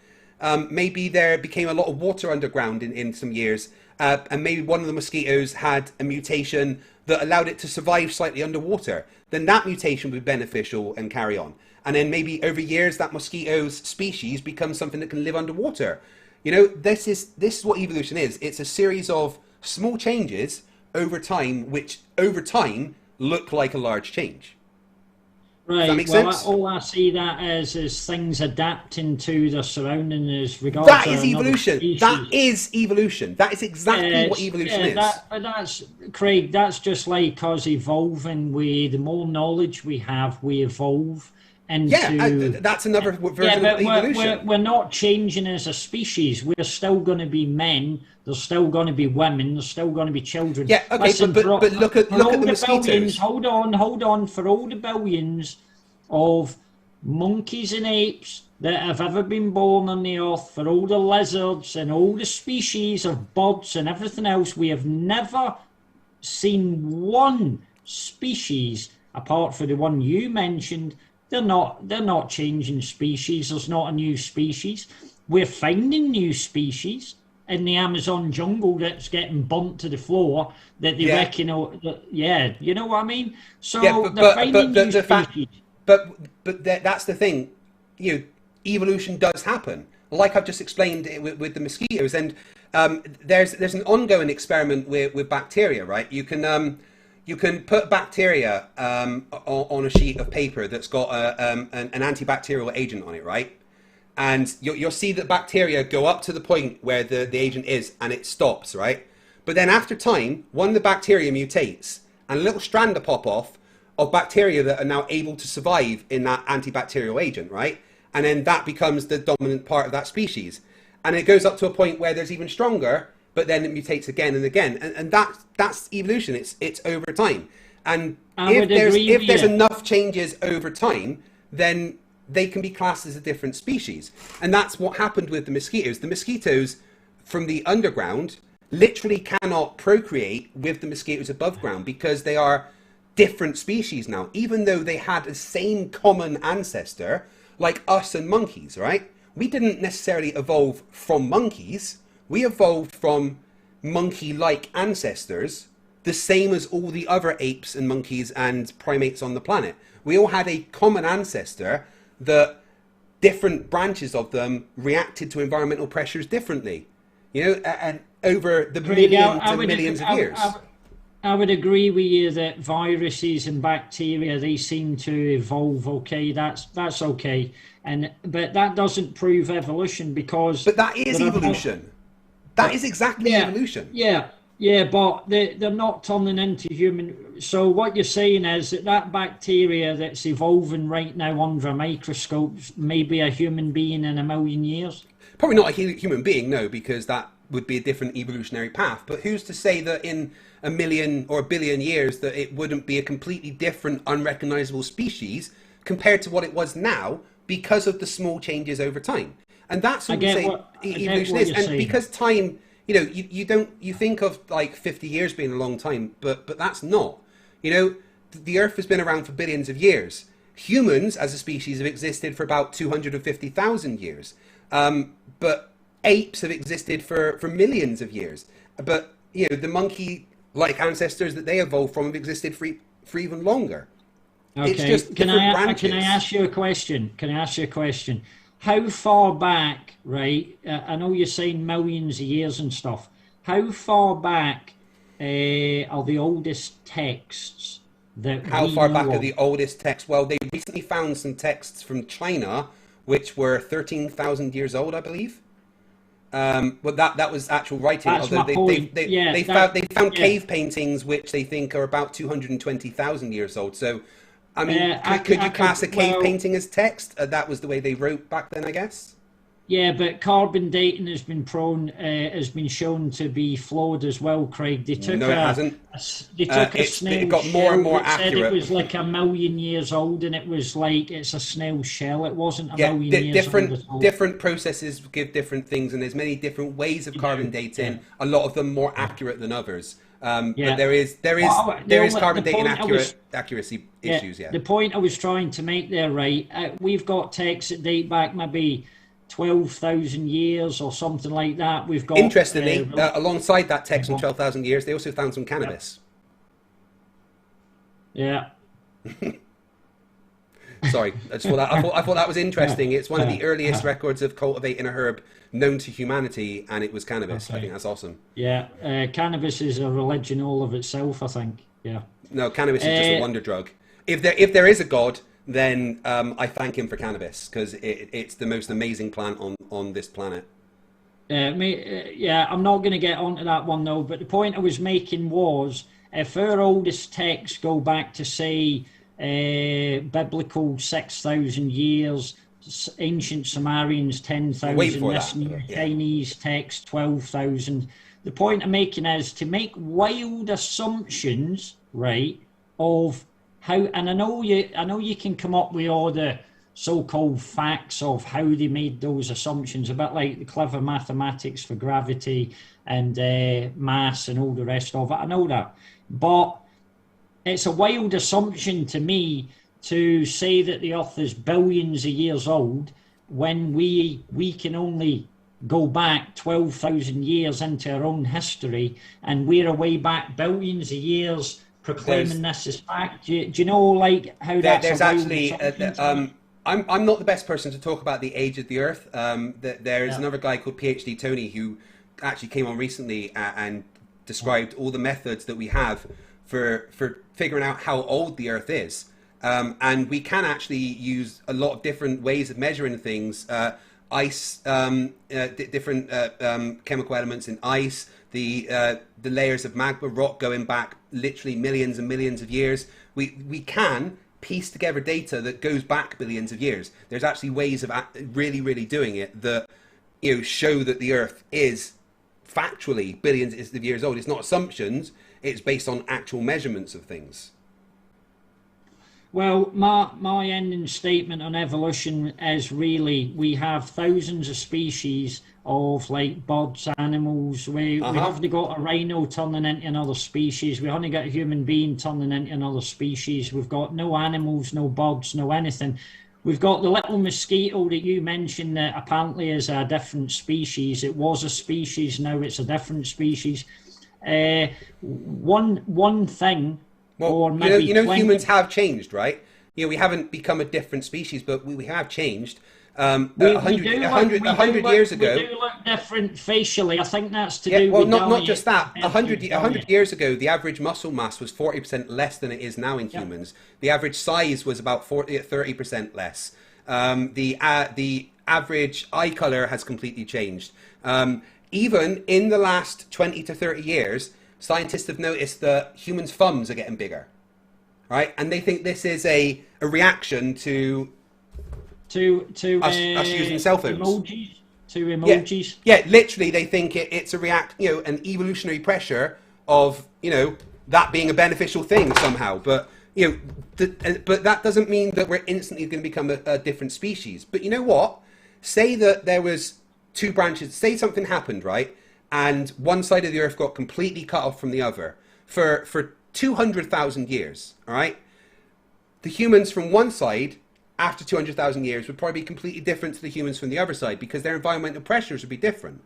Maybe there became a lot of water underground in some years, and maybe one of the mosquitoes had a mutation that allowed it to survive slightly underwater. Then that mutation would be beneficial and carry on. And then maybe over years that mosquito's species becomes something that can live underwater. You know, this is what evolution is. It's a series of small changes over time, which over time look like a large change. Right. Does that make well, sense? All I see that is things adapting to their surroundings. That is evolution. That is evolution. That is exactly what evolution is. That's Craig. That's just like us evolving. The more knowledge we have, we evolve. That's another version of evolution. We're not changing as a species. We're still going to be men. There's still going to be women. There's still going to be children. Yeah, okay, Listen, but look at the mosquitoes. Billions, hold on. For all the billions of monkeys and apes that have ever been born on the earth, for all the lizards and all the species of birds and everything else, we have never seen one species apart from the one you mentioned. They're not changing species. There's not a new species. We're finding new species in the Amazon jungle that's getting burnt to the floor that they reckon. Yeah, you know what I mean. So they're finding new species. But that's the thing. You know, evolution does happen, like I've just explained with the mosquitoes. And there's an ongoing experiment with bacteria, right? You can put bacteria on a sheet of paper that's got an antibacterial agent on it, right? And you'll see that bacteria go up to the point where the agent is, and it stops, right? But then after time, one of the bacteria mutates, and a little strand will pop off of bacteria that are now able to survive in that antibacterial agent, right? And then that becomes the dominant part of that species. And it goes up to a point where there's even stronger, but then it mutates again and again. And that's evolution. It's over time. And if there's enough changes over time, then they can be classed as a different species. And that's what happened with the mosquitoes. The mosquitoes from the underground literally cannot procreate with the mosquitoes above ground because they are different species now, even though they had the same common ancestor like us and monkeys, right? We didn't necessarily evolve from monkeys. We evolved from monkey-like ancestors, the same as all the other apes and monkeys and primates on the planet. We all had a common ancestor that different branches of them reacted to environmental pressures differently, you know, and over the millions and millions of years. I would agree with you that viruses and bacteria, they seem to evolve. Okay, that's okay, but that doesn't prove evolution because. But that is evolution. That is exactly evolution. Yeah, but they're not turning into human. So what you're saying is that bacteria that's evolving right now under a microscope may be a human being in a million years? Probably not a human being, no, because that would be a different evolutionary path. But who's to say that in a million or a billion years that it wouldn't be a completely different, unrecognizable species compared to what it was now because of the small changes over time? And that's what evolution is. And because time, you know, you think of like 50 years being a long time, but that's not. You know, the Earth has been around for billions of years. Humans as a species have existed for about 250,000 years. But apes have existed for millions of years. But, you know, the monkey-like ancestors that they evolved from have existed for even longer. Okay. It's just can I ask you a question? How far back, right? I know you're saying millions of years and stuff. How far back are the oldest texts that How far back are the oldest texts? Well, they recently found some texts from China, which were 13,000 years old, I believe. But that was actual writing. That's my point. They found cave paintings, which they think are about 220,000 years old. So, I mean, could you class a cave painting as text? That was the way they wrote back then, I guess. Yeah, but carbon dating has been shown to be flawed as well, Craig. They took it hasn't. It got more and more accurate. Said it was like a million years old, and it was like it's a snail shell. It wasn't a million years old. Different processes give different things, and there's many different ways of carbon dating. Yeah. A lot of them more accurate than others. But there is carbon dating accuracy issues. Yeah. The point I was trying to make there, right? We've got texts that date back maybe 12,000 years or something like that. We've got interestingly alongside that text from 12,000 years, they also found some cannabis. Yeah. Sorry, I thought that was interesting. It's one of the earliest records of cultivating a herb known to humanity, and it was cannabis. Okay. I think that's awesome. Yeah, cannabis is a religion all of itself, I think. Yeah. No, cannabis is just a wonder drug. If there is a God, then I thank him for cannabis because it's the most amazing plant on this planet. I'm not going to get onto that one though, but the point I was making was if our oldest texts go back to, say, biblical 6,000 years, ancient Sumerians 10,000, this new Chinese text 12,000. The point I'm making is to make wild assumptions, right, of how, and I know you can come up with all the so-called facts of how they made those assumptions, a bit like the clever mathematics for gravity and mass and all the rest of it. I know that. But it's a wild assumption to me to say that the Earth is billions of years old when we can only go back 12,000 years into our own history, and we're way back billions of years proclaiming this as fact. Do you know, like, how that's there's actually I'm not the best person to talk about the age of the Earth. There's another guy called PhD Tony who actually came on recently and described all the methods that we have for figuring out how old the Earth is. And we can actually use a lot of different ways of measuring things. Ice, different chemical elements in ice, the layers of magma rock going back literally millions and millions of years. We can piece together data that goes back billions of years. There's actually ways of really, really doing it that, you know, show that the Earth is factually billions of years old. It's not assumptions. It's based on actual measurements of things. Well, my ending statement on evolution is really we have thousands of species of like birds, animals. We haven't got a rhino turning into another species. We haven't got a human being turning into another species. We've got no animals, no birds, no anything. We've got the little mosquito that you mentioned that apparently is a different species. It was a species, now it's a different species. One thing. Well, or maybe humans have changed, right? You know, we haven't become a different species, but we have changed. 100 years ago, we do look different facially. I think that's to do with not just that. 100 years ago, the average muscle mass was 40% less than it is now in humans. The average size was about 30% less. The average eye color has completely changed. Even in the last 20 to 30 years, scientists have noticed that humans' thumbs are getting bigger, right? And they think this is a reaction to us using cell phones. Emojis. Yeah, literally, they think it's a an evolutionary pressure of that being a beneficial thing somehow. But but that doesn't mean that we're instantly going to become a different species. But you know what? Say that there was two branches. Say something happened, right? And one side of the Earth got completely cut off from the other for 200,000 years, all right? The humans from one side, after 200,000 years, would probably be completely different to the humans from the other side because their environmental pressures would be different,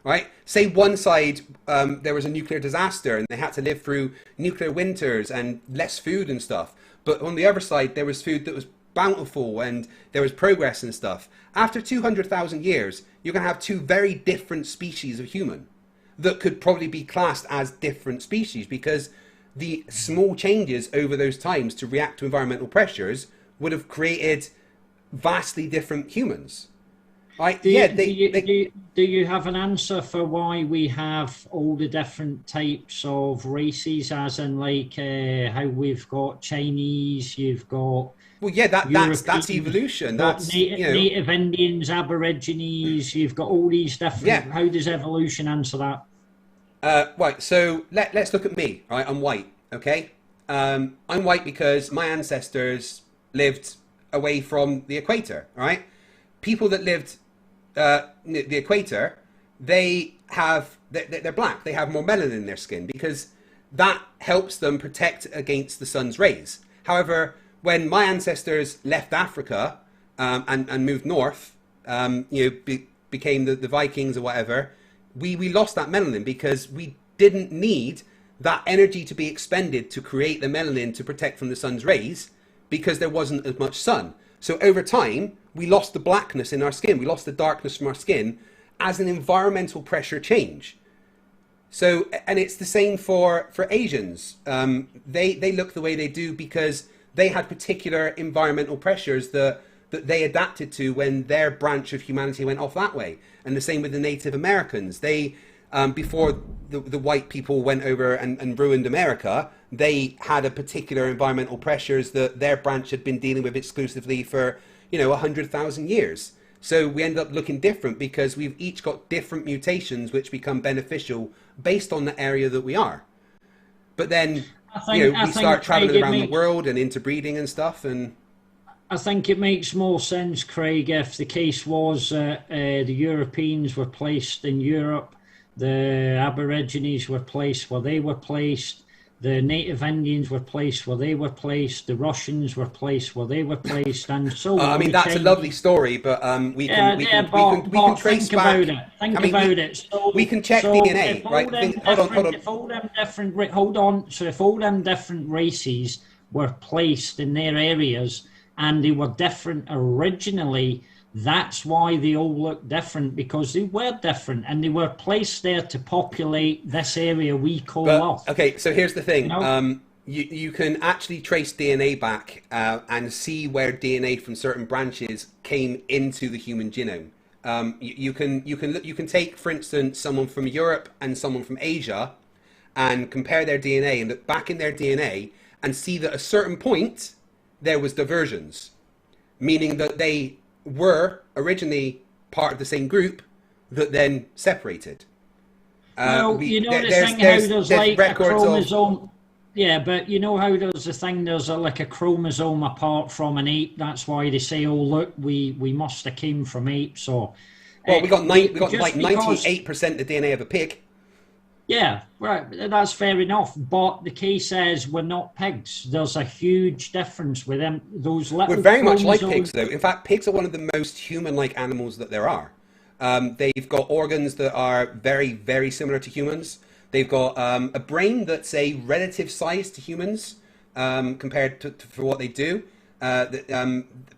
right? Say one side, there was a nuclear disaster and they had to live through nuclear winters and less food and stuff. But on the other side, there was food that was bountiful and there was progress and stuff. After 200,000 years, you're going to have two very different species of human that could probably be classed as different species because the small changes over those times to react to environmental pressures would have created vastly different humans. Right? Do you have an answer for why we have all the different types of races, as in like how we've got Chinese, you've got... Well, yeah, that's evolution. That's Native Indians, Aborigines. You've got all these different. Yeah. How does evolution answer that? Right. So let's look at me. Right, I'm white. Okay. I'm white because my ancestors lived away from the equator. Right. People that lived near the equator, they're black. They have more melanin in their skin because that helps them protect against the sun's rays. However, when my ancestors left Africa and moved north, became the Vikings or whatever, we lost that melanin because we didn't need that energy to be expended to create the melanin to protect from the sun's rays because there wasn't as much sun. So over time, we lost the blackness in our skin. We lost the darkness from our skin as an environmental pressure change. So, and it's the same for Asians. They look the way they do because they had particular environmental pressures that they adapted to when their branch of humanity went off that way. And the same with the Native Americans. They, before the white people went over and ruined America, they had a particular environmental pressures that their branch had been dealing with exclusively for, 100,000 years. So we end up looking different because we've each got different mutations which become beneficial based on the area that we are. But then... we start traveling around the world and interbreeding and stuff, and I think it makes more sense, Craig, if the case was the Europeans were placed in Europe, the Aborigines were placed where they were placed, the Native Indians were placed where they were placed, the Russians were placed where they were placed, and so on. I mean, that's a lovely story, but we can trace think back. About it. Think about it. So, we can check DNA, right? Hold on. So if all them different races were placed in their areas and they were different originally, that's why they all look different, because they were different and they were placed there to populate this area we call Earth. Okay, so here's the thing. You know? You can actually trace DNA back and see where DNA from certain branches came into the human genome. You can take, for instance, someone from Europe and someone from Asia, and compare their DNA and look back in their DNA and see that at a certain point there was diversions, meaning that they were originally part of the same group that then separated. Well, you know the thing how there's like a chromosome. Yeah, but you know how there's a thing, there's like a chromosome apart from an ape. That's why they say, oh, look, we must have came from apes. Or, well, we got like 98% of the DNA of a pig. Yeah, right, that's fair enough. But the case is we're not pigs. There's a huge difference with them. Those little We're very much like pigs, though. In fact, pigs are one of the most human-like animals that there are. They've got organs that are very, very similar to humans. They've got a brain that's a relative size to humans compared to for what they do.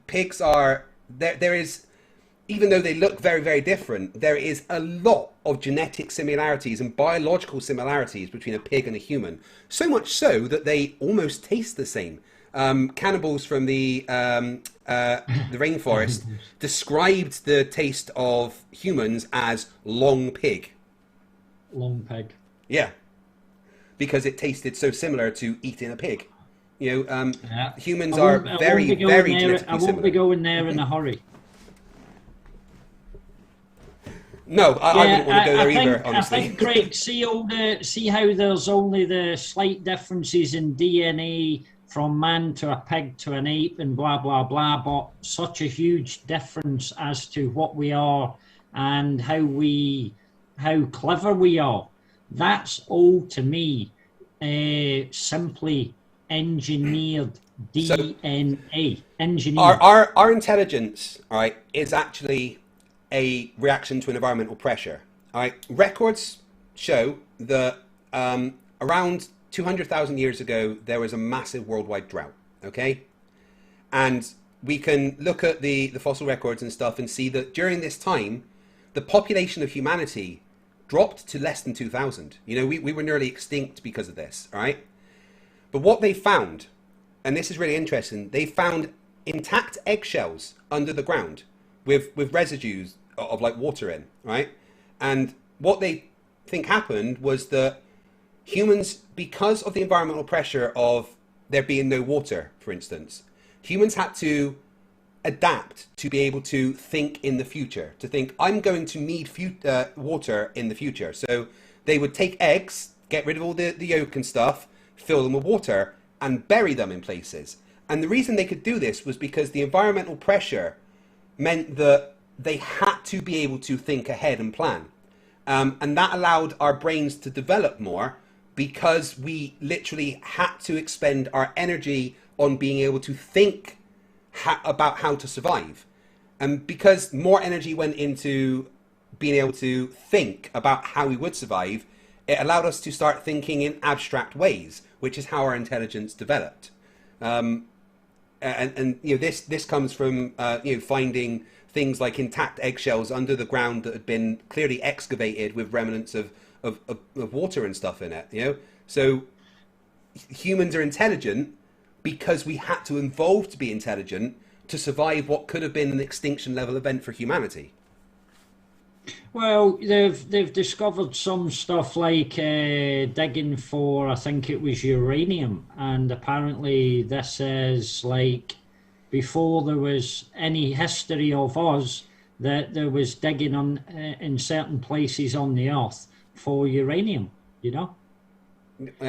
Pigs are there is, even though they look very, very different, there is a lot of genetic similarities and biological similarities between a pig and a human. So much so that they almost taste the same. Cannibals from the rainforest described the taste of humans as long pig. Long pig. Yeah, because it tasted so similar to eating a pig. You know, humans are very, very genetically similar. I won't be going there in a hurry. No, I wouldn't want to go there either, honestly. I think, Craig, see how there's only the slight differences in DNA from man to a pig to an ape and blah, blah, blah, but such a huge difference as to what we are and how clever we are. That's all, to me, simply engineered DNA. Our intelligence, all right, is actually a reaction to an environmental pressure. All right, records show that around 200,000 years ago there was a massive worldwide drought. Okay, and we can look at the fossil records and stuff and see that during this time, the population of humanity dropped to less than 2,000. You know, we were nearly extinct because of this. All right, but what they found, and this is really interesting, they found intact eggshells under the ground with residues of like water in, right? And what they think happened was that humans, because of the environmental pressure of there being no water, for instance, humans had to adapt to be able to think in the future, to think, I'm going to need water in the future. So they would take eggs, get rid of all the yolk and stuff, fill them with water, and bury them in places. And the reason they could do this was because the environmental pressure meant that they had to be able to think ahead and plan. And that allowed our brains to develop more because we literally had to expend our energy on being able to think about how to survive. And because more energy went into being able to think about how we would survive, it allowed us to start thinking in abstract ways, which is how our intelligence developed. And you know, this comes from you know, finding things like intact eggshells under the ground that had been clearly excavated with remnants of water and stuff in it. You know, so humans are intelligent because we had to evolve to be intelligent to survive what could have been an extinction level event for humanity. Well, they've discovered some stuff like digging for, I think it was uranium, and apparently this is like before there was any history of us, that there was digging on in certain places on the earth for uranium, you know.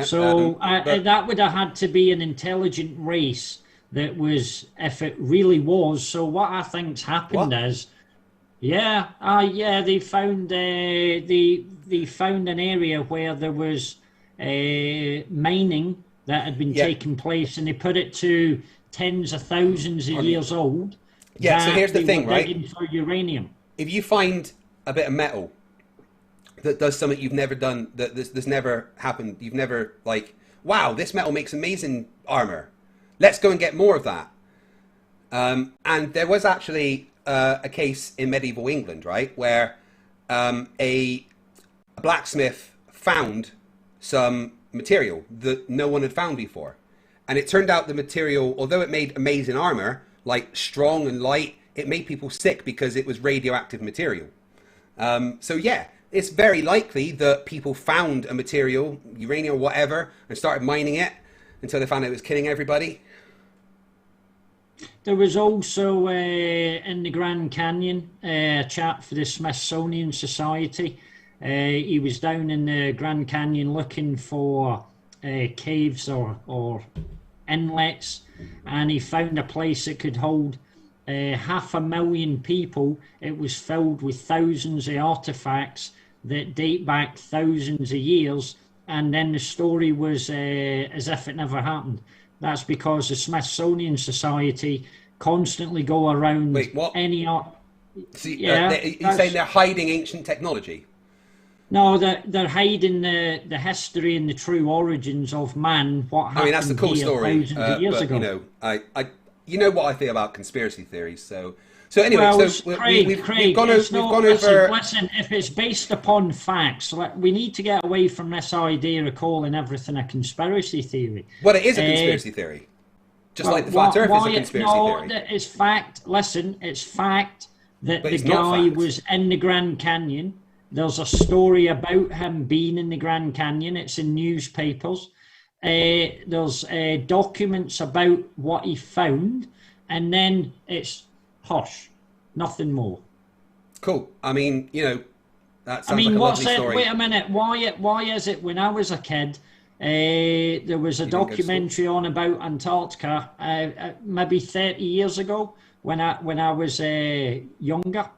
So that would have had to be an intelligent race that was, if it really was. So what I think's happened is, they found they found an area where there was mining that had been taking place, and they put it to tens of thousands of years old. Yeah, so here's the thing, right? Digging for uranium. If you find a bit of metal that does something you've never done, that this never happened, you've never, like, wow, this metal makes amazing armor, let's go and get more of that. And there was actually a case in medieval England, right, where a blacksmith found some material that no one had found before. And it turned out the material, although it made amazing armor, like strong and light, it made people sick because it was radioactive material. So yeah, it's very likely that people found a material, uranium or whatever, and started mining it until they found it was killing everybody. There was also in the Grand Canyon a chap for the Smithsonian Society. He was down in the Grand Canyon looking for caves or inlets, and he found a place that could hold 500,000 people. It was filled with thousands of artifacts that date back thousands of years, and then the story was as if it never happened. That's because the Smithsonian Society constantly go around. Wait, what? Any art. You're saying they're hiding ancient technology? No, they're hiding the history and the true origins of man. What happened? I mean, that's the cool story. Thousands of years ago. You know, you know what I think about conspiracy theories. So anyway, well, we've gone over. Listen, if it's based upon facts, we need to get away from this idea of calling everything a conspiracy theory. Well, it is a conspiracy theory, just like the flat Earth is a conspiracy theory. No, it's fact. Listen, it's fact that the guy was in the Grand Canyon. There's a story about him being in the Grand Canyon. It's in newspapers. There's documents about what he found, and then it's hush, nothing more. Cool. I mean, you know, that sounds like a lovely story. Wait a minute. Why is it when I was a kid, there was a documentary on about Antarctica, maybe 30 years ago when I was younger,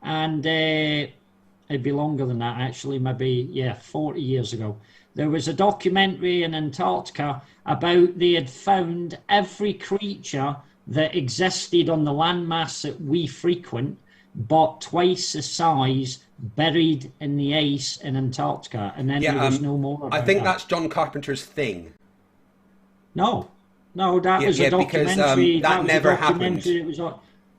and it'd be longer than that actually, maybe 40 years ago. There was a documentary in Antarctica about they had found every creature that existed on the landmass that we frequent, but twice the size, buried in the ice in Antarctica, and then there was no more about I think that's John Carpenter's Thing. No, that was a documentary. Because, that never happened.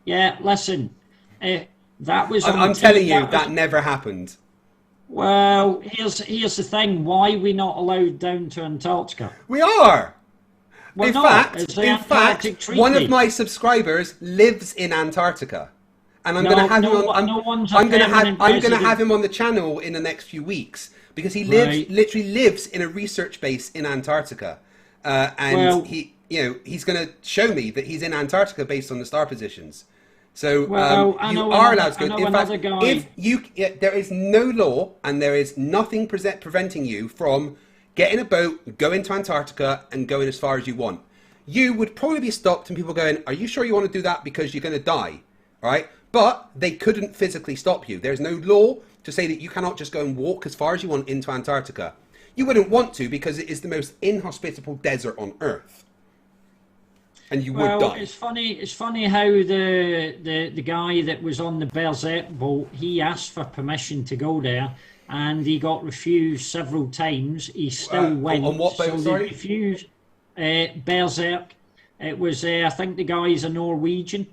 Listen, that was. I'm telling you, that never happened. Well, here's the thing. Why are we not allowed down to Antarctica? We are. Well, in fact, one of my subscribers lives in Antarctica, and I'm going to have him on. I'm going to have him on the channel in the next few weeks because he literally lives in a research base in Antarctica, and he's going to show me that he's in Antarctica based on the star positions. So you are allowed to go. In fact, there is no law and there is nothing preventing you from getting a boat, going to Antarctica and going as far as you want. You would probably be stopped and people going, are you sure you want to do that because you're going to die? All right. But they couldn't physically stop you. There's no law to say that you cannot just go and walk as far as you want into Antarctica. You wouldn't want to because it is the most inhospitable desert on Earth. And you would die. It's funny how the guy that was on the Berserk boat, he asked for permission to go there, and he got refused several times. He still went. On what boat? Sorry, refused. Berserk. It was. I think the guy's a Norwegian.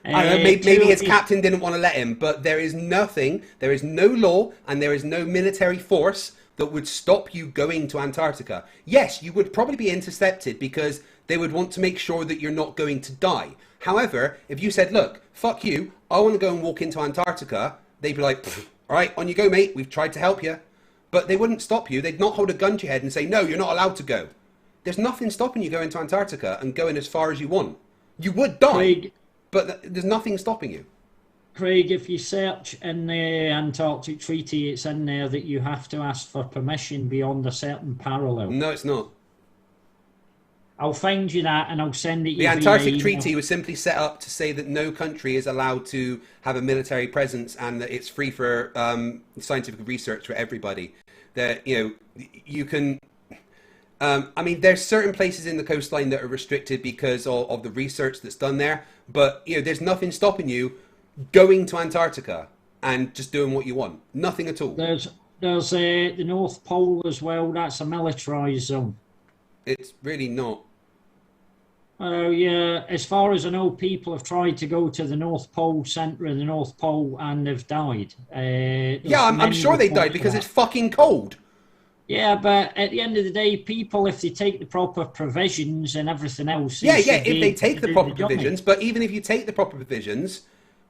Maybe his captain didn't want to let him, but there is nothing. There is no law, and there is no military force that would stop you going to Antarctica. Yes, you would probably be intercepted because they would want to make sure that you're not going to die. However, if you said, look, fuck you, I want to go and walk into Antarctica, they'd be like, all right, on you go, mate, we've tried to help you. But they wouldn't stop you. They'd not hold a gun to your head and say, no, you're not allowed to go. There's nothing stopping you going to Antarctica and going as far as you want. You would die, Craig, but there's nothing stopping you. Craig, if you search in the Antarctic Treaty, it's in there that you have to ask for permission beyond a certain parallel. No, it's not. I'll find you that and I'll send it. The Antarctic Treaty was simply set up to say that no country is allowed to have a military presence and that it's free for scientific research for everybody. That, you know, you can... I mean, there's certain places in the coastline that are restricted because of the research that's done there. But, you know, there's nothing stopping you going to Antarctica and just doing what you want. Nothing at all. There's the North Pole as well. That's a militarized zone. It's really not. Oh, yeah. As far as I know, people have tried to go to the North Pole, centre of the North Pole, and they've died. Yeah, I'm sure they died because it's fucking cold. Yeah, but at the end of the day, people, if they take the proper provisions and everything else... Yeah, if they take the proper provisions, but even if you take the proper provisions,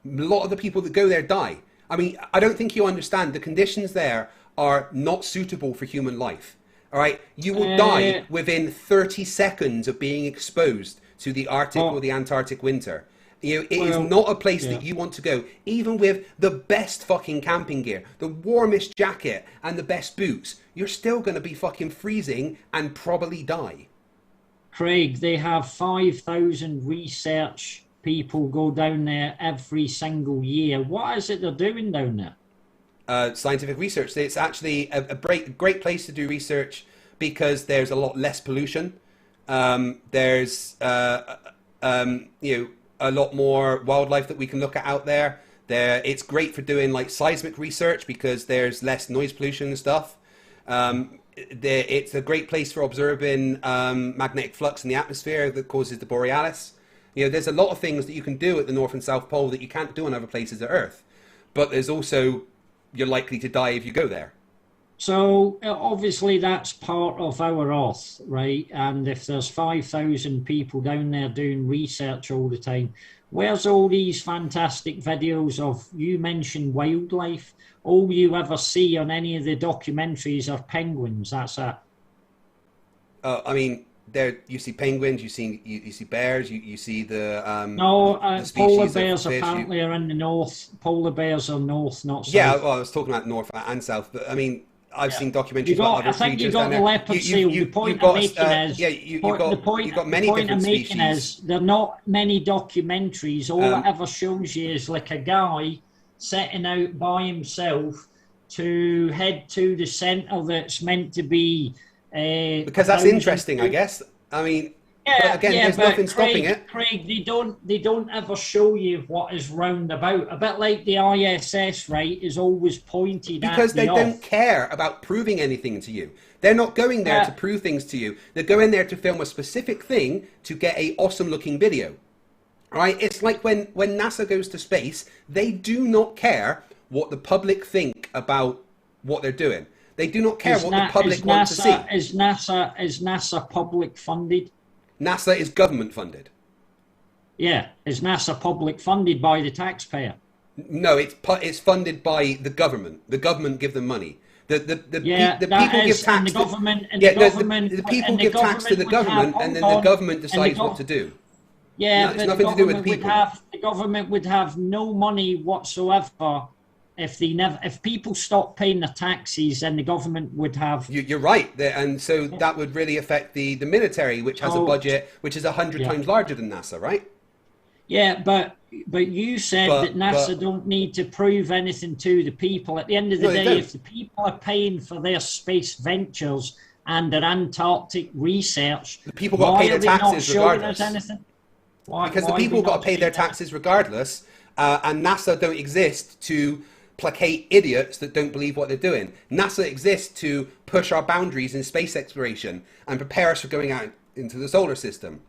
a lot of the people that go there die. I mean, I don't think you understand. The conditions there are not suitable for human life. All right? You will die within 30 seconds of being exposed to the Arctic or the Antarctic winter. You know, it is not a place that you want to go, even with the best fucking camping gear, the warmest jacket, and the best boots. You're still going to be fucking freezing and probably die. Craig, they have 5,000 research people go down there every single year. What is it they're doing down there? Scientific research. It's actually a great place to do research because there's a lot less pollution. There's you know, a lot more wildlife that we can look at out there. It's great for doing like seismic research because there's less noise pollution and stuff. It's a great place for observing magnetic flux in the atmosphere that causes the borealis. You know, there's a lot of things that you can do at the North and South Pole that you can't do on other places of Earth. But there's also, you're likely to die if you go there. So obviously that's part of our Earth, right? And if there's 5,000 people down there doing research all the time, where's all these fantastic videos of, you mentioned wildlife, all you ever see on any of the documentaries are penguins, that's it. I mean, there you see penguins, you see bears, you see the the polar bears apparently are in the north. Polar bears are north, not south. Yeah, well, I was talking about north and south, but I mean, I've seen documentaries about other creatures. I think you got the leopard seal. The point I'm making is there are not many documentaries. All it ever shows you is like a guy setting out by himself to head to the centre that's meant to be. Because that's interesting, I guess. I mean, but again, there's nothing stopping it. Craig, they don't ever show you what is round about. A bit like the ISS, right, is always pointed because they don't care about proving anything to you. They're not going there to prove things to you. They're going there to film a specific thing to get a awesome looking video. Right? It's like when NASA goes to space, they do not care what the public think about what they're doing. They do not care what the public wants to see. Is NASA public funded? NASA is government funded. Yeah, is NASA public funded by the taxpayer? No, it's funded by the government. The government give them money. The people give tax. The people give tax to the government, and then the government decides what to do. Yeah, it's nothing to do with people. The government would have no money whatsoever if people stop paying their taxes, then the government would have. You're right, and so that would really affect the military, which has a budget which is 100 times larger than NASA, right? Yeah, but you said that NASA don't need to prove anything to the people. At the end of the day, if the people are paying for their space ventures and their Antarctic research, the people got to pay their taxes regardless. Because the people got to pay their taxes regardless, and NASA don't exist to placate idiots that don't believe what they're doing. NASA exists to push our boundaries in space exploration and prepare us for going out into the solar system.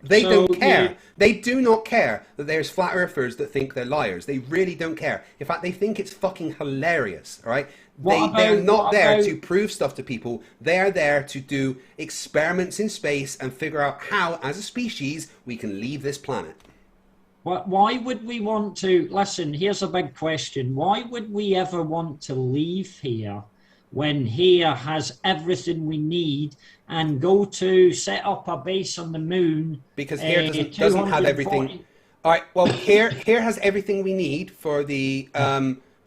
They don't care. They do not care that there's flat earthers that think they're liars. They really don't care. In fact, they think it's fucking hilarious, all right? They're not there to prove stuff to people. They're there to do experiments in space and figure out how, as a species, we can leave this planet. Why would we want to... Listen, here's a big question. Why would we ever want to leave here when here has everything we need and go to set up a base on the moon? Because here doesn't have everything. All right, well, here has everything we need for the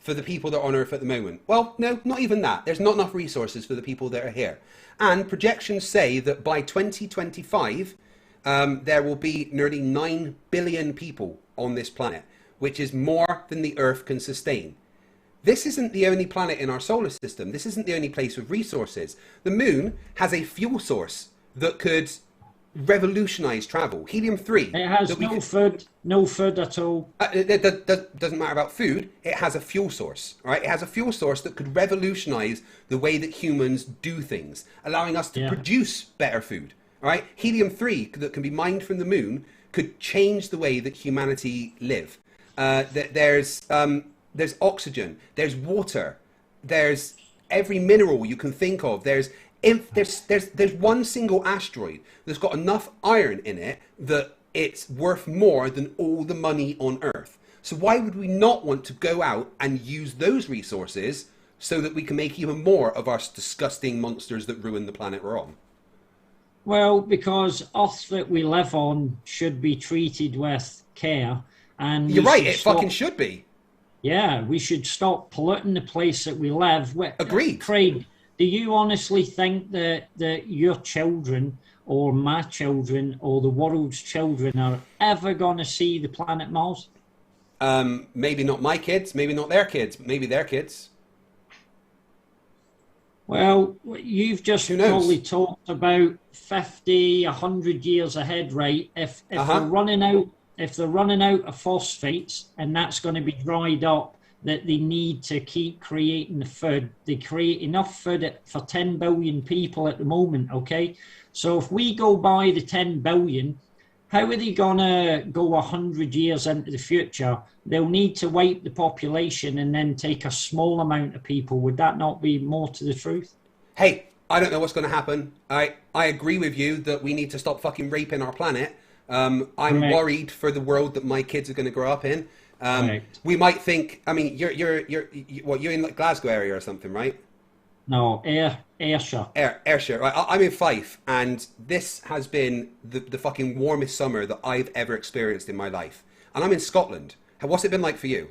for the people that are on Earth at the moment? Well, no, not even that. There's not enough resources for the people that are here. And projections say that by 2025, there will be nearly 9 billion people on this planet, which is more than the Earth can sustain. This isn't the only planet in our solar system. This isn't the only place with resources. The moon has a fuel source that could revolutionize travel. Helium-3. It has no food at all. It doesn't matter about food. It has a fuel source, right? It has a fuel source that could revolutionize the way that humans do things, allowing us to produce better food, right? Helium-3 that can be mined from the moon could change the way that humanity live. There's oxygen, there's water, there's every mineral you can think of. There's one single asteroid that's got enough iron in it that it's worth more than all the money on Earth. So why would we not want to go out and use those resources so that we can make even more of our disgusting monsters that ruin the planet we're on? Well, because Earth that we live on should be treated with care. And you're right, it fucking should be. Yeah, we should stop polluting the place that we live. Agreed. Craig, do you honestly think that your children or my children or the world's children are ever going to see the planet Mars? Maybe not my kids, maybe not their kids, but maybe their kids. Well, you've just probably talked about 50, 100 years ahead, right? If they're running out, of phosphates, and that's going to be dried up, that they need to keep creating the food. They create enough food for 10 billion people at the moment, okay? So if we go by the 10 billion, how are they going to go 100 years into the future? They'll need to wipe the population and then take a small amount of people. Would that not be more to the truth? Hey, I don't know what's going to happen. I agree with you that we need to stop fucking raping our planet. I'm worried for the world that my kids are going to grow up in. We might think. I mean, you're in like Glasgow area or something, right? No, Ayrshire. Ayrshire. Right. I'm in Fife, and this has been the fucking warmest summer that I've ever experienced in my life. And I'm in Scotland. What's it been like for you?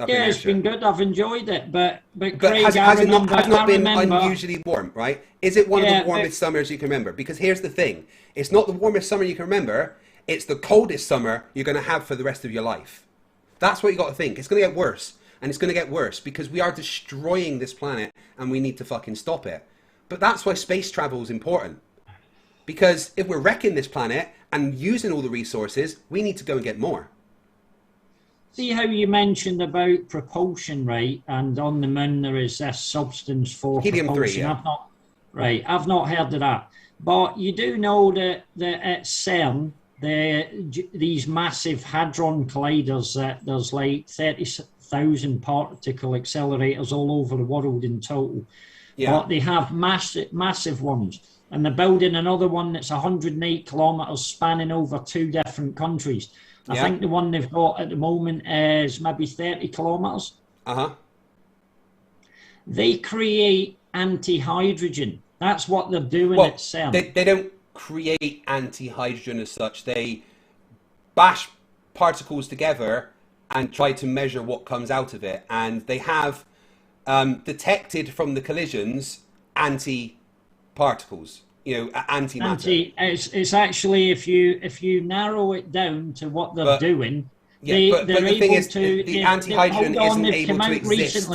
Yeah, it's been good. I've enjoyed it, but Craig, has it not been unusually warm, right? Is it one of the warmest summers you can remember? Because here's the thing: it's not the warmest summer you can remember. It's the coldest summer you're going to have for the rest of your life. That's what you got to think. It's going to get worse, and it's going to get worse because we are destroying this planet, and we need to fucking stop it. But that's why space travel is important. Because if we're wrecking this planet and using all the resources, we need to go and get more. See how you mentioned about propulsion, right? And on the moon there is this substance for Helium-3, yeah. I've not heard of that. But you do know that at CERN, these massive hadron colliders, that there's like 30,000 particle accelerators all over the world in total. Yeah. But they have massive ones. And they're building another one that's 108 kilometers spanning over 2 different countries. I think the one they've got at the moment is maybe 30 kilometers. They create anti-hydrogen. That's what they're doing at CERN. They don't create anti-hydrogen as such. They bash particles together and try to measure what comes out of it. And they have detected from the collisions anti-particles. Antimatter. It's actually if you narrow it down to what they're doing, but the thing is, the anti-hydrogen isn't able to exist.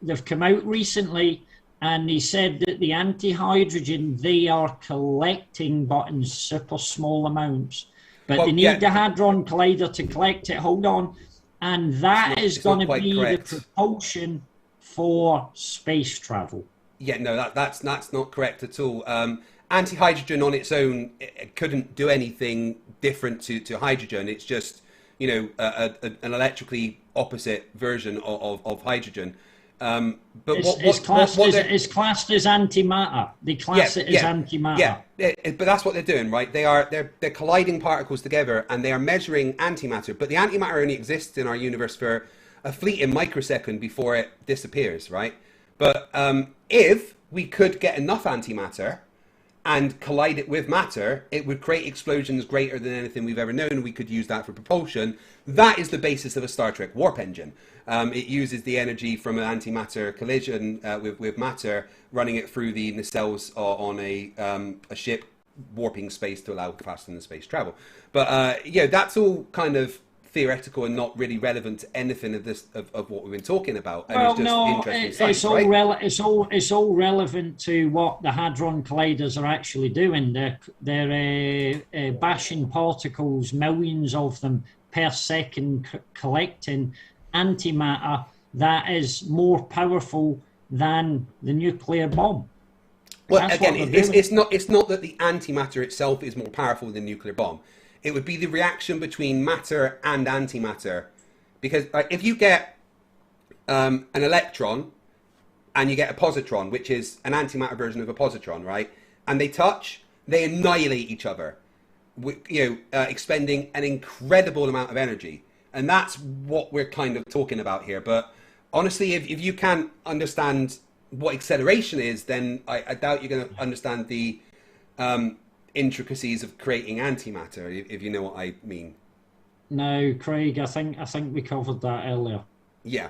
They've come out recently, and they said that the anti-hydrogen they are collecting, but in super small amounts. But they need the hadron collider to collect it. Hold on, and that is going to be the propulsion for space travel. Yeah, no, that's not correct at all. Anti-hydrogen on its own it couldn't do anything different to hydrogen. It's just, an electrically opposite version of hydrogen. But it's classed as antimatter. They class it as antimatter. Yeah, but that's what they're doing, right? They're colliding particles together, and they are measuring antimatter. But the antimatter only exists in our universe for a fleeting microsecond before it disappears, right? But if we could get enough antimatter, and collide it with matter, it would create explosions greater than anything we've ever known. We could use that for propulsion. That is the basis of a Star Trek warp engine. It uses the energy from an antimatter collision with matter, running it through the nacelles on a ship, warping space to allow faster than space travel. But yeah, that's all kind of theoretical and not really relevant to anything of this of what we've been talking about. And well, it's just no, interesting science, it's all right? it's all relevant to what the hadron colliders are actually doing. They're bashing particles, millions of them per second, collecting antimatter that is more powerful than the nuclear bomb. Well, again, it's not that the antimatter itself is more powerful than the nuclear bomb. It would be the reaction between matter and antimatter. Because if you get an electron and you get a positron, which is an antimatter version of a positron, right? And they touch, they annihilate each other, expending an incredible amount of energy. And that's what we're kind of talking about here. But honestly, if you can't understand what acceleration is, then I doubt you're going to understand the intricacies of creating antimatter, if you know what I mean. No, Craig, I think we covered that earlier. Yeah.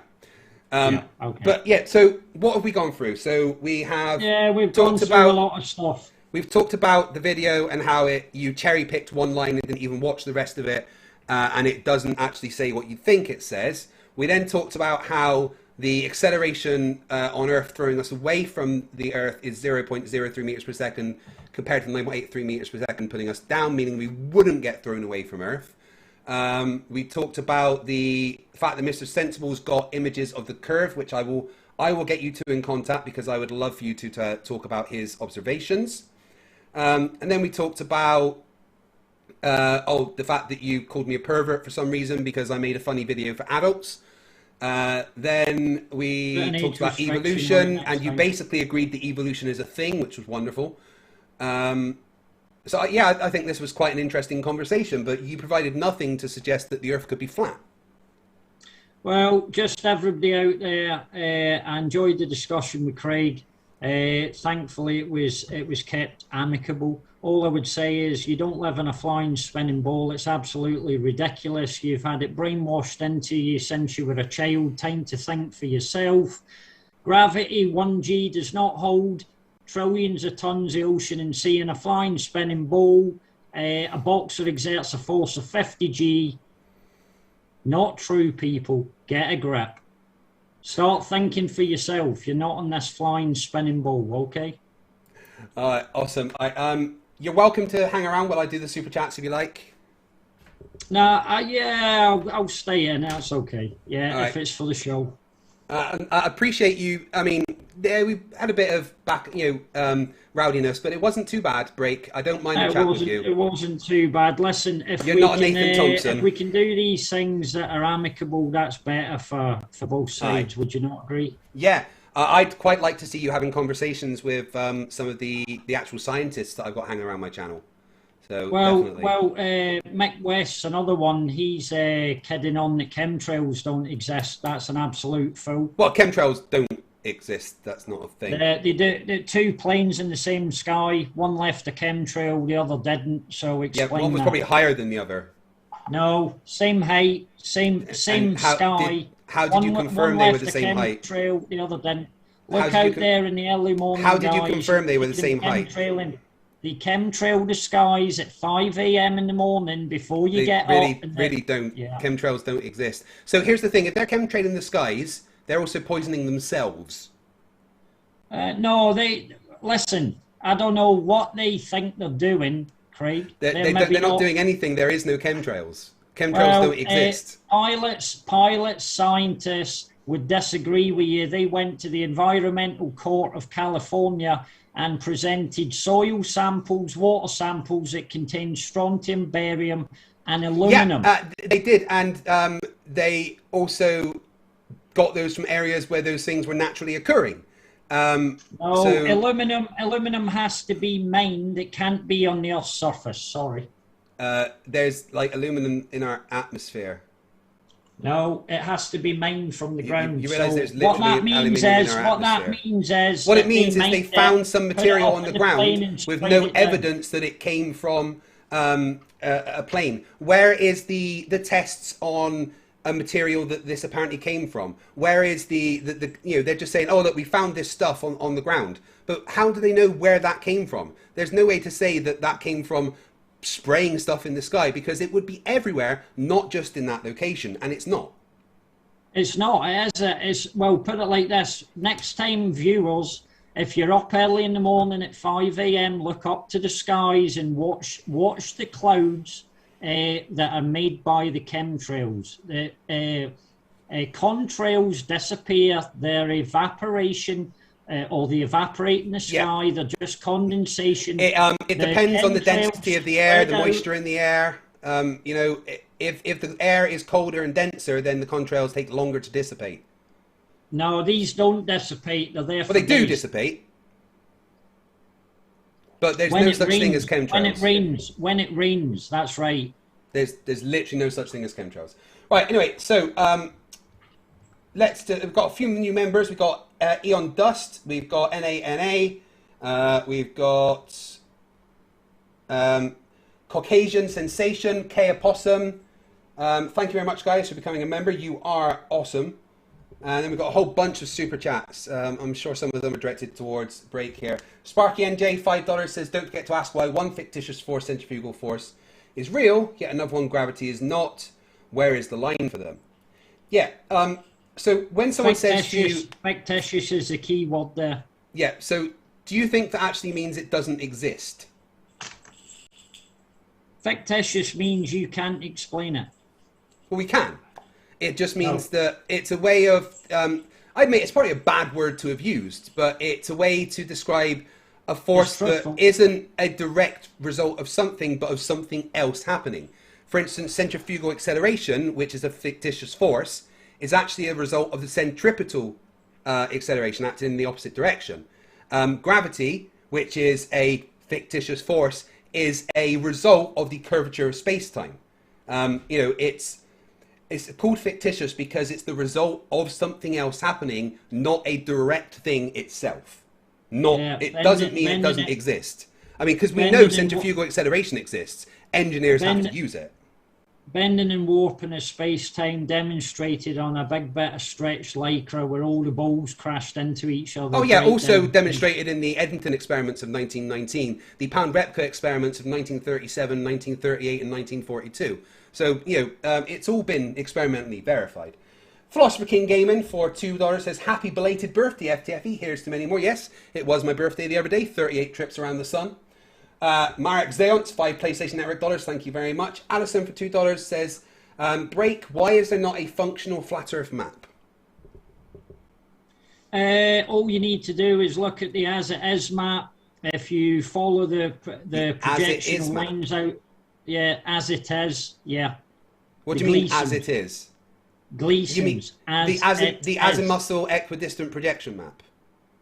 Okay. But yeah, so what have we gone through? So we've gone through a lot of stuff. We've talked about the video and how you cherry picked one line and didn't even watch the rest of it, and it doesn't actually say what you think it says. We then talked about how the acceleration on Earth throwing us away from the Earth is 0.03 meters per second compared to 9.83 meters per second putting us down, meaning we wouldn't get thrown away from Earth. We talked about the fact that Mr. Sensible's got images of the curve, which I will get you two in contact because I would love for you to talk about his observations. And then we talked about the fact that you called me a pervert for some reason because I made a funny video for adults. Then we talked about evolution, and you basically agreed that evolution is a thing, which was wonderful. So yeah, I think this was quite an interesting conversation, but you provided nothing to suggest that the Earth could be flat. Well, just everybody out there, I enjoyed the discussion with Craig. Thankfully, it was kept amicable. All I would say is you don't live in a flying spinning ball. It's absolutely ridiculous. You've had it brainwashed into you since you were a child. Time to think for yourself. Gravity 1G does not hold trillions of tons of ocean and sea in a flying spinning ball. A boxer exerts a force of 50G. Not true, people. Get a grip. Start thinking for yourself. You're not on this flying spinning ball, okay? Awesome. You're welcome to hang around while I do the super chats if you like. I'll stay in. That's okay. Yeah, all if right. It's for the show. I appreciate you. I mean, we had a bit of rowdiness, but it wasn't too bad. Break. I don't mind the chat with you. It wasn't too bad. Listen, if You're not Nathan Thompson. If we can do these things that are amicable, that's better for both sides. Aye. Would you not agree? Yeah. I'd quite like to see you having conversations with some of the actual scientists that I've got hanging around my channel. So definitely. Mick West's another one. He's kidding on that chemtrails don't exist. That's an absolute fool. Well, chemtrails don't exist. That's not a thing. They do. Two planes in the same sky. One left a chemtrail, the other didn't. So explain that. Yeah, one was probably higher than the other. No, same height, same sky. How did you confirm they were the same height? Trail, the other didn't. Look out there in the early morning. How did you confirm they were the same height? They chemtrail the skies at 5 a.m. in the morning before you get up. Chemtrails don't exist. So here's the thing: if they're chemtrailing the skies, they're also poisoning themselves. No, listen. I don't know what they think they're doing, Craig. They're not doing anything. There is no chemtrails. Chemtrails don't exist. Pilots, scientists would disagree with you. They went to the Environmental Court of California and presented soil samples, water samples that contained strontium, barium, and aluminum. Yeah, they did, and they also got those from areas where those things were naturally occurring. Aluminum has to be mined. It can't be on the Earth's surface. Sorry. There's like aluminum in our atmosphere. No, it has to be mined from the ground. You realise So there's what literally that means aluminium in is, our what that atmosphere. means is, What it that means is mined they it, found some put it material up on the in plane ground and with sprayed no it down. evidence that it came from a plane. Where is the tests on a material that this apparently came from? Where is the you know, they're just saying, oh look, we found this stuff on the ground, but how do they know where that came from? There's no way to say that that came from spraying stuff in the sky, because it would be everywhere, not just in that location, and it's not. It's not. It's, well, put it like this. Next time, viewers, if you're up early in the morning at 5 a.m., look up to the skies and watch the clouds that are made by the chemtrails. The contrails disappear. Their evaporation, or they evaporate in the sky. They're just condensation. It depends on the density of the air, the moisture in the air. You know, if the air is colder and denser, then the contrails take longer to dissipate. No, these don't dissipate. They're there for Well, they do days. dissipate. But there's When no it such thing as chemtrails. When it rains, that's right. There's literally no such thing as chemtrails. Right, anyway, so we've got a few new members. We've got Eon Dust, we've got NANA, we've got Caucasian Sensation, K Opossum. Thank you very much, guys, for becoming a member. You are awesome. And then we've got a whole bunch of super chats. I'm sure some of them are directed towards break here. Sparky NJ, $5 says, don't forget to ask why one fictitious force, centrifugal force, is real, yet another one, gravity, is not. Where is the line for them? Yeah, so when someone says to you... Fictitious is the key word there. Yeah, so do you think that actually means it doesn't exist? Fictitious means you can't explain it. Well, we can. It just means that it's a way of... I admit it's probably a bad word to have used, but it's a way to describe a force that isn't a direct result of something, but of something else happening. For instance, centrifugal acceleration, which is a fictitious force, is actually a result of the centripetal acceleration acting in the opposite direction. Gravity, which is a fictitious force, is a result of the curvature of space-time. You know, it's called fictitious because it's the result of something else happening, not a direct thing itself. It doesn't mean it doesn't exist. I mean, because we know centrifugal acceleration exists. Engineers have to use it. Bending and warping of space-time demonstrated on a big bit of stretched lycra where all the balls crashed into each other. Oh yeah, also demonstrated in the Eddington experiments of 1919, the Pound Replica experiments of 1937, 1938 and 1942. So, you know, it's all been experimentally verified. Philosopher King Gaming for $2 says, happy belated birthday, FTFE. Here's to many more. Yes, it was my birthday the other day, 38 trips around the sun. Marek Zeonts, 5 PlayStation Network dollars, thank you very much. Alison for $2 says, Break, why is there not a functional flat Earth map? All you need to do is look at the as it is map. If you follow the projection lines out, yeah, as it is, yeah. What do you mean, as it is? Gleason's. You mean the azimuthal equidistant projection map?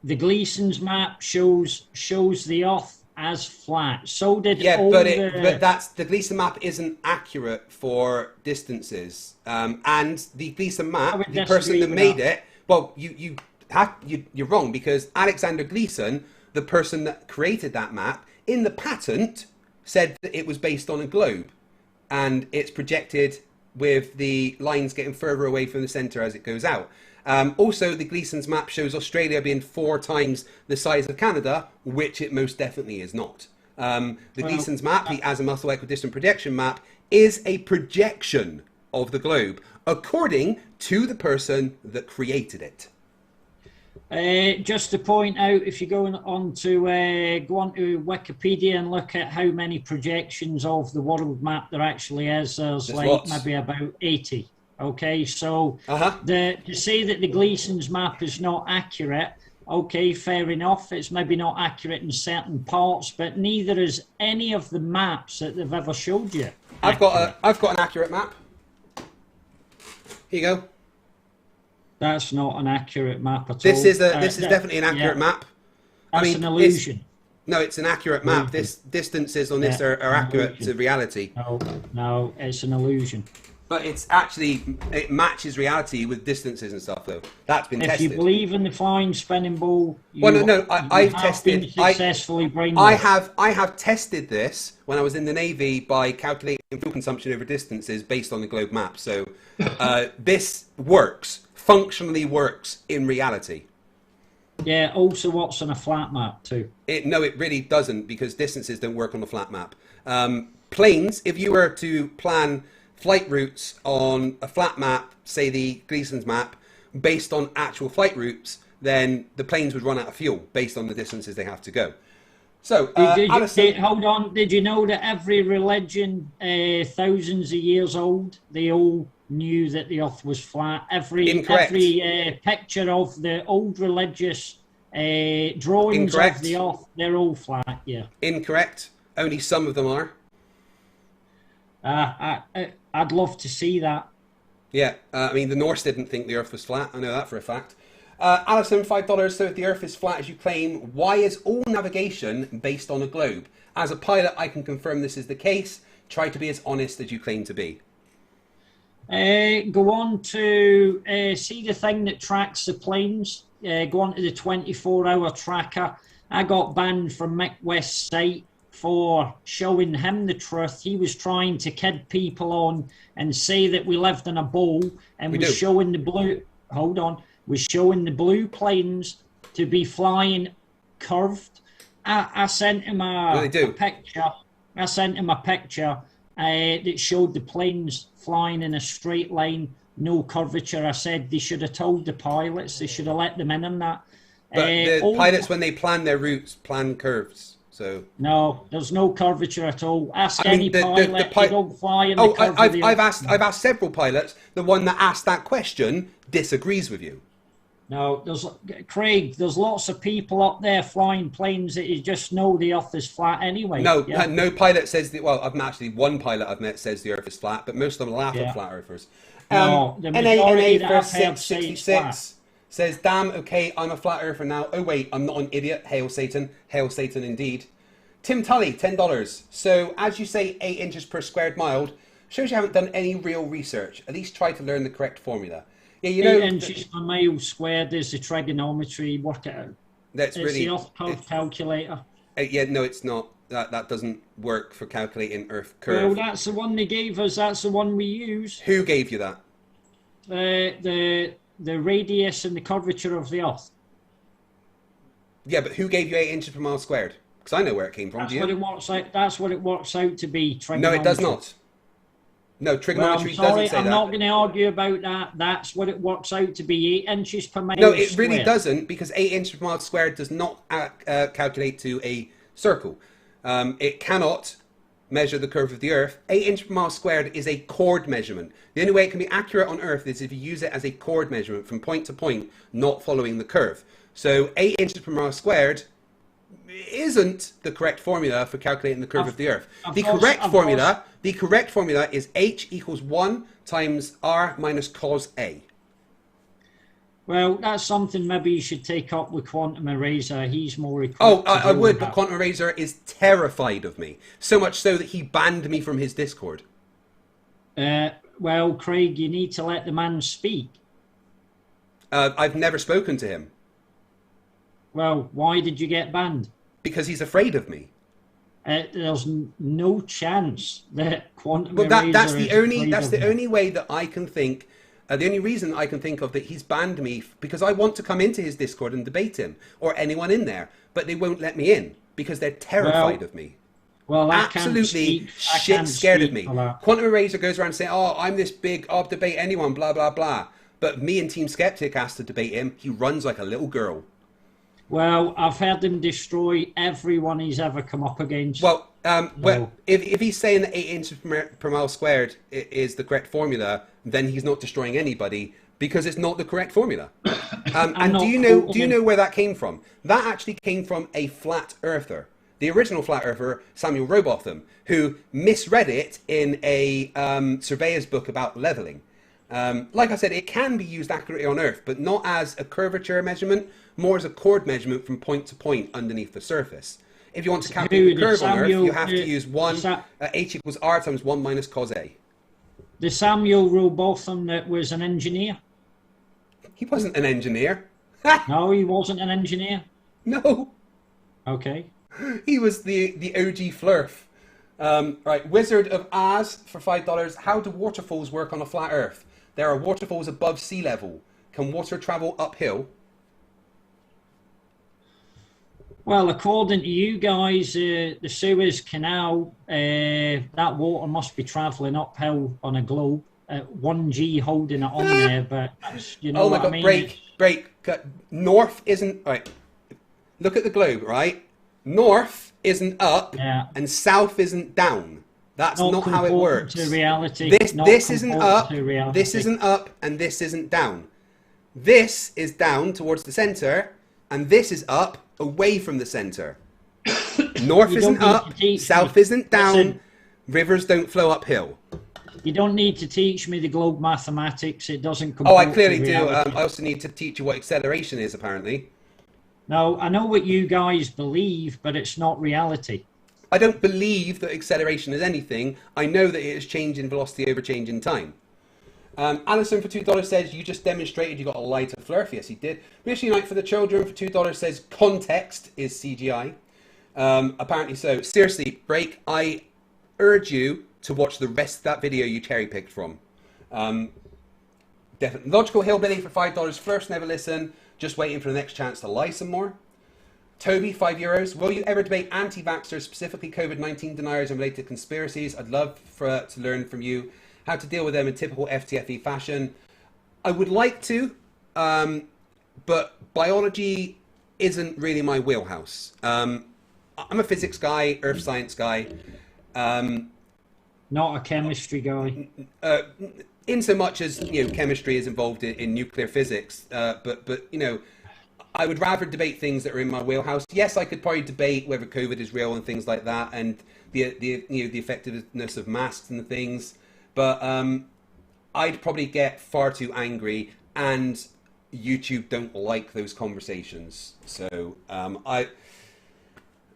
The Gleason's map shows the Earth as flat. So did but that's the Gleason map isn't accurate for distances. And the Gleason map, the person that made it, well, you're wrong, because Alexander Gleason, the person that created that map, in the patent said that it was based on a globe, and it's projected with the lines getting further away from the centre as it goes out. Also, the Gleason's map shows Australia being 4 times the size of Canada, which it most definitely is not. The Gleason's map, the azimuthal equidistant projection map, is a projection of the globe, according to the person that created it. Just to point out, if you go on to Wikipedia and look at how many projections of the world map there actually is, there's maybe about 80. Okay, so to say that the Gleason's map is not accurate, okay, fair enough. It's maybe not accurate in certain parts, but neither is any of the maps that they've ever showed you. I've got an accurate map. Here you go. That's not an accurate map at all. This is definitely an accurate map. That's an illusion. No, it's an accurate map. This distances on this are accurate to reality. No, it's an illusion. But it's actually, it matches reality with distances and stuff, though. That's been tested. If you believe in the flying spinning ball, I've tested. Been successfully I have tested this when I was in the Navy by calculating fuel consumption over distances based on the globe map. So this works, functionally works in reality. Yeah, also works on a flat map too. No, it really doesn't, because distances don't work on the flat map. Planes, if you were to plan flight routes on a flat map, say the Gleason's map, based on actual flight routes, then the planes would run out of fuel based on the distances they have to go. So, hold on. Did you know that every religion, thousands of years old, they all knew that the Earth was flat? Every picture of the old religious drawings of the Earth, they're all flat. Yeah. Incorrect. Only some of them are. I'd love to see that. Yeah, I mean, the Norse didn't think the Earth was flat. I know that for a fact. Alison, $5. So if the Earth is flat as you claim, why is all navigation based on a globe? As a pilot, I can confirm this is the case. Try to be as honest as you claim to be. Go on to see the thing that tracks the planes. Go on to the 24-hour tracker. I got banned from Mick West's site for showing him the truth. He was trying to kid people on and say that we lived in a bowl, and was showing the blue. Hold on, was showing the blue planes to be flying curved. I sent him a picture. I sent him a picture that showed the planes flying in a straight line, no curvature. I said they should have told the pilots. They should have let them in on that. But the pilots, when they plan their routes, plan curves. So no, there's no curvature at all. Ask any pilot. They don't fly in the curve. I've asked several pilots. The one that asked that question disagrees with you. No, Craig. There's lots of people up there flying planes that you just know the Earth is flat anyway. No, no pilot says that. Well, I've actually one pilot I've met says the Earth is flat, but most of them laugh at flat earthers. No, the majority that I've heard say it's flat. Says, damn, okay, I'm a flat earther now. Oh, wait, I'm not an idiot. Hail Satan. Hail Satan indeed. Tim Tully, $10. So, as you say, 8 inches per squared mile, shows you haven't done any real research. At least try to learn the correct formula. Yeah, you know, 8 inches per mile squared is the trigonometry. Work it out. It's really the Earth curve calculator. Yeah, no, it's not. That doesn't work for calculating Earth curve. Well, that's the one they gave us. That's the one we use. Who gave you that? The radius and the curvature of the Earth. Yeah, but who gave you 8 inches per mile squared? Because I know where it came from. That's what it works out. That's what it works out to be. No, it does not. No, trigonometry doesn't say that. I'm not going to argue about that. That's what it works out to be. 8 inches per mile. No, it really doesn't, because 8 inches per mile squared does not calculate to a circle. It cannot measure the curve of the Earth. 8 inches per mile squared is a chord measurement. The only way it can be accurate on Earth is if you use it as a chord measurement from point to point, not following the curve. So 8 inches per mile squared isn't the correct formula for calculating the curve of the Earth. The correct formula is H equals 1 times R minus cos A. Well, that's something maybe you should take up with Quantum Eraser. He's more equipped. Oh, I would, but Quantum Eraser is terrified of me. So much so that he banned me from his Discord. Well, Craig, you need to let the man speak. I've never spoken to him. Well, why did you get banned? Because he's afraid of me. There's no chance that Quantum Eraser that's the only way that I can think. The only reason I can think of that he's banned me, because I want to come into his Discord and debate him, or anyone in there, but they won't let me in, because they're terrified of me. Well, absolutely scared of me. Quantum Eraser goes around saying, oh, I'm this big, I'll debate anyone, blah, blah, blah. But me and Team Skeptic asked to debate him. He runs like a little girl. Well, I've had him destroy everyone he's ever come up against. Well, if he's saying that 8 inches per mile squared is the correct formula, then he's not destroying anybody, because it's not the correct formula. And do you know where that came from? That actually came from a flat earther, the original flat earther, Samuel Rowbotham, who misread it in a surveyor's book about leveling. Like I said, it can be used accurately on Earth, but not as a curvature measurement, more as a chord measurement from point to point underneath the surface. If you want to calculate the curve on Earth, you have to use H equals R times 1 minus cos A. The Samuel Rowbotham that was an engineer? He wasn't an engineer. No, he wasn't an engineer. No. Okay. He was the OG Flerf. Right, Wizard of Oz for $5. How do waterfalls work on a flat Earth? There are waterfalls above sea level. Can water travel uphill? Well, according to you guys, the Suez Canal, that water must be travelling uphill on a globe. 1G holding it on there, but you know oh my what God! I mean? Break. North isn't right. Look at the globe, right? North isn't up, and south isn't down. That's not how it works. To reality. This isn't up. This isn't up, and this isn't down. This is down towards the center, and this is up away from the center. North isn't up, south isn't down. Listen, rivers don't flow uphill. You don't need to teach me the globe mathematics. It doesn't come. Oh, I clearly do. I also need to teach you what acceleration is, apparently. No, I know what you guys believe, but it's not reality. I don't believe that acceleration is anything. I know that it is change in velocity over change in time. Alison for $2 says, you just demonstrated you got a lie to Flerf. Yes, he did. Mission Night for the Children for $2 says, context is CGI. Apparently so. Seriously, Break, I urge you to watch the rest of that video you cherry-picked from. Definitely. Logical Hillbilly for $5. Flerfs never listen. Just waiting for the next chance to lie some more. Toby, €5. Will you ever debate anti-vaxxers, specifically COVID-19 deniers and related conspiracies? I'd love to learn from you how to deal with them in typical FTFE fashion. I would like to, but biology isn't really my wheelhouse. I'm a physics guy, earth science guy. Not a chemistry guy. In so much as chemistry is involved in nuclear physics, but I would rather debate things that are in my wheelhouse. Yes, I could probably debate whether COVID is real and things like that, and the effectiveness of masks and things. But I'd probably get far too angry, and YouTube don't like those conversations. So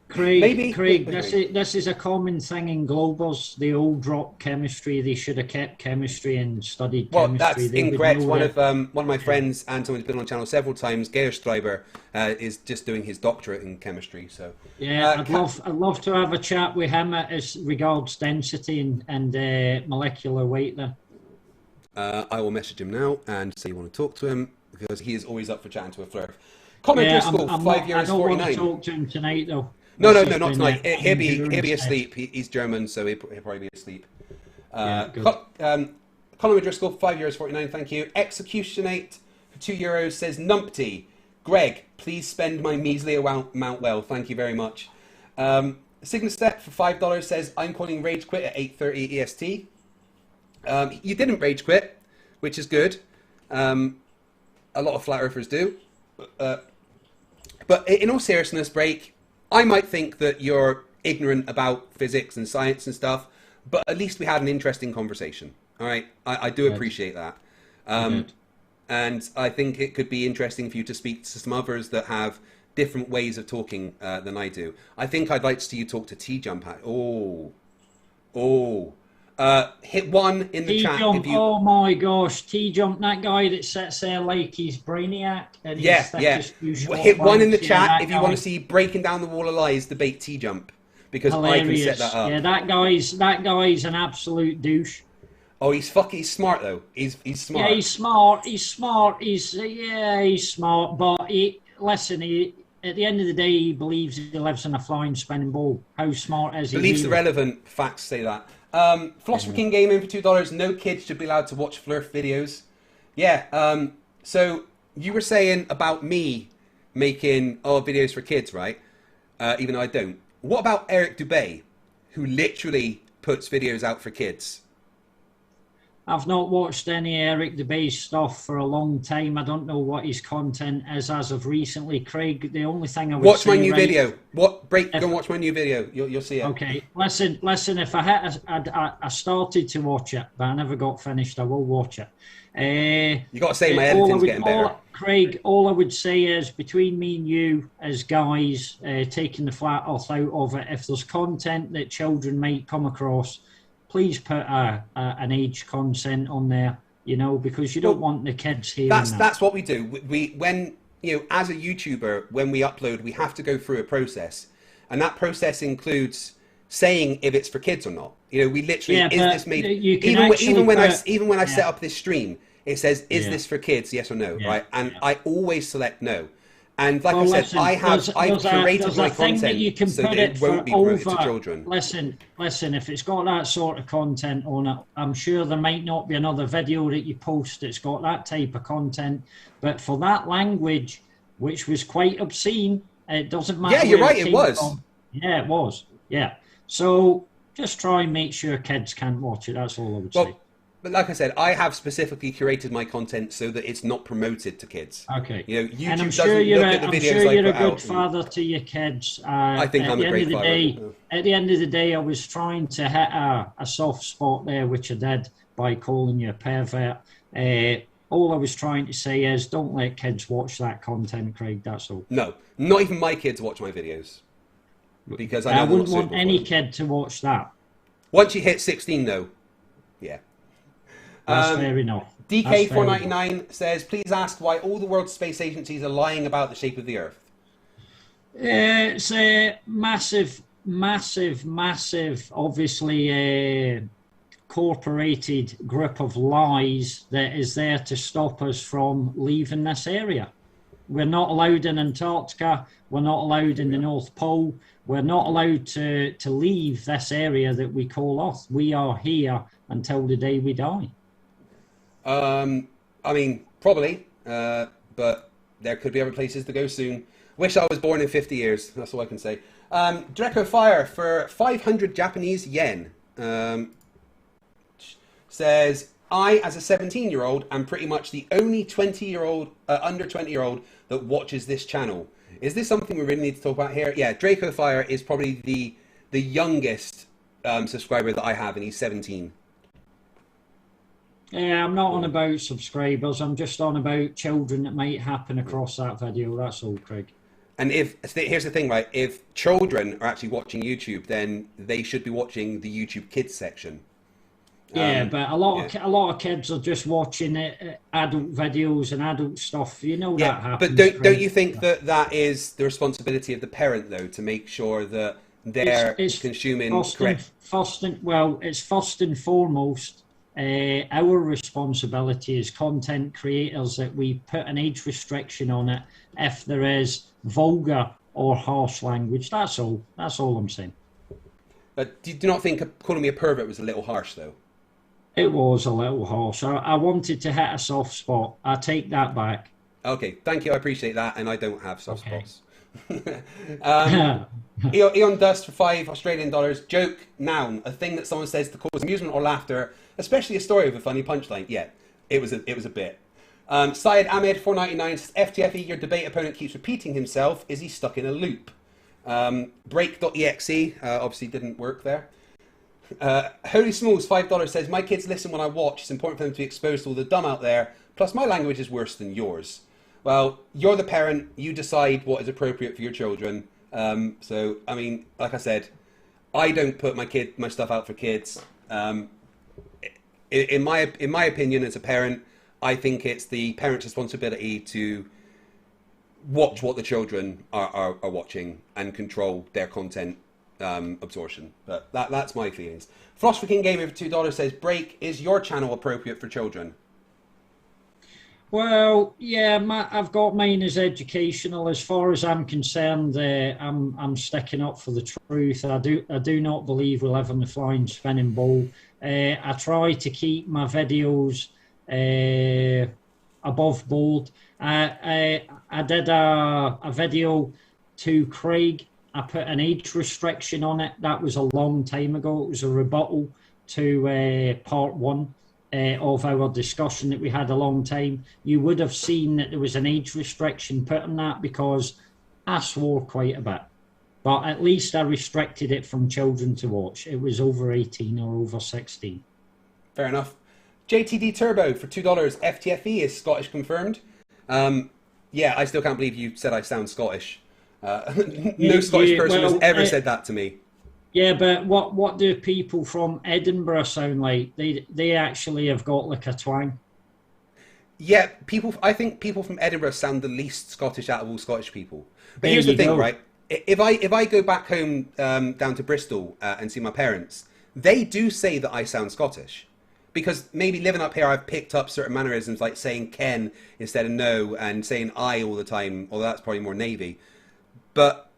Craig, this is a common thing in Globers. They all drop chemistry. They should have kept chemistry and studied chemistry. Well, that's incorrect. One of my friends, and someone who's been on the channel several times, Geerstreiber, is just doing his doctorate in chemistry. So yeah, I'd love to have a chat with him as regards density and molecular weight. Then I will message him now and say you want to talk to him, because he is always up for chatting to a Flerf. Comment Driscoll, €5.49. I don't want to talk to him tonight though. No, not tonight. He'll be asleep. He's German, so he'll probably be asleep. Colin Driscoll, €5.49. Thank you. Executionate for €2 says, numpty. Greg, please spend my measly amount well. Thank you very much. Signastep for $5 says, I'm calling rage quit at 8:30 EST. You didn't rage quit, which is good. A lot of flat earthers do. But in all seriousness, Break, I might think that you're ignorant about physics and science and stuff, but at least we had an interesting conversation. All right, I do appreciate that. And I think it could be interesting for you to speak to some others that have different ways of talking than I do. I think I'd like to see you talk to T-Jump. Hit one in the chat. If you... Oh my gosh, T-Jump, that guy that sits there like he's Brainiac. And yeah. Hit one in the chat if you want to see Breaking Down the Wall of Lies debate T-Jump, because hilarious. I can set that up. Yeah, that guy's an absolute douche. Oh, he's smart though. He's smart. Yeah, he's smart. He's smart. But at the end of the day, he believes he lives in a flying spinning ball. How smart is he? Beliefs irrelevant. Facts say that. Philosopher King Gaming for $2. No kids should be allowed to watch Flerf videos. Yeah. So you were saying about me making videos for kids, right? Even though I don't. What about Eric Dubay, who literally puts videos out for kids? I've not watched any Eric Dubay stuff for a long time. I don't know what his content is as of recently. Craig, the only thing I would watch my new video. Go and watch my new video. You'll see it. Okay. Listen. If I started to watch it, but I never got finished, I will watch it. You got to say my editing's getting better. Craig, all I would say is, between me and you as guys, taking the flat earth out of it, if there's content that children might come across, please put an age consent on there, you know, because you don't want the kids hearing that. That's what we do. When you know, as a YouTuber, when we upload, we have to go through a process, and that process includes saying if it's for kids or not. You know, we literally, is this made? Even when I set up this stream, it says, is this for kids? Yes or no, right? And I always select no. And like I said, I've curated my content so that it won't be promoted to children. Listen, if it's got that sort of content on it, I'm sure there might not be another video that you post that's got that type of content. But for that language, which was quite obscene, it doesn't matter. Yeah, you're right, it was. Yeah, it was. Yeah. So just try and make sure kids can't watch it. That's all I would say. But like I said, I have specifically curated my content so that it's not promoted to kids. Okay. You know, YouTube and I'm sure you're a good father to your kids. I think I'm a great father. At the end of the day, I was trying to hit a soft spot there, which I did by calling you a pervert. All I was trying to say is don't let kids watch that content, Craig. That's all. No, not even my kids watch my videos. Because I wouldn't want any kid to watch that. Once you hit 16, though. Yeah. That's fair enough. DK499 says, please ask why all the world's space agencies are lying about the shape of the Earth. It's a massive, obviously, corporated group of lies that is there to stop us from leaving this area. We're not allowed in Antarctica. We're not allowed in the North Pole. We're not allowed to leave this area that we call Earth. We are here until the day we die. I mean, probably, but there could be other places to go soon. Wish I was born in 50 years. That's all I can say. Draco Fire for 500 Japanese yen says, I, as a 17-year-old, am pretty much the only 20-year-old, under 20-year-old that watches this channel. Is this something we really need to talk about here? Yeah, Draco Fire is probably the youngest subscriber that I have, and he's 17. Yeah, I'm not on about subscribers. I'm just on about children that might happen across that video. That's all, Craig. And here's the thing, right? If children are actually watching YouTube, then they should be watching the YouTube Kids section. Yeah, but a lot of kids are just watching adult videos and adult stuff. You know that happens. But don't you think that is the responsibility of the parent, though, to make sure that they're consuming correct? It's first and foremost our responsibility as content creators that we put an age restriction on it if there is vulgar or harsh language. That's all I'm saying. But do you not think calling me a pervert was a little harsh, though? It was a little harsh. I wanted to hit a soft spot. I take that back. Okay, thank you. I appreciate that, and I don't have soft spots. Eon Dust for $5 Joke, noun, a thing that someone says to cause amusement or laughter, especially a story with a funny punchline. Yeah, it was a bit. Syed Ahmed 499 says, FTFE, your debate opponent keeps repeating himself. Is he stuck in a loop? Break.exe obviously didn't work there. Holy Smalls $5 says, my kids listen when I watch. It's important for them to be exposed to all the dumb out there. Plus my language is worse than yours. Well, you're the parent. You decide what is appropriate for your children. So, I mean, like I said, I don't put my stuff out for kids. In my opinion, as a parent, I think it's the parent's responsibility to watch what the children are watching and control their content absorption. But that's my feelings. Philosopher King Gamer for $2 says, Break, is your channel appropriate for children? Well, yeah, I've got mine as educational. As far as I'm concerned, I'm sticking up for the truth. I do not believe we live on the flying spinning ball. I try to keep my videos above board. I did a video to Craig. I put an age restriction on it. That was a long time ago. It was a rebuttal to part one of our discussion that we had a long time. You would have seen that there was an age restriction put on that because I swore quite a bit. But at least I restricted it from children to watch. It was over 18 or over 16. Fair enough. JTD Turbo for $2. FTFE is Scottish confirmed. Yeah, I still can't believe you said I sound Scottish. No Scottish person has ever said that to me. Yeah, but what do people from Edinburgh sound like? They actually have got like a twang. Yeah, I think people from Edinburgh sound the least Scottish out of all Scottish people. But There here's the you thing, go. right? If I go back home down to Bristol and see my parents, they do say that I sound Scottish, because maybe living up here, I've picked up certain mannerisms like saying Ken instead of no and saying I all the time. Although that's probably more Navy. But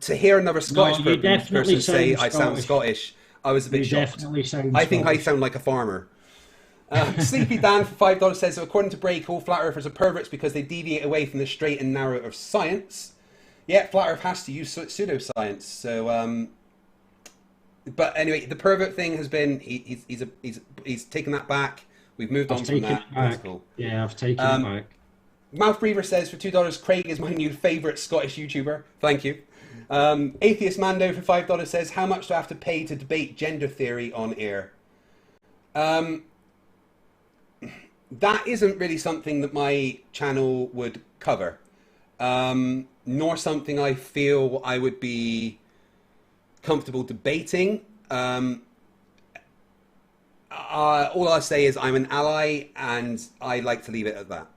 to hear another Scottish person say I sound Scottish, I was a bit shocked. Definitely sound I think I Scottish. sound like a farmer. Sleepy Dan for $5 says, so according to Break, all flat earthers are perverts because they deviate away from the straight and narrow of science. Yeah, flat earth has to use pseudoscience. So, but anyway, the pervert thing has been he's taken that back. We've moved on from that. That's cool. Yeah, I've taken it back. Mouth Breather says for $2, Craig is my new favourite Scottish YouTuber. Thank you. Atheist Mando for $5 says, how much do I have to pay to debate gender theory on air? That isn't really something that my channel would cover, nor something I feel I would be comfortable debating. All I'll say is I'm an ally, and I like to leave it at that.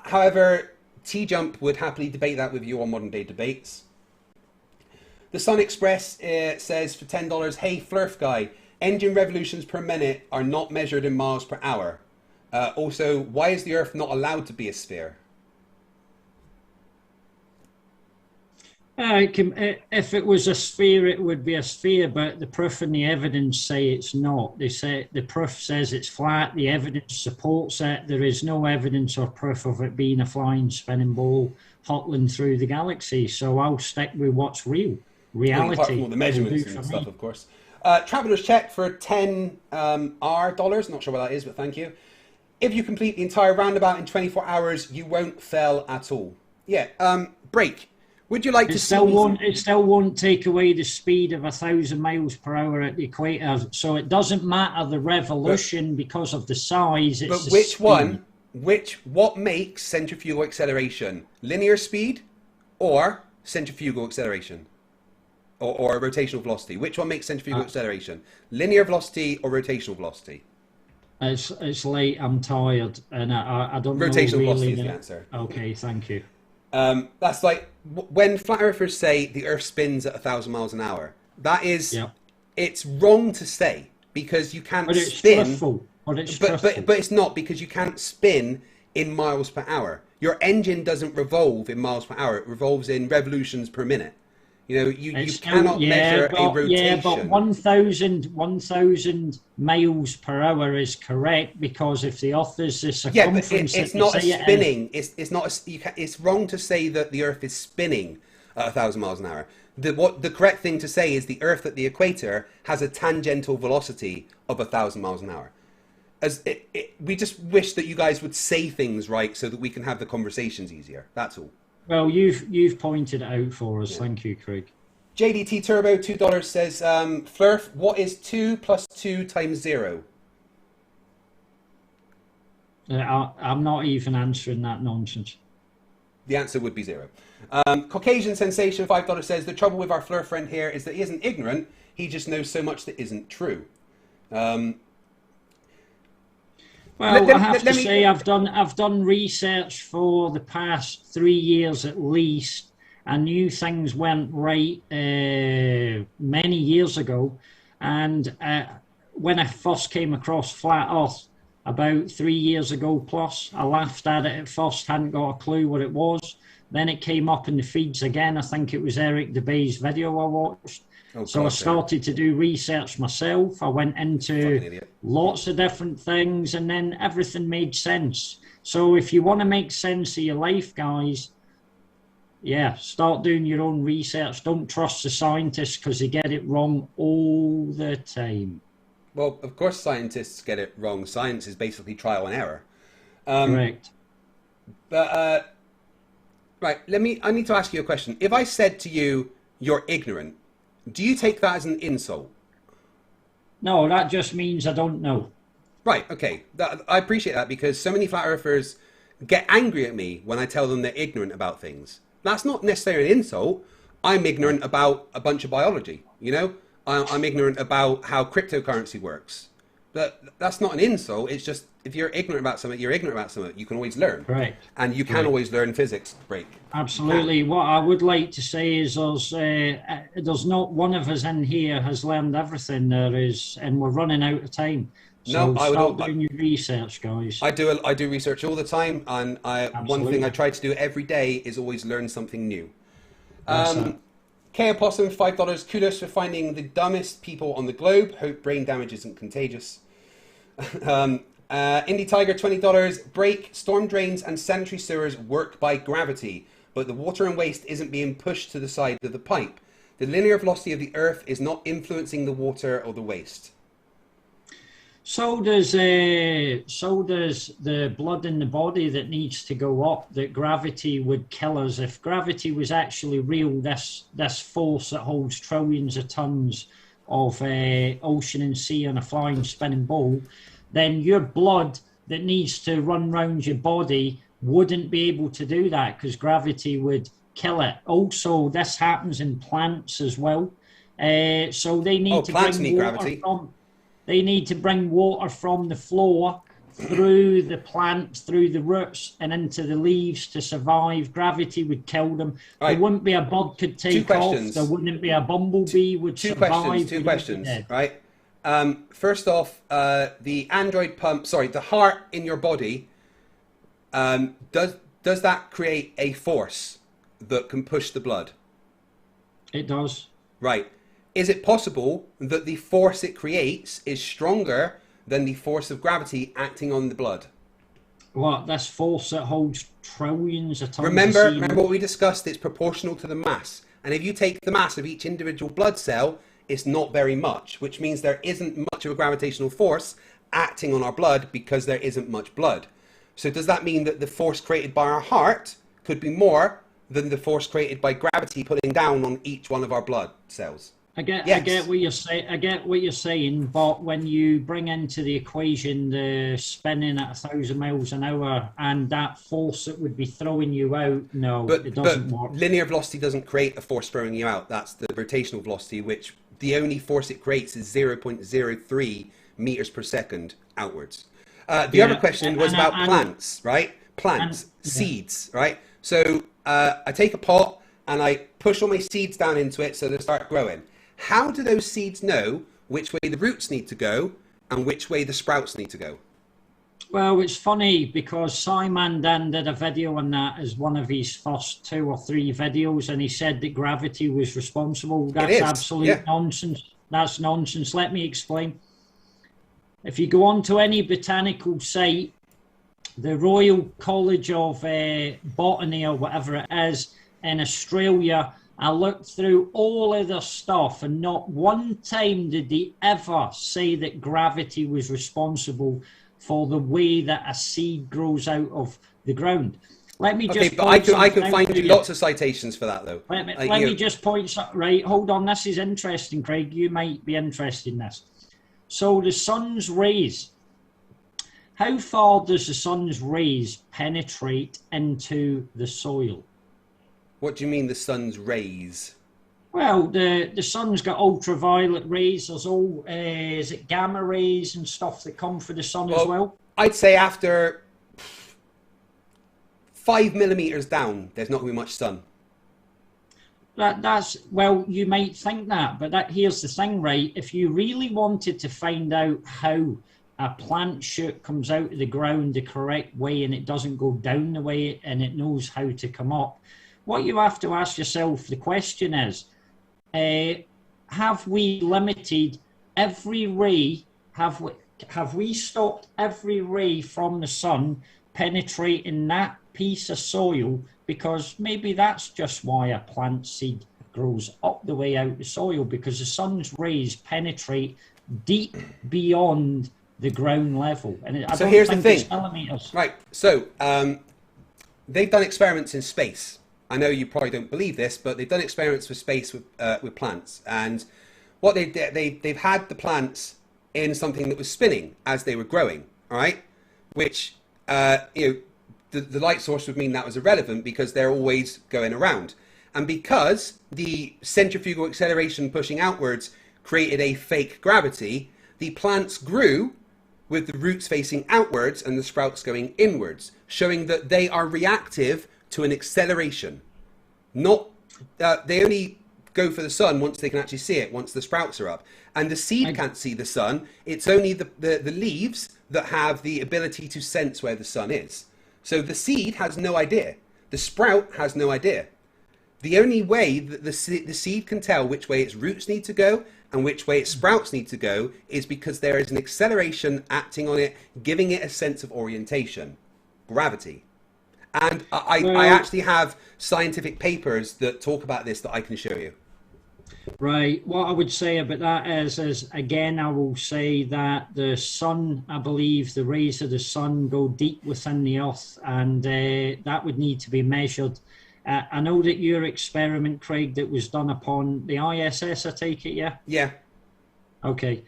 However, T-Jump would happily debate that with you on Modern Day Debates. The Sun Express says for $10, hey, Flerf guy, engine revolutions per minute are not measured in miles per hour. Also, why is the Earth not allowed to be a sphere? If it was a sphere, it would be a sphere, but the proof and the evidence say it's not. They say the proof says it's flat, the evidence supports it. There is no evidence or proof of it being a flying spinning ball hurtling through the galaxy. So I'll stick with what's real. Reality. Apart from all the measurements and stuff, of course. Traveler's check for $10 dollars. Not sure what that is, but thank you. If you complete the entire roundabout in 24 hours, you won't fail at all. Yeah. Break. Would you like to see? It still won't take away the speed of 1,000 miles per hour at the equator. So it doesn't matter the revolution because of the size. It's but the which speed. one? What makes centrifugal acceleration? Linear speed or centrifugal acceleration? Or rotational velocity? Which one makes centrifugal acceleration? Linear velocity or rotational velocity? It's late. I'm tired, and I don't know. Rotational really velocity is the answer. Okay, thank you. That's like when flat earthers say the Earth spins at 1,000 miles an hour. That is, it's wrong to say because you can't spin. Truthful. But it's not, because you can't spin in miles per hour. Your engine doesn't revolve in miles per hour. It revolves in revolutions per minute. You know, you cannot measure a rotation. Yeah, but 1,000 miles per hour is correct, because if the Earth is the circumference, but it's not spinning. It's not. It's wrong to say that the Earth is spinning at 1,000 miles an hour. The correct thing to say is the Earth at the equator has a tangential velocity of 1,000 miles an hour. We just wish that you guys would say things right so that we can have the conversations easier. That's all. Well, you've pointed it out for us. Yeah. Thank you, Craig. JDT Turbo, $2 says, Flerf, what is 2 plus 2 times 0? I'm not even answering that nonsense. The answer would be 0. Caucasian Sensation, $5 says, the trouble with our Flerf friend here is that he isn't ignorant, he just knows so much that isn't true. Well, I have to say I've done research for the past 3 years at least. I knew things went right many years ago, and when I first came across Flat Earth about 3 years ago plus, I laughed at it at first, hadn't got a clue what it was. Then it came up in the feeds again. I think it was Eric DeBay's video I watched. So I started to do research myself. I went into lots of different things, and then everything made sense. So if you want to make sense of your life, guys, start doing your own research. Don't trust the scientists because they get it wrong all the time. Well, of course scientists get it wrong. Science is basically trial and error. Correct. But, right, I need to ask you a question. If I said to you, you're ignorant, do you take that as an insult? No, that just means I don't know. Right, okay. I appreciate that, because so many flat earthers get angry at me when I tell them they're ignorant about things. That's not necessarily an insult. I'm ignorant about a bunch of biology, you know? I'm ignorant about how cryptocurrency works. But that's not an insult. It's just, if you're ignorant about something, you're ignorant about something. You can always learn. Right. And you can always learn physics, Break. Absolutely. What I would like to say is there's not one of us in here has learned everything there is, and we're running out of time. So start doing your research, guys. I do research all the time, and one thing I try to do every day is always learn something new. K Opossum, $5. Kudos for finding the dumbest people on the globe. Hope brain damage isn't contagious. Indie Tiger, $20. Break, storm drains and sanitary sewers work by gravity, but the water and waste isn't being pushed to the side of the pipe. The linear velocity of the Earth is not influencing the water or the waste. So does the blood in the body that needs to go up, that gravity would kill us. If gravity was actually real, this force that holds trillions of tons of ocean and sea on a flying spinning ball, then your blood that needs to run round your body wouldn't be able to do that because gravity would kill it. Also, this happens in plants as well. So they need to bring water gravity. They need to bring water from the floor through the plants, through the roots, and into the leaves to survive. Gravity would kill them. Right. There wouldn't be a bird could take off. There wouldn't be a bumblebee would survive. Two questions, right? First off, the the heart in your body, does that create a force that can push the blood? It does. Right. Is it possible that the force it creates is stronger than the force of gravity acting on the blood? What, this force that holds trillions of tons Remember what we discussed, it's proportional to the mass. And if you take the mass of each individual blood cell, it's not very much, which means there isn't much of a gravitational force acting on our blood because there isn't much blood. So does that mean that the force created by our heart could be more than the force created by gravity pulling down on each one of our blood cells? I get what you're saying. I get what you're saying, but when you bring into the equation the spinning at 1,000 miles an hour and that force that would be throwing you out, it doesn't work. Linear velocity doesn't create a force throwing you out. That's the rotational velocity, which the only force it creates is 0.03 meters per second outwards. The other question was about plants, right? Plants, seeds, right? So I take a pot and I push all my seeds down into it so they start growing. How do those seeds know which way the roots need to go and which way the sprouts need to go? Well, it's funny because Simon Dan did a video on that as one of his first 2 or 3 videos, and he said that gravity was responsible. That's absolute nonsense. That's nonsense. Let me explain. If you go onto any botanical site, the Royal College of Botany or whatever it is in Australia, I looked through all of their stuff, and not one time did they ever say that gravity was responsible for the way that a seed grows out of the ground. Let me just. I could find you lots of citations for that, though. Let me just point something. Right, hold on. This is interesting, Craig. You might be interested in this. So the sun's rays. How far does the sun's rays penetrate into the soil? What do you mean the sun's rays? Well, the sun's got ultraviolet rays. There's all is it gamma rays and stuff that come from the sun as well? I'd say after 5 millimeters down, there's not going to be much sun. That's well, you might think that, but here's the thing, right? If you really wanted to find out how a plant shoot comes out of the ground the correct way and it doesn't go down the way and it knows how to come up, what you have to ask yourself, the question is, have we limited every ray, have we stopped every ray from the sun penetrating that piece of soil? Because maybe that's just why a plant seed grows up the way out the soil, because the sun's rays penetrate deep beyond the ground level. And so here's the thing. Right, so they've done experiments in space. I know you probably don't believe this, but they've done experiments with space with plants, and what they've had the plants in something that was spinning as they were growing. All right, which the light source would mean that was irrelevant because they're always going around. And because the centrifugal acceleration pushing outwards created a fake gravity, the plants grew with the roots facing outwards and the sprouts going inwards, showing that they are reactive to an acceleration. Not they only go for the sun once they can actually see it, once the sprouts are up. And the seed can't see the sun. It's only the leaves that have the ability to sense where the sun is. So the seed has no idea. The sprout has no idea. The only way that the seed can tell which way its roots need to go and which way its sprouts need to go is because there is an acceleration acting on it, giving it a sense of orientation. Gravity. And I actually have scientific papers that talk about this that I can show you. Right. What I would say about that is again, I will say that the sun, I believe the rays of the sun go deep within the earth, and that would need to be measured. I know that your experiment, Craig, that was done upon the ISS, I take it, yeah? Yeah. Okay.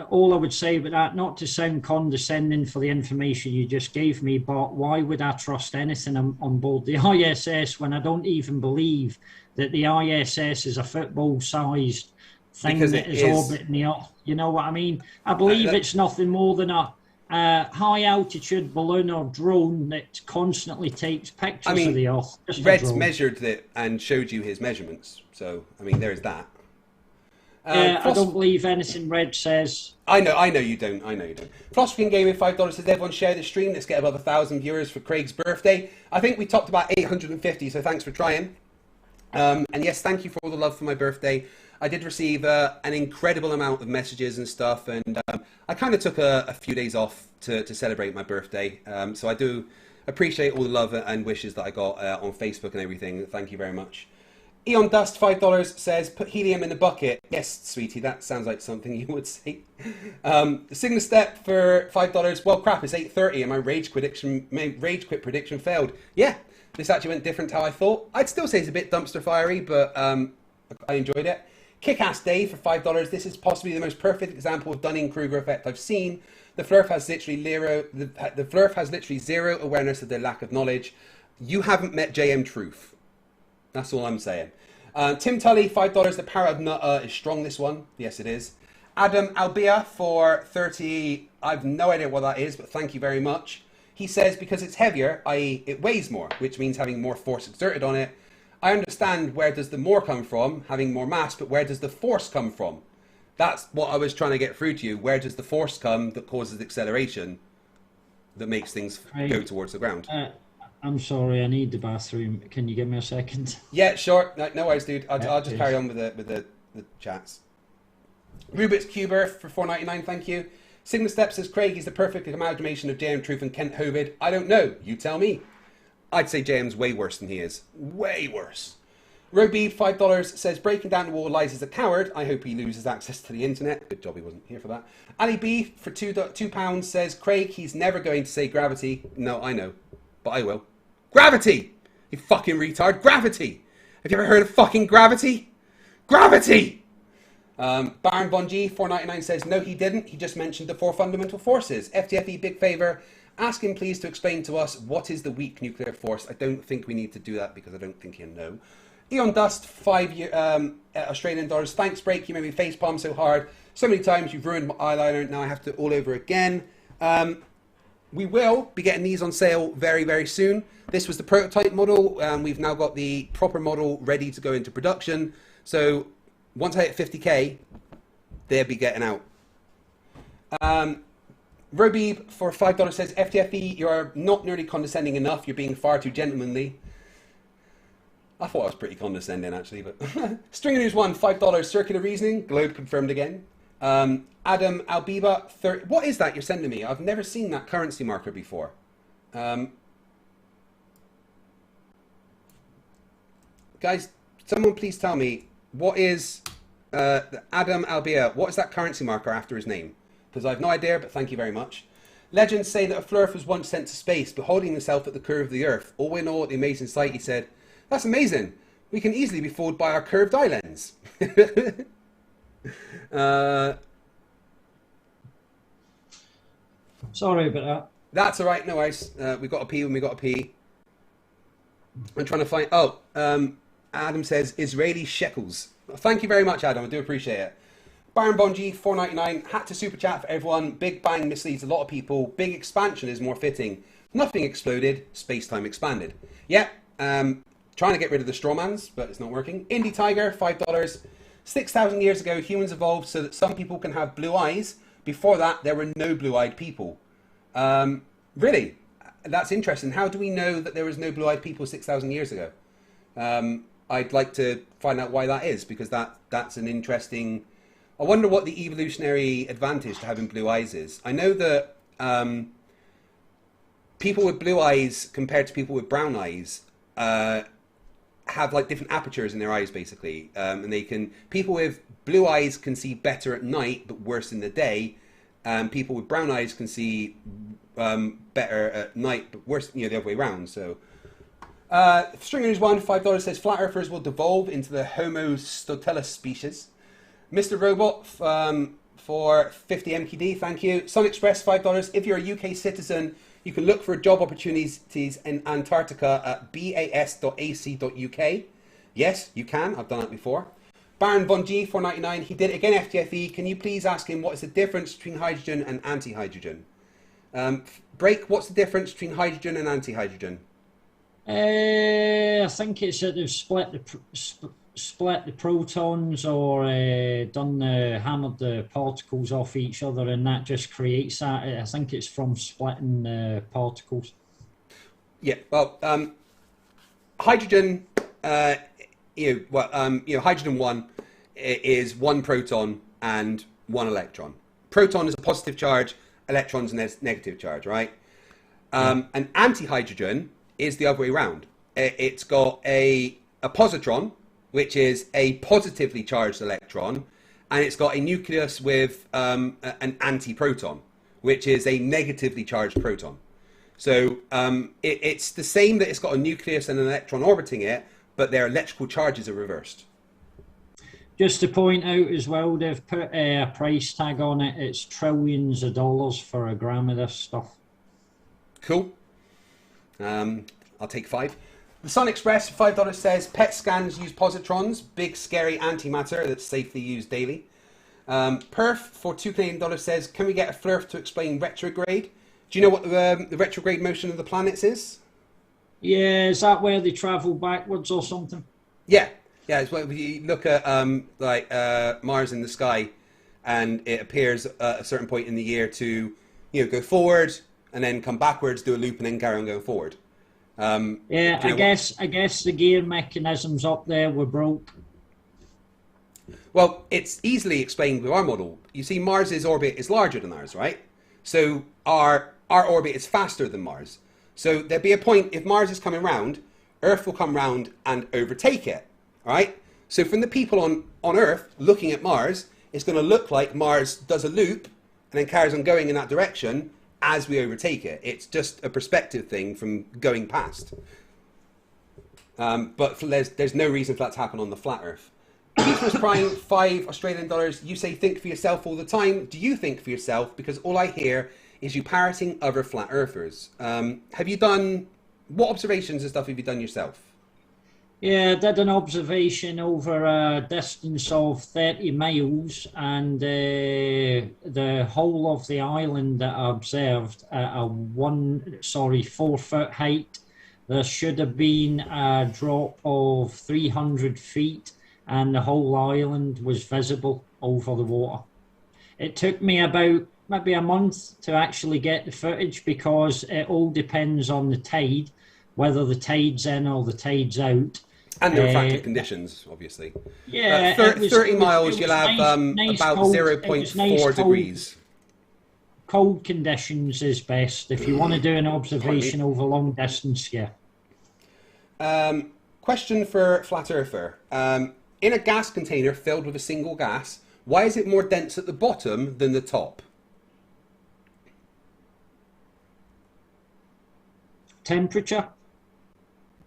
All I would say about that, not to sound condescending for the information you just gave me, but why would I trust anything on board the ISS when I don't even believe that the ISS is a football-sized thing that is orbiting the Earth? You know what I mean? I believe it's nothing more than a high-altitude balloon or drone that constantly takes pictures of the Earth. Red's measured it and showed you his measurements, so, I mean, there's that. I don't believe anything Red says. I know you don't. Philosophy Gaming $5 says everyone share the stream. Let's get above 1,000 viewers for Craig's birthday. I think we topped about 850, so thanks for trying. And yes, thank you for all the love for my birthday. I did receive an incredible amount of messages and stuff, and I kind of took a few days off to celebrate my birthday. So I do appreciate all the love and wishes that I got on Facebook and everything. Thank you very much. Eon Dust $5 says, put helium in the bucket. Yes, sweetie, that sounds like something you would say. Signal Step for $5. Well, crap, it's 8:30 and my rage quit prediction failed. Yeah, this actually went different to how I thought. I'd still say it's a bit dumpster fiery, but I enjoyed it. Kick-Ass Dave for $5. This is possibly the most perfect example of Dunning-Kruger effect I've seen. The Flerf has literally zero awareness of their lack of knowledge. You haven't met JM Truth. That's all I'm saying. Tim Tully, $5. The power of Nutter is strong, this one. Yes, it is. Adam Albia for 30. I've no idea what that is, but thank you very much. He says, because it's heavier, i.e. it weighs more, which means having more force exerted on it. I understand where does the more come from, having more mass, but where does the force come from? That's what I was trying to get through to you. Where does the force come that causes acceleration that makes things go towards the ground? I'm sorry, I need the bathroom. Can you give me a second? Yeah, sure. No worries, dude. I'll just carry on with the chats. Rubik's Cube Earth for $4.99, thank you. Signal Step says, Craig is the perfect amalgamation of JM Truth and Kent Hovid. I don't know. You tell me. I'd say JM's way worse than he is. Way worse. Robeeb, $5, says, breaking down the wall lies as a coward. I hope he loses access to the internet. Good job he wasn't here for that. Ali B, for £2 says, Craig, he's never going to say gravity. No, I know. But I will. Gravity! You fucking retard. Gravity! Have you ever heard of fucking gravity? Gravity! Baron Bonji, $4.99 says, no, he didn't. He just mentioned the 4 fundamental forces. FTFE, big favour. Ask him, please, to explain to us what is the weak nuclear force. I don't think we need to do that because I don't think he'll know. Eon Dust, Australian dollars. Thanks, Break. You made me facepalm so hard. So many times you've ruined my eyeliner. Now I have to all over again. We will be getting these on sale very, very soon. This was the prototype model. We've now got the proper model ready to go into production. So once I hit 50k, they'll be getting out. Robeeb for $5 says, FTFE, you're not nearly condescending enough. You're being far too gentlemanly. I thought I was pretty condescending, actually. But Stringer News 1, $5. Circular reasoning. Globe confirmed again. Adam Albiba, 30. What is that you're sending me? I've never seen that currency marker before. Guys, someone please tell me, what is Adam Albia? What is that currency marker after his name? Because I have no idea, but thank you very much. Legends say that a Flerf was once sent to space, beholding himself at the curve of the Earth. All in all, at the amazing sight, he said, that's amazing. We can easily be fooled by our curved eye lens. Sorry about that. That's all right, no worries. We got a P when we got a P. I'm trying to find... Adam says Israeli shekels. Thank you very much, Adam. I do appreciate it. Baron Bonji, 4.99. Had to super chat for everyone. Big Bang misleads a lot of people. Big expansion is more fitting. Nothing exploded. Space-time expanded. Yep. Trying to get rid of the strawmans, but it's not working. Indie Tiger, $5. 6,000 years ago, humans evolved so that some people can have blue eyes. Before that, there were no blue-eyed people. Really? That's interesting. How do we know that there was no blue-eyed people 6,000 years ago? I'd like to find out why that is, because that's an interesting... I wonder what the evolutionary advantage to having blue eyes is. I know that people with blue eyes compared to people with brown eyes have like different apertures in their eyes, basically, and people with blue eyes can see better at night but worse in the day. People with brown eyes can see better at night but worse, the other way around. So Stringer's one, $5 says flat earthers will devolve into the Homo stotelus species. Mr. Robot for 50 MKD, thank you. Sun Express, $5. If you're a UK citizen, you can look for job opportunities in Antarctica at bas.ac.uk. Yes, you can. I've done that before. Baron Von G, $4.99. He did it again, FTFE. Can you please ask him what is the difference between hydrogen and anti-hydrogen? Break, what's the difference between hydrogen and anti-hydrogen? I think it's that they've split the protons or hammered the particles off each other, and that just creates that. I think it's from splitting particles. Yeah, well, hydrogen, hydrogen 1 is one proton and one electron. Proton is a positive charge, electron's a negative charge, right? And anti-hydrogen is the other way around. It's got a positron, which is a positively charged electron, and it's got a nucleus with an antiproton, which is a negatively charged proton. So it's the same that it's got a nucleus and an electron orbiting it, but their electrical charges are reversed. Just to point out as well, they've put a price tag on it. It's trillions of dollars for a gram of this stuff. Cool. I'll take 5. The Sun Express, $5 says, PET scans use positrons, big scary antimatter that's safely used daily. Perf, for $2 says, can we get a Flerf to explain retrograde? Do you know what the retrograde motion of the planets is? Yeah, is that where they travel backwards or something? Yeah, it's where you look at Mars in the sky, and it appears at a certain point in the year to go forward and then come backwards, do a loop, and then carry on going forward. Yeah, I guess the gear mechanisms up there were broke. Well, it's easily explained with our model. You see, Mars's orbit is larger than ours, right? So our orbit is faster than Mars. So there'd be a point, if Mars is coming round, Earth will come round and overtake it, right? So from the people on Earth looking at Mars, it's going to look like Mars does a loop and then carries on going in that direction as we overtake it. It's just a perspective thing from going past. But there's no reason for that to happen on the flat Earth. Peter's Prime, $5 Australian dollars. You say think for yourself all the time. Do you think for yourself? Because all I hear is you parroting other flat earthers. What observations and stuff have you done yourself? Yeah, I did an observation over a distance of 30 miles, and the whole of the island that I observed at a 4-foot height, there should have been a drop of 300 feet, and the whole island was visible over the water. It took me about maybe a month to actually get the footage, because it all depends on the tide, whether the tide's in or the tide's out. And the refractive conditions, obviously. Yeah. 30 miles, you'll have about 0.4 degrees. Cold conditions is best if you want to do an observation over long distance, yeah. Question for Flat Earther. In a gas container filled with a single gas, why is it more dense at the bottom than the top? Temperature?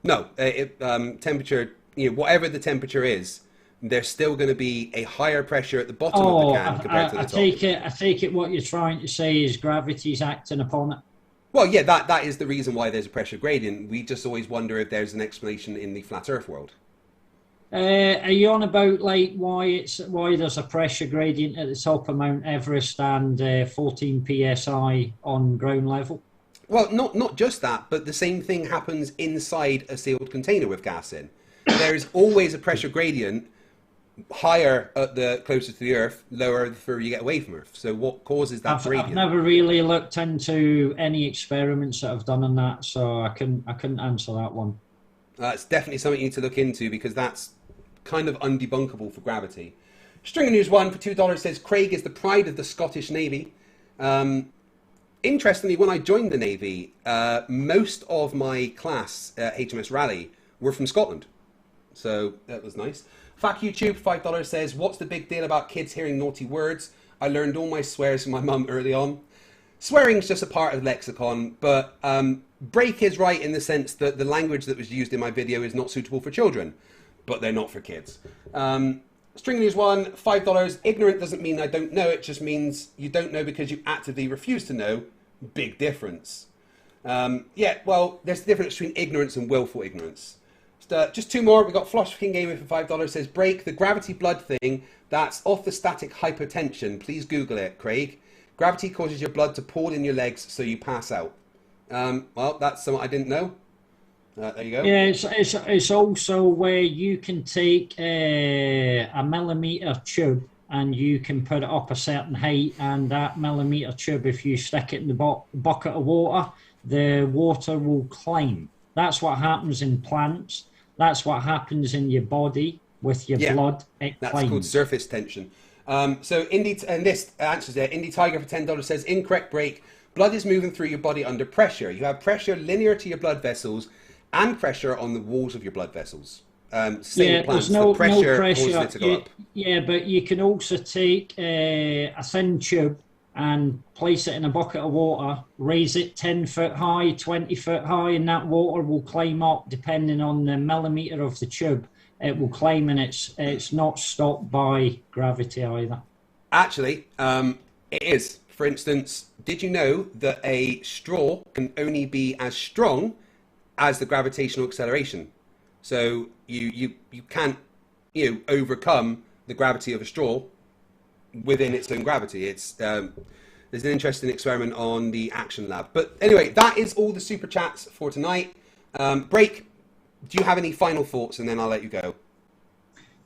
No, temperature, whatever the temperature is, there's still going to be a higher pressure at the bottom of the can compared to the top. I take it what you're trying to say is gravity's acting upon it. Well, yeah, that is the reason why there's a pressure gradient. We just always wonder if there's an explanation in the flat Earth world. Are you on about like why there's a pressure gradient at the top of Mount Everest and 14 psi on ground level? Well, not just that, but the same thing happens inside a sealed container with gas in. There is always a pressure gradient, higher at the closer to the Earth, lower the further you get away from Earth. So what causes that gradient? I've never really looked into any experiments that I've done on that, so I couldn't answer that one. It's definitely something you need to look into because that's kind of undebunkable for gravity. Stringer News 1 for $2 says, Craig is the pride of the Scottish Navy. Interestingly, when I joined the Navy, most of my class at HMS Raleigh were from Scotland. So that was nice. Fuck YouTube, $5 says, what's the big deal about kids hearing naughty words? I learned all my swears from my mum early on. Swearing's just a part of the lexicon, but Break is right in the sense that the language that was used in my video is not suitable for children, but they're not for kids. String News 1, $5. Ignorant doesn't mean I don't know, it just means you don't know because you actively refuse to know. Big difference. Yeah, well, there's the difference between ignorance and willful ignorance. Just two more. We've got Flushing Gamer for $5 says, Break, the gravity blood thing, that's orthostatic hypotension. Please Google it, Craig. Gravity causes your blood to pool in your legs so you pass out. Well, that's something I didn't know. There you go. Yeah, it's also where you can take a millimeter tube and you can put it up a certain height, and that millimeter tube, if you stick it in the bucket of water, the water will climb. That's what happens in plants. That's what happens in your body with your blood. That's climbs. called surface tension. So Indy, and this answers there. Indie Tiger for $10 says, incorrect, Break. Blood is moving through your body under pressure. You have pressure linear to your blood vessels and pressure on the walls of your blood vessels. Same plants, there's no pressure pressure. causes it to go up. Yeah, but you can also take a thin tube and place it in a bucket of water, raise it 10 foot high, 20 foot high, and that water will climb up depending on the millimeter of the tube. It will climb, and it's not stopped by gravity either. Actually, it is. For instance, did you know that a straw can only be as strong as the gravitational acceleration? So you can't overcome the gravity of a straw within its own gravity. It's there's an interesting experiment on the Action Lab. But anyway, that is all the super chats for tonight. Break. Do you have any final thoughts, and then I'll let you go?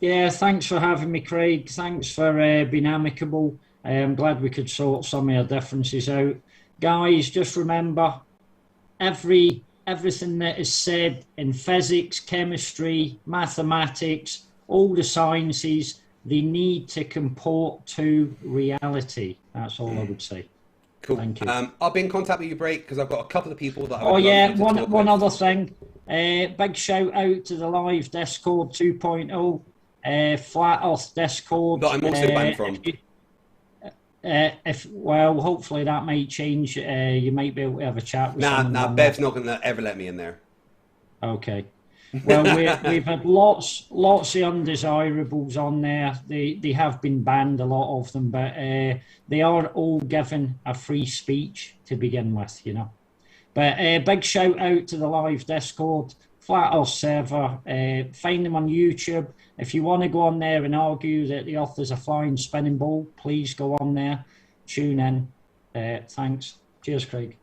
Yeah, thanks for having me, Craig. Thanks for being amicable. I'm glad we could sort some of our differences out. Guys, just remember, everything that is said in physics, chemistry, mathematics, all the sciences, they need to comport to reality. That's all I would say. Cool. Thank you. I'll be in contact with you, Break, because I've got a couple of people that I would Oh yeah, love you to talk one with. other thing. Big shout out to the live Discord 2.0, Flat Earth Discord. That I'm also banned from. Hopefully that might change. You might be able to have a chat with someone. Nah, Bev's not going to ever let me in there. Okay. Well, we've had lots of undesirables on there. They have been banned, a lot of them, but they are all given a free speech to begin with, you know. But big shout out to the live Discord, Flat Earth server. Find them on YouTube. If you want to go on there and argue that the Earth is a flying spinning ball, please go on there. Tune in. Thanks. Cheers, Craig.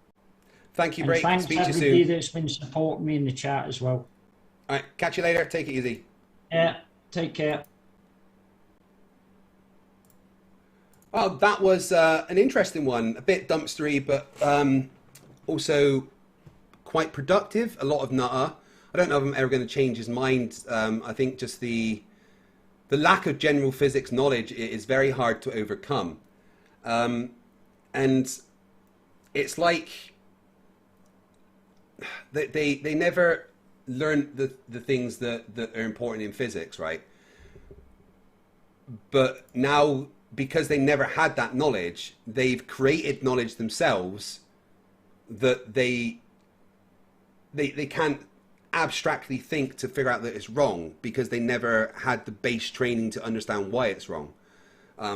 Thank you, And Break. thanks Speak to you everybody soon. that's been supporting me in the chat as well. All right, catch you later. Take it easy. Yeah, take care. Well, that was an interesting one. A bit dumpstery, but also quite productive. A lot of nutter. I don't know if I'm ever going to change his mind. I think just the lack of general physics knowledge is very hard to overcome. And it's like they never learn the things that are important in physics, right? But now, because they never had that knowledge, they've created knowledge themselves that they can't abstractly think to figure out that it's wrong because they never had the base training to understand why it's wrong.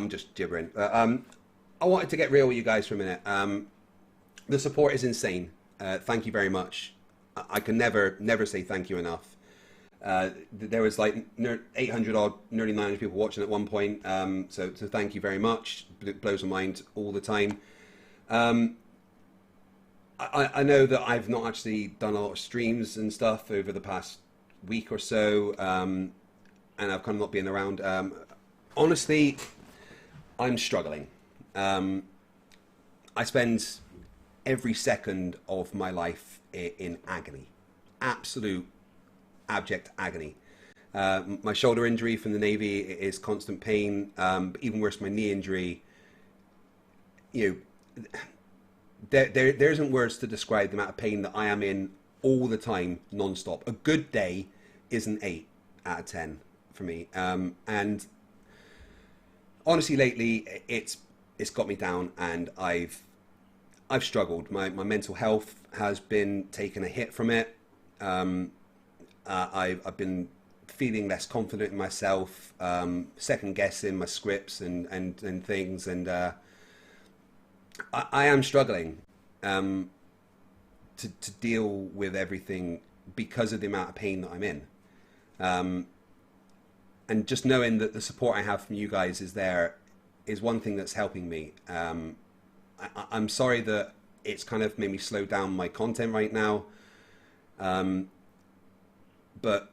Just gibbering. I wanted to get real with you guys for a minute. The support is insane. Thank you very much. I can never say thank you enough. There was like 800 odd, nearly 900 people watching at one point. So thank you very much. It blows my mind all the time. I know that I've not actually done a lot of streams and stuff over the past week or so, and I've kind of not been around. Honestly, I'm struggling. I spend every second of my life in agony, absolute abject agony. My shoulder injury from the Navy is constant pain. But even worse, my knee injury. You know, there isn't words to describe the amount of pain that I am in all the time, non-stop. A good day is an 8 out of 10 for me. And honestly, lately it's got me down, and I've struggled. My mental health has been taking a hit from it. I've been feeling less confident in myself, second guessing my scripts and things, and I am struggling to deal with everything because of the amount of pain that I'm in. And just knowing that the support I have from you guys is there is one thing that's helping me. I'm sorry that it's kind of made me slow down my content right now. But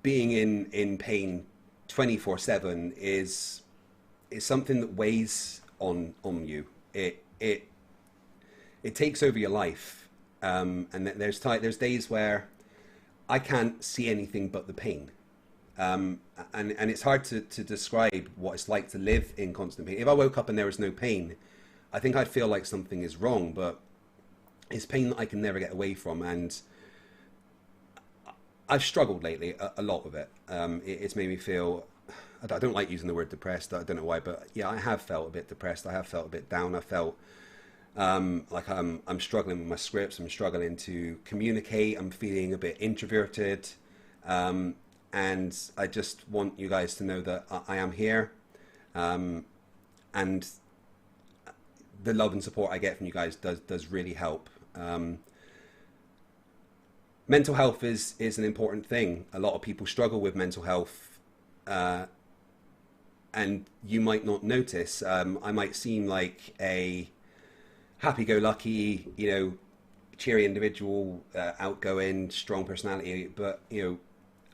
being in pain 24/7 is something that weighs on you. It takes over your life, and there's days where I can't see anything but the pain, and it's hard to describe what it's like to live in constant pain. If I woke up and there was no pain, I think I'd feel like something is wrong, but it's pain that I can never get away from, and I've struggled lately a lot with it. It's made me feel, I don't like using the word depressed, I don't know why, but yeah, I have felt a bit depressed, I have felt a bit down, I felt like I'm struggling with my scripts, I'm struggling to communicate, I'm feeling a bit introverted, and I just want you guys to know that I am here, and the love and support I get from you guys does really help. Mental health is an important thing. A lot of people struggle with mental health, and you might not notice. I might seem like a happy-go-lucky, cheery individual, outgoing, strong personality, but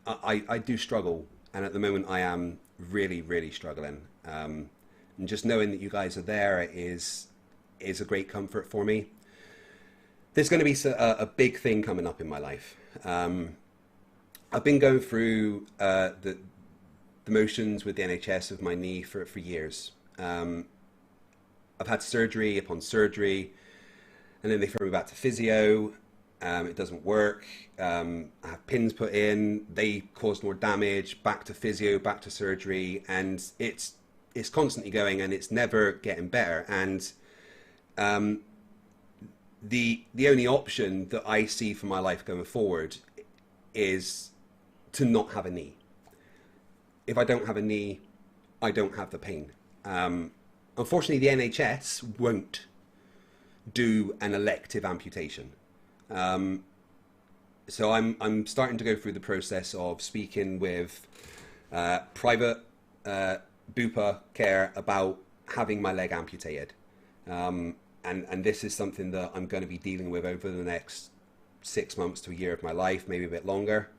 I do struggle, and at the moment I am really, really struggling. And just knowing that you guys are there is a great comfort for me. There's going to be a big thing coming up in my life. I've been going through the motions with the NHS of my knee for years. I've had surgery upon surgery, and then they throw me back to physio. It doesn't work. I have pins put in. They cause more damage. Back to physio, back to surgery, and it's constantly going, and it's never getting better. And the only option that I see for my life going forward is to not have a knee. If I don't have a knee, I don't have the pain. Unfortunately, the NHS won't do an elective amputation. So I'm starting to go through the process of speaking with private bupa care about having my leg amputated. And this is something that I'm going to be dealing with over the next 6 months to a year of my life, maybe a bit longer.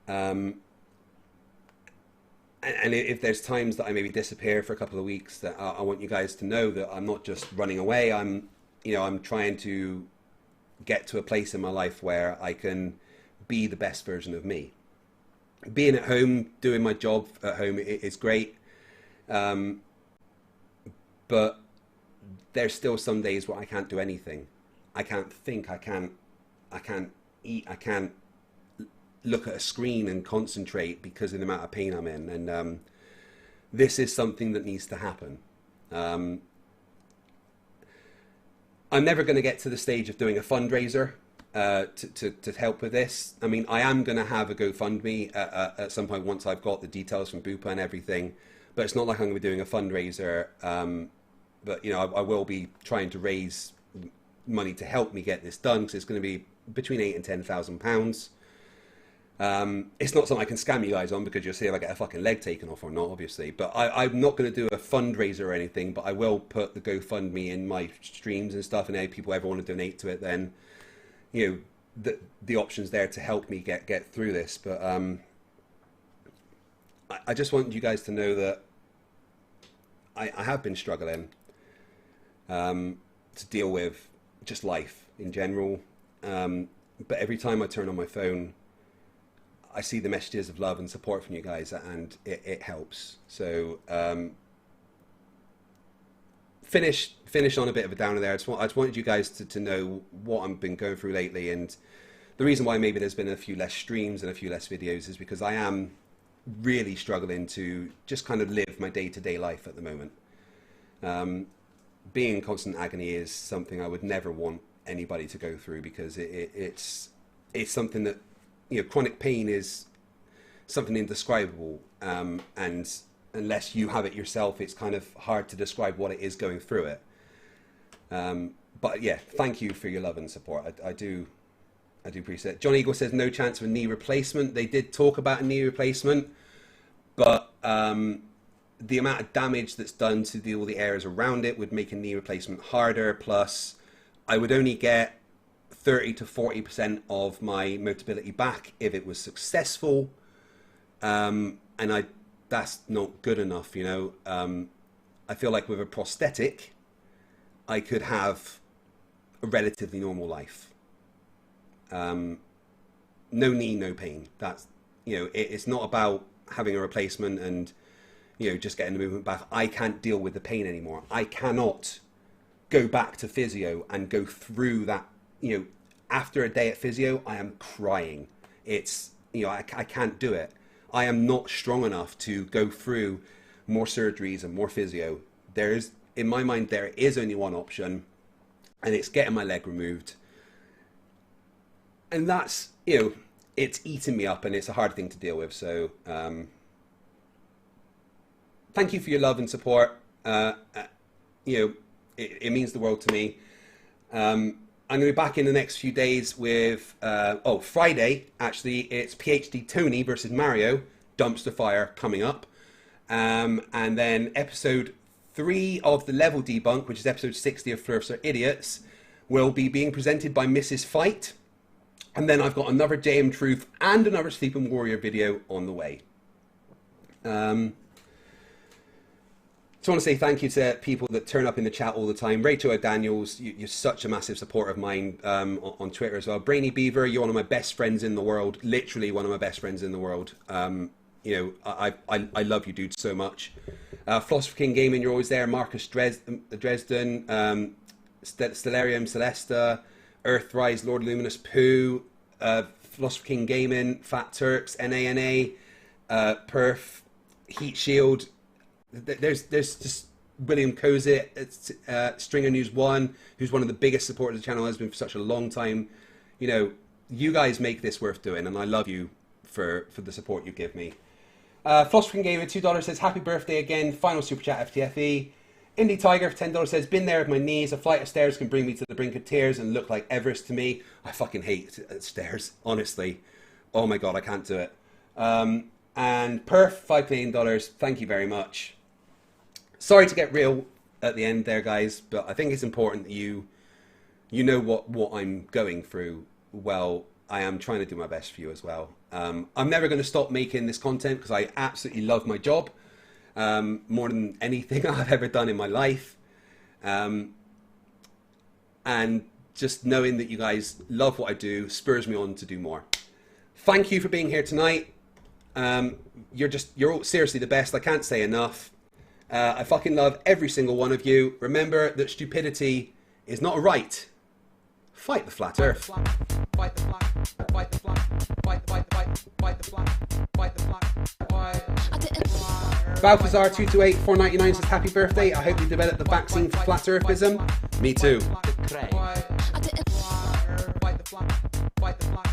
And if there's times that I maybe disappear for a couple of weeks, that I want you guys to know that I'm not just running away. I'm trying to get to a place in my life where I can be the best version of me. Being at home, doing my job at home is great. But there's still some days where I can't do anything. I can't think, I can't eat, I can't look at a screen and concentrate because of the amount of pain I'm in. And this is something that needs to happen. I'm never going to get to the stage of doing a fundraiser to help with this. I mean, I am going to have a GoFundMe at some point once I've got the details from Bupa and everything, but it's not like I'm going to be doing a fundraiser. But I will be trying to raise money to help me get this done, because it's going to be between £8,000 and £10,000. It's not something I can scam you guys on, because you'll see if I get a fucking leg taken off or not, obviously. But I'm not going to do a fundraiser or anything, but I will put the GoFundMe in my streams and stuff, and if people ever want to donate to it, then, you know, the option's there to help me get through this. But I just want you guys to know that I have been struggling to deal with just life in general. But every time I turn on my phone, I see the messages of love and support from you guys, and it helps. So finish on a bit of a downer there. I just wanted you guys to know what I've been going through lately, and the reason why maybe there's been a few less streams and a few less videos is because I am really struggling to just kind of live my day-to-day life at the moment. Being in constant agony is something I would never want anybody to go through, because it's something that, you know, chronic pain is something indescribable, and unless you have it yourself, it's kind of hard to describe what it is going through it. But yeah, thank you for your love and support. I do appreciate it. John Eagle says no chance of a knee replacement. They did talk about a knee replacement, but the amount of damage that's done to all the areas around it would make a knee replacement harder. Plus, I would only get 30 to 40% of my motability back if it was successful, and that's not good enough, you know. I feel like with a prosthetic, I could have a relatively normal life. No knee, no pain. That's, you know, it's not about having a replacement and, you know, just getting the movement back. I can't deal with the pain anymore. I cannot go back to physio and go through that. You know, after a day at physio, I am crying. It's, you know, I can't do it. I am not strong enough to go through more surgeries and more physio. There is, in my mind, there is only one option, and it's getting my leg removed. And that's, you know, it's eating me up, and it's a hard thing to deal with. So thank you for your love and support. You know, it means the world to me. I'm going to be back in the next few days with, Friday, actually, it's PhD Tony versus Mario, Dumpster Fire, coming up. And then episode 3 of the Level Debunk, which is episode 60 of Flerfs Are Idiots, will be being presented by Mrs. Fight. And then I've got another JM Truth and another Sleeping Warrior video on the way. Just want to say thank you to people that turn up in the chat all the time. Rachel O'Daniels, you're such a massive supporter of mine on Twitter as well. Brainy Beaver, you're one of my best friends in the world. Literally one of my best friends in the world. You know, I love you, dude, so much. Philosopher King Gaming, you're always there. Marcus Dresden, Stellarium Celesta, Earthrise, Lord Luminous Pooh, Philosopher King Gaming, Fat Turks, NANA, Perf, Heat Shield. There's just William Cozit, Stringer News 1, who's one of the biggest supporters of the channel, has been for such a long time. You know, you guys make this worth doing, and I love you for the support you give me. Philosopher Gamer, $2 says, happy birthday again, final super chat FTFE. Indie Tiger for $10 says, been there with my knees, a flight of stairs can bring me to the brink of tears and look like Everest to me. I fucking hate stairs, honestly. Oh my god, I can't do it. And Perf, $5 million, thank you very much. Sorry to get real at the end there, guys, but I think it's important that you know what I'm going through. Well, I am trying to do my best for you as well. I'm never going to stop making this content because I absolutely love my job more than anything I've ever done in my life. And just knowing that you guys love what I do spurs me on to do more. Thank you for being here tonight. You're all seriously the best. I can't say enough. I fucking love every single one of you. Remember that stupidity is not a right. Fight the flat earth. Fight the flat, fight the flat, fight the flat, fight the flat, fight the flat. Balthazar 228-499 says happy birthday. I hope you developed the vaccine for flat earthism. Me too. Fight the flat, fight the flat.